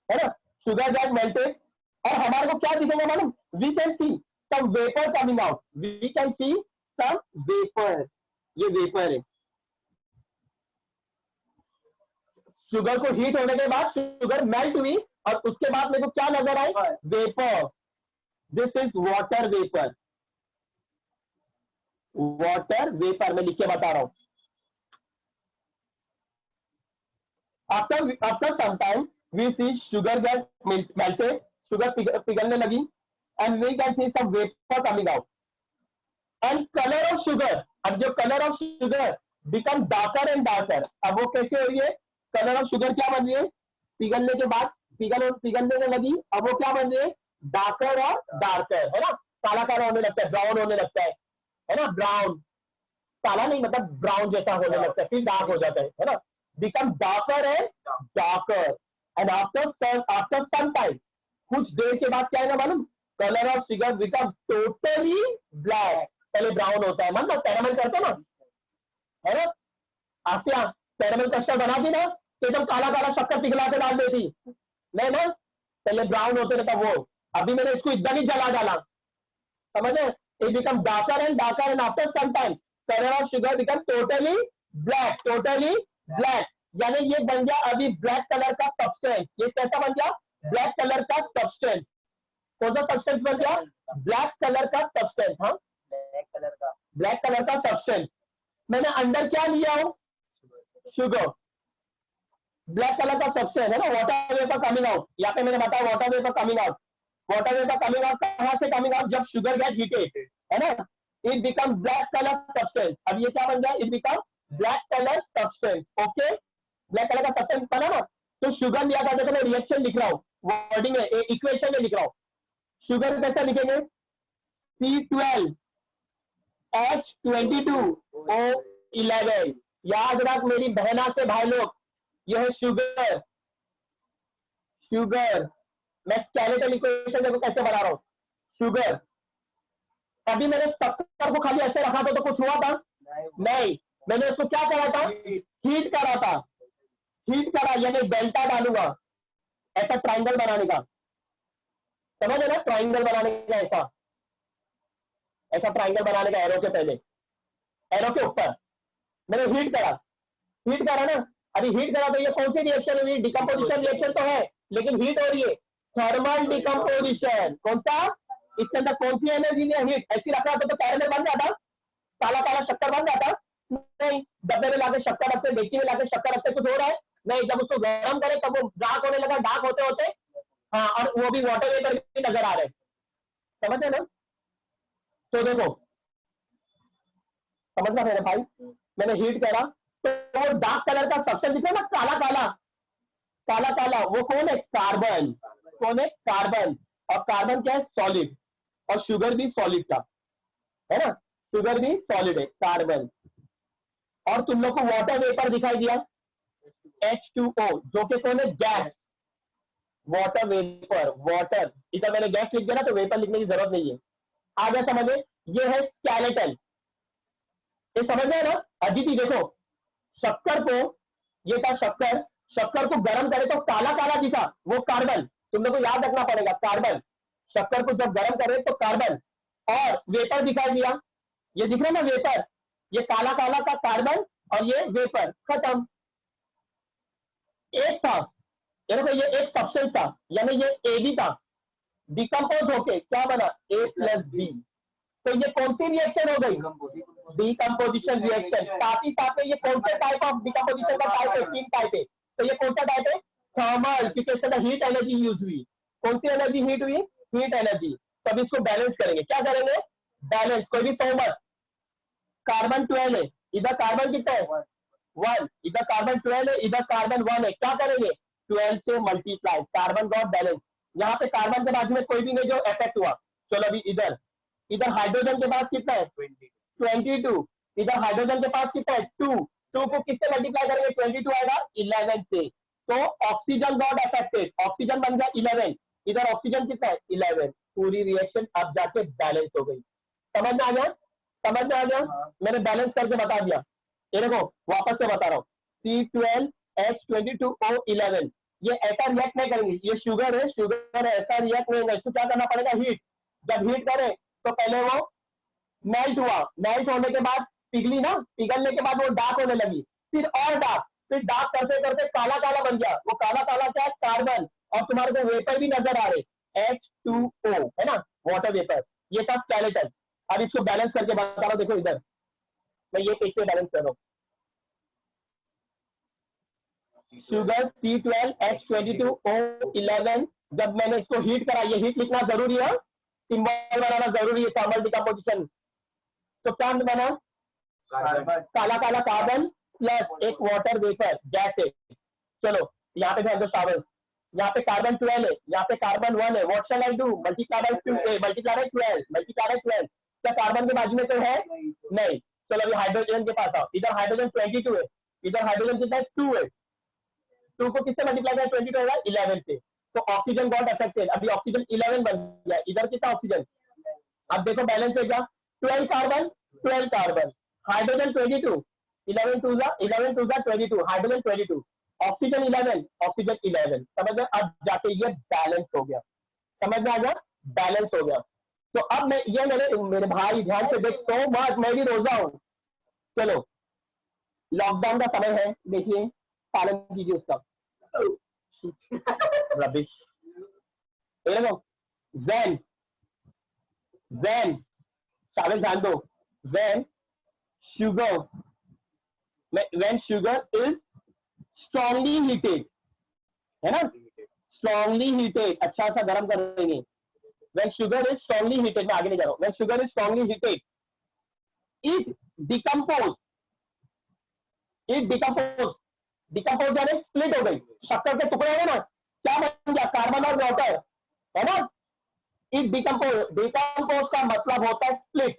है ना, शुगर गेट मेल्टेड। और हमारे को क्या दिखेगा मालूम? We can see some vapour coming out, we can see some vapour, ये वेपर है। शुगर को हीट होने के बाद शुगर मेल्ट हुई और उसके बाद मेरे को क्या नजर आई? Vapour. This is water vapour, water vapour मैं लिख के बता रहा हूं। After some time we see sugar get melted, sugar पिघलने लगी, and we can see some vapour coming out and colour of sugar. अब जो colour of sugar become darker and darker. अब वो कैसे हो रही है? कलर ऑफ शुगर क्या बन रही है? पिघलने के बाद पिघलने लगी, अब वो क्या बन रही है? डार्कर और डार्कर, है ना, काला काला होने लगता है, ब्राउन होने लगता है ना, ब्राउन, काला नहीं मतलब ब्राउन जैसा होने लगता है, फिर डार्क हो जाता है ना, become darker and darker. And after some time, कुछ देर के बाद क्या है ना मालूम? Colour of sugar become totally black. पहले ब्राउन होता है, मतलब कैरामल करते ना, है ना, आसिया कैरामल कस्टर्ड बनाती ना तो एकदम काला काला शक्कर पिघला के डाल देती, नहीं ना, पहले ब्राउन होते रहता वो। अभी मैंने इसको एकदम ही जला डाला, समझे? It become darker and darker and after some time colour of sugar become totally black, totally black. यानी ये बन गया अभी ब्लैक कलर का सब्सटेंस। ये कैसा बन गया? ब्लैक कलर का सब्सटेंस। कौन सा सब्सटेंस बन गया? ब्लैक कलर का सब्सटेंस। हाँ, ब्लैक कलर का सब्सटेंस। मैंने अंदर क्या लिया हूं? शुगर, ब्लैक कलर का सब्सटेंस है ना, वाटर वेपर कमिंग आउट। यहाँ पे मैंने बताया water vapour coming out. Water vapour coming out कहां से कमिंग आउट? जब शुगर गेट हीटेड, है ना, it become black colour substance. अब ये क्या बन गया? It become black colour substance. Okay, black colour का सब्सटेंस बना ना। तो शुगर लिया था, देखो मैं रिएक्शन लिख रहा हूँ, वर्डिंग में, इक्वेशन में लिख रहा हूँ। शुगर कैसे लिखेंगे? C12H22O11, याद रख मेरी बहना से भाई लोग, यह है शुगर। शुगर मैं स्केलेटल इक्वेशन देखो कैसे बना रहा हूं। शुगर, अभी मैंने शक्कर को खाली ऐसे रखा था तो कुछ हुआ था? नहीं, मैंने उसको क्या करा था? हीट करा था। हीट करा यानी डेल्टा डालूंगा, ऐसा ट्राइंगल बनाने का, समझ है ना? ट्राइंगल बनाने का, ऐसा ऐसा ट्राइंगल बनाने का, एरो के पहले, एरो के ऊपर मैंने हीट करा। हीट करा ना, अभी हीट करा तो ये कौन सी रिएक्शन हुई? डिकम्पोजिशन रिएक्शन तो है, लेकिन हीट हो रही है, थर्मल डिकम्पोजिशन। कौन सा? इसके अंदर कौन सी एनर्जी है? हीट। ऐसी रखा तो कैरेमल बन जाता, काला काला शक्कर बन जाता? नहीं, डब्बे में लाके शक्कर रखते, डेक्ची में लाके शक्कर रखते, कुछ हो रहा है? नहीं, जब उसको गर्म करे तब वो डार्क होने लगा, डार्क होते होते हाँ, और वो भी वाटर वेपर भी नजर आ रहे, समझ रहे ना? तो देखो, समझ रहा मेरे भाई, मैंने हीट करा तो डार्क कलर का सब्सटेंस दिखा ना, काला काला काला काला, वो कौन है? कार्बन। कौन है? कार्बन। और कार्बन क्या है? सॉलिड। और शुगर भी सॉलिड का है ना, शुगर भी सॉलिड है, कार्बन। और तुम लोग को वाटर वेपर दिखाई दिया, H2O, जो कि कौन है? गैस। वाटर वेपर, वाटर, इधर मैंने गैस लिख दिया ना तो वेपर लिखने की जरूरत नहीं है। आगे समझे, ये है स्केलेटल, ये समझ गए ना? अदिति देखो, शक्कर को, ये था शक्कर, शक्कर को गर्म करे तो काला काला दिखा, वो कार्बन। तुम लोग को याद रखना पड़ेगा, कार्बन। शक्कर को जब गर्म करे तो कार्बन, और वेपर दिखाई दिया, ये दिख रहा है ना वेपर, ये काला काला का कार्बन और ये वेपर, खत्म। एक था, ये देखो, ये एक सब्सटेंस था, यानी ये AB था, डिकम्पोज होके क्या बना? A+B। तो ये कौन सी रिएक्शन हो गई? Decomposition reaction. साथ ही साथ में ये कौन से टाइप ऑफ डिकम्पोजिशन का टाइप है? 3 टाइप है। तो ये कौन सा टाइप है? थर्मल, क्योंकि इसके अंदर हीट एनर्जी यूज हुई। कौन सी एनर्जी हीट हुई? Heat energy. तो अभी इसको बैलेंस करेंगे, क्या करेंगे? बैलेंस, कोई भी तो मत। कार्बन 12 है, इधर कार्बन कितना है? 1, इधर कार्बन 12 है, इधर कार्बन 1 है, क्या करेंगे? 12 से मल्टीप्लाई, कार्बन गॉट बैलेंस। यहाँ पे कार्बन के बाजू में कोई भी नहीं जो इफेक्ट हुआ। चलो अभी इधर, इधर हाइड्रोजन के पास कितना है? 22। इधर हाइड्रोजन के पास कितना है? 2। 2 को किससे मल्टीप्लाई करेंगे? 22 आएगा 11 से, तो ऑक्सीजन गॉट अफेक्टेड, ऑक्सीजन बन गया 11, इधर ऑक्सीजन कितना है? 11। पूरी रिएक्शन अब जाके बैलेंस हो गई। समझ में आ गया? समझ में आ गया? मैंने बैलेंस करके बता दिया। ये देखो, वापस से बता रहा हूँ, C12H22O11, ये ऐसा रिएक्ट नहीं करेंगे, ये शुगर है, शुगर ऐसा रिएक्ट नहीं होगा, इसको क्या करना पड़ेगा? हीट। जब हीट करें तो पहले वो मेल्ट हुआ, मेल्ट होने के बाद पिघली ना, पिघलने के बाद वो डार्क होने लगी, फिर और डार्क, फिर डार्क करते करते काला काला बन गया, वो काला काला क्या है? कार्बन। और तुम्हारे को वेपर भी नजर आ रहे, H2O है ना, वाटर वेपर। ये था स्केलेटन। अब इसको बैलेंस करके बता रहा हूं, देखो इधर मैं ये पेज पे बैलेंस कर रहा हूँ। शुगर C12H22O11, जब मैंने इसको हीट करा, ये हीट लिखना जरूरी है, सिंबल बनाना जरूरी है, थर्मल डिकम्पोजिशन। तो क्या बना? काला काला कार्बन प्लस एक वाटर वेपर, गैस है। चलो यहाँ पे ध्यान दो शावल, यहाँ पे कार्बन 12 है, यहाँ पे कार्बन 1 है, what shell I do? Multiply by 2, multiply by 12, multiply by 12। क्या कार्बन के बाजू में तो है? नहीं। चलो अभी हाइड्रोजन के पास आओ, इधर हाइड्रोजन 22 है, इधर हाइड्रोजन कितना है? 2 है। 2 को किससे मल्टीप्लाई करें? 22 होगा 11 से, तो ऑक्सीजन गॉट अफेक्टेड, अभी ऑक्सीजन 11 बन गया, इधर कितना ऑक्सीजन? अब देखो बैलेंस है क्या? 12 carbon, 12 carbon, hydrogen 22, 11 2 22, hydrogen 22, oxygen 11, oxygen 11। समझ में? अब जाके ये बैलेंस हो गया, समझ में आ गया? बैलेंस हो गया। तो अब मैं ये मेरे भाई ध्यान से देख, तो मत, मैं भी रोजा हूं। चलो लॉकडाउन का समय है, देखिए पालन कीजिए उसका। रबिश, when शामिल ध्यान दो, when sugar is strongly heated, है ना, strongly heated, अच्छा सा गर्म करेंगे। when sugar is strongly heated, मैं आगे नहीं जा रहा हूं, when sugar is strongly heated, it decompose यानी स्प्लिट हो गई, शक्कर के टुकड़े हो ना, क्या बन गया? कार्बन और वाटर, है ना। इट डिकम्पोज का मतलब होता है स्प्लिट,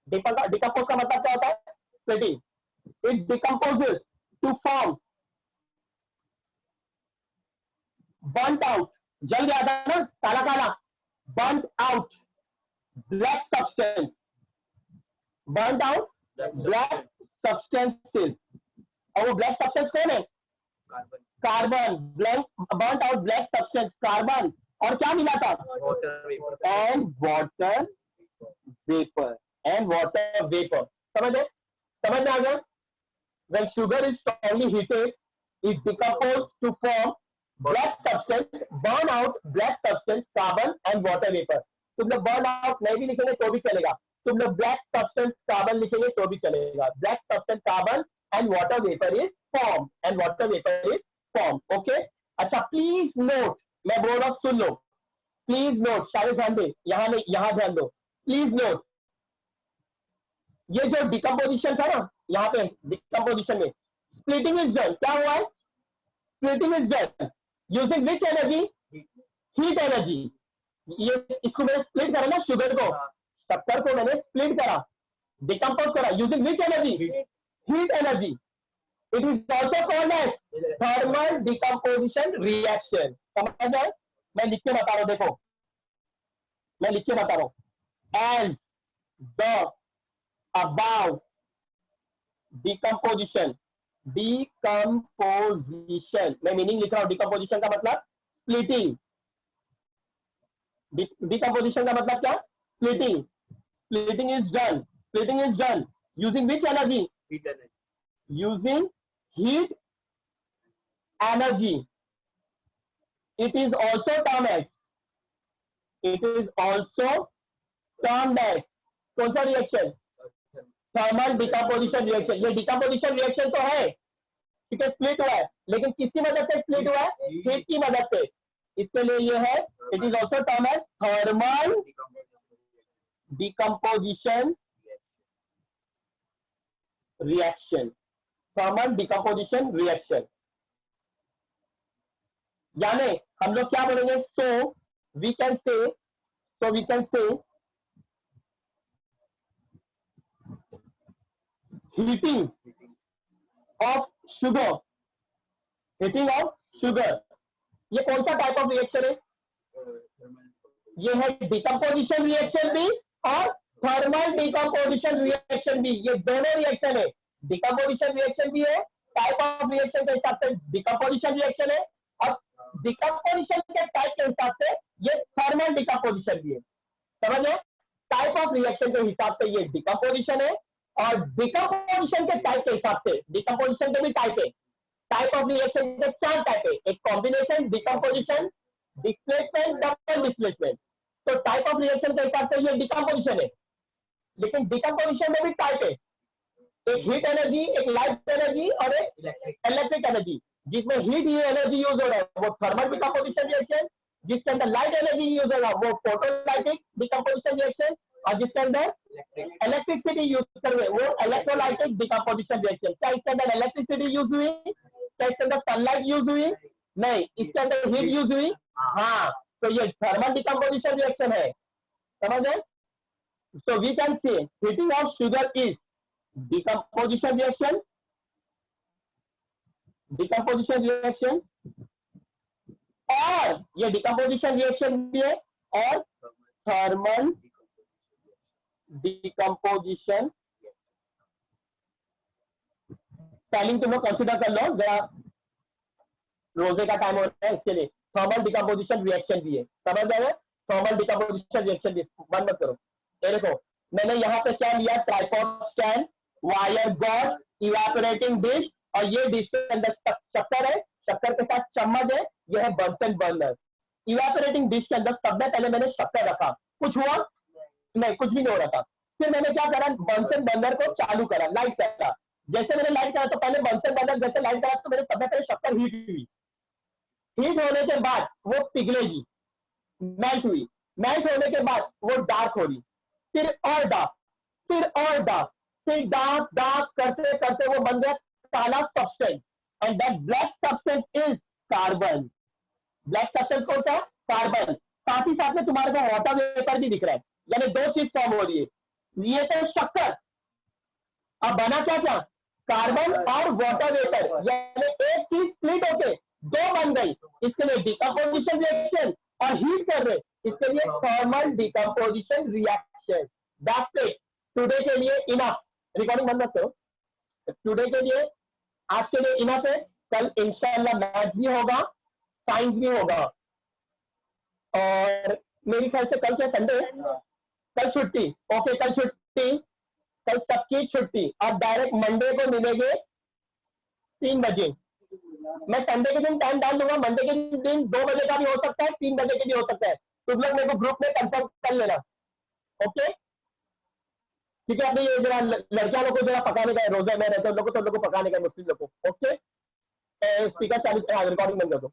डिकम्पोज का मतलब क्या होता है? Splitting. it decomposes to form burnt out, जल गया था ना, काला काला, burnt out black substance, burnt out black substances, और वो black substance कौन है? Carbon, burnt out black substance, carbon, और क्या मिला था? and water vapor, and water vapor. समझ में आ गया? When sugar is strongly heated, it decomposes to form black substance, burn out black substance, carbon and water vapor. तुम लोग burn out नहीं भी लिखेंगे तो भी चलेगा, तुम लोग black substance carbon लिखेंगे तो भी चलेगा. Black substance carbon and water vapor is formed, and water vapor is formed. Okay? अच्छा, प्लीज नोट, मैं बोल रहा हूँ सुन लो, प्लीज नोट, सारे ध्यान दे, यहाँ नहीं, यहाँ ध्यान दो, प्लीज नोट. ये जो डिकम्पोजिशन था ना, यहाँ पे डिकम्पोजिशन में स्प्लिटिंग इज डन. क्या हुआ है? Splitting is done using which energy? Heat energy. ये इसको मैंने स्प्लिट करा ना, शुगर को, शक्कर को मैंने स्प्लिट करा, डिकम्पोज करा using which energy? Heat energy. It is also called as thermal decomposition reaction. समझ आए? मैं लिख के बता रहा हूं, देखो मैं लिख के बता रहा हूं. एंड द above decomposition, मैं मीनिंग लिख रहा हूं. डिकम्पोजिशन का मतलब स्प्लिटिंग. डिकम्पोजिशन का मतलब क्या? Splitting. Splitting is done using which energy? Using heat energy. It is also termed as कौन सा रिएक्शन? Thermal decomposition reaction. ये डिकम्पोजिशन रिएक्शन तो है, ठीक है, स्प्लिट हुआ है, लेकिन किसकी मदद से स्प्लिट हुआ है? हीट की मदद से. इसके लिए ये है, it is also term as thermal decomposition reaction. Thermal decomposition reaction यानी हम लोग क्या बोलेंगे? So we can say heating of sugar. ये कौन सा टाइप ऑफ रिएक्शन है? ये है डिकम्पोजिशन रिएक्शन भी और थर्मल डिकम्पोजिशन रिएक्शन भी. ये दोनों रिएक्शन है. डिकम्पोजिशन रिएक्शन भी है, टाइप ऑफ रिएक्शन के हिसाब से डिकम्पोजिशन रिएक्शन है, और डिकम्पोजिशन के टाइप के हिसाब से ये थर्मल डिकम्पोजिशन भी है. समझे? टाइप ऑफ रिएक्शन के हिसाब से ये डिकम्पोजिशन है, और डिकम्पोजिशन के टाइप के हिसाब से डिकम्पोजिशन के भी टाइप है. टाइप ऑफ रिएक्शन के 4 टाइप है. एक combination, decomposition, displacement, double displacement. तो टाइप ऑफ रिएक्शन के हिसाब से ये डिकम्पोजिशन है, लेकिन डिकम्पोजिशन में भी टाइप है. एक हीट एनर्जी, एक लाइट एनर्जी और एक इलेक्ट्रिक एनर्जी. जिसमें हीट एनर्जी यूज हो रहा है वो थर्मल डिकम्पोजिशन रिएक्शन, जिसके अंदर लाइट एनर्जी यूज हो रहा है वो फोटोलाइटिक डिकम्पोजिशन रिएक्शन, और जिसके अंदर इलेक्ट्रिसिटी यूज कर रहे वो इलेक्ट्रोलाइटिक डिकम्पोजिशन रिएक्शन. क्या इसके अंदर इलेक्ट्रिसिटी यूज हुई? क्या इसके अंदर सनलाइट यूज हुई? नहीं. इसके अंदर हीट यूज हुई. हाँ, तो ये थर्मल डिकम्पोजिशन रिएक्शन है. समझ है? So we can say heating of sugar is decomposition reaction, और ये डिकम्पोजिशन रिएक्शन भी है, और थर्मल डिकम्पोजिशन. स्पेलिंग तुम लोग कंसिडर कर लो जरा, रोजे का टाइम हो रहा है इसके लिए. थर्मल डिकम्पोजिशन रिएक्शन भी है. समझ आए? थर्मल डिकम्पोजिशन रिएक्शन भी. बंद मत करो. ये देखो मैंने यहाँ पे क्या लिया? Tripod stand, wire God, evaporating dish, और ये डिश के अंदर शक्कर है, शक्कर के साथ चम्मच है. यह है बर्तन बर्नर. इवेपोरेटिंग डिश के अंदर सबसे पहले मैंने शक्कर रखा. कुछ हुआ? नहीं, कुछ भी नहीं हो रहा था. फिर मैंने क्या करा? बर्नर बर्नर को चालू करा, लाइट करा. जैसे मैंने लाइट करा तो पहले बर्नर बर्नर जैसे लाइट करा तो मेरे सबसे पहले शक्कर हीट हुई. हीट होने के बाद वो पिघलेगी, मेल्ट हुई. मेल्ट होने के बाद वो डार्क हो रही, फिर और डार्क, फिर और डार्क, फिर डार्क डार्क करते करते वो बन गया काला substance. And that black substance is carbon. Black substance कौन सा? कार्बन. साथ ही साथ में तुम्हारे को वाटर वेपर भी दिख रहा है, यानी 2 चीज फॉर्म हो रही है. ये तो शक्कर. अब बना क्या क्या? कार्बन और वाटर वेपर, यानी एक चीज स्प्लिट होके दो बन गई, इसके लिए डिकम्पोजिशन रिएक्शन, और हीट कर रहे इसके लिए thermal decomposition reaction. That's it, today के लिए इनफ। रिकॉर्डिंग बंद मत करो। टुडे के लिए, आज के लिए इनफ है। कल इंशाल्लाह मैथ भी होगा, साइंस भी होगा, और मेरी ख्याल से कल क्या संडे है, कल छुट्टी। ओके, कल छुट्टी, कल सबकी छुट्टी, और डायरेक्ट मंडे को मिलेंगे 3 बजे। मैं संडे के दिन टाइम डाल दूंगा, मंडे के दिन 2 बजे का भी हो सकता है, 3 बजे के भी हो सकता है। तुम लोग मेरे को ग्रुप में कंफर्म कर लेना। ओके, ठीक है। अपने ये जरा लड़कियां लोग को जरा पकाने का, रोजा में रहते हैं लोगों को, तो लोगों को पकाने का, मुस्लिम लोग को। ओके, स्पीकर चालू, रिकॉर्डिंग बंद कर दो।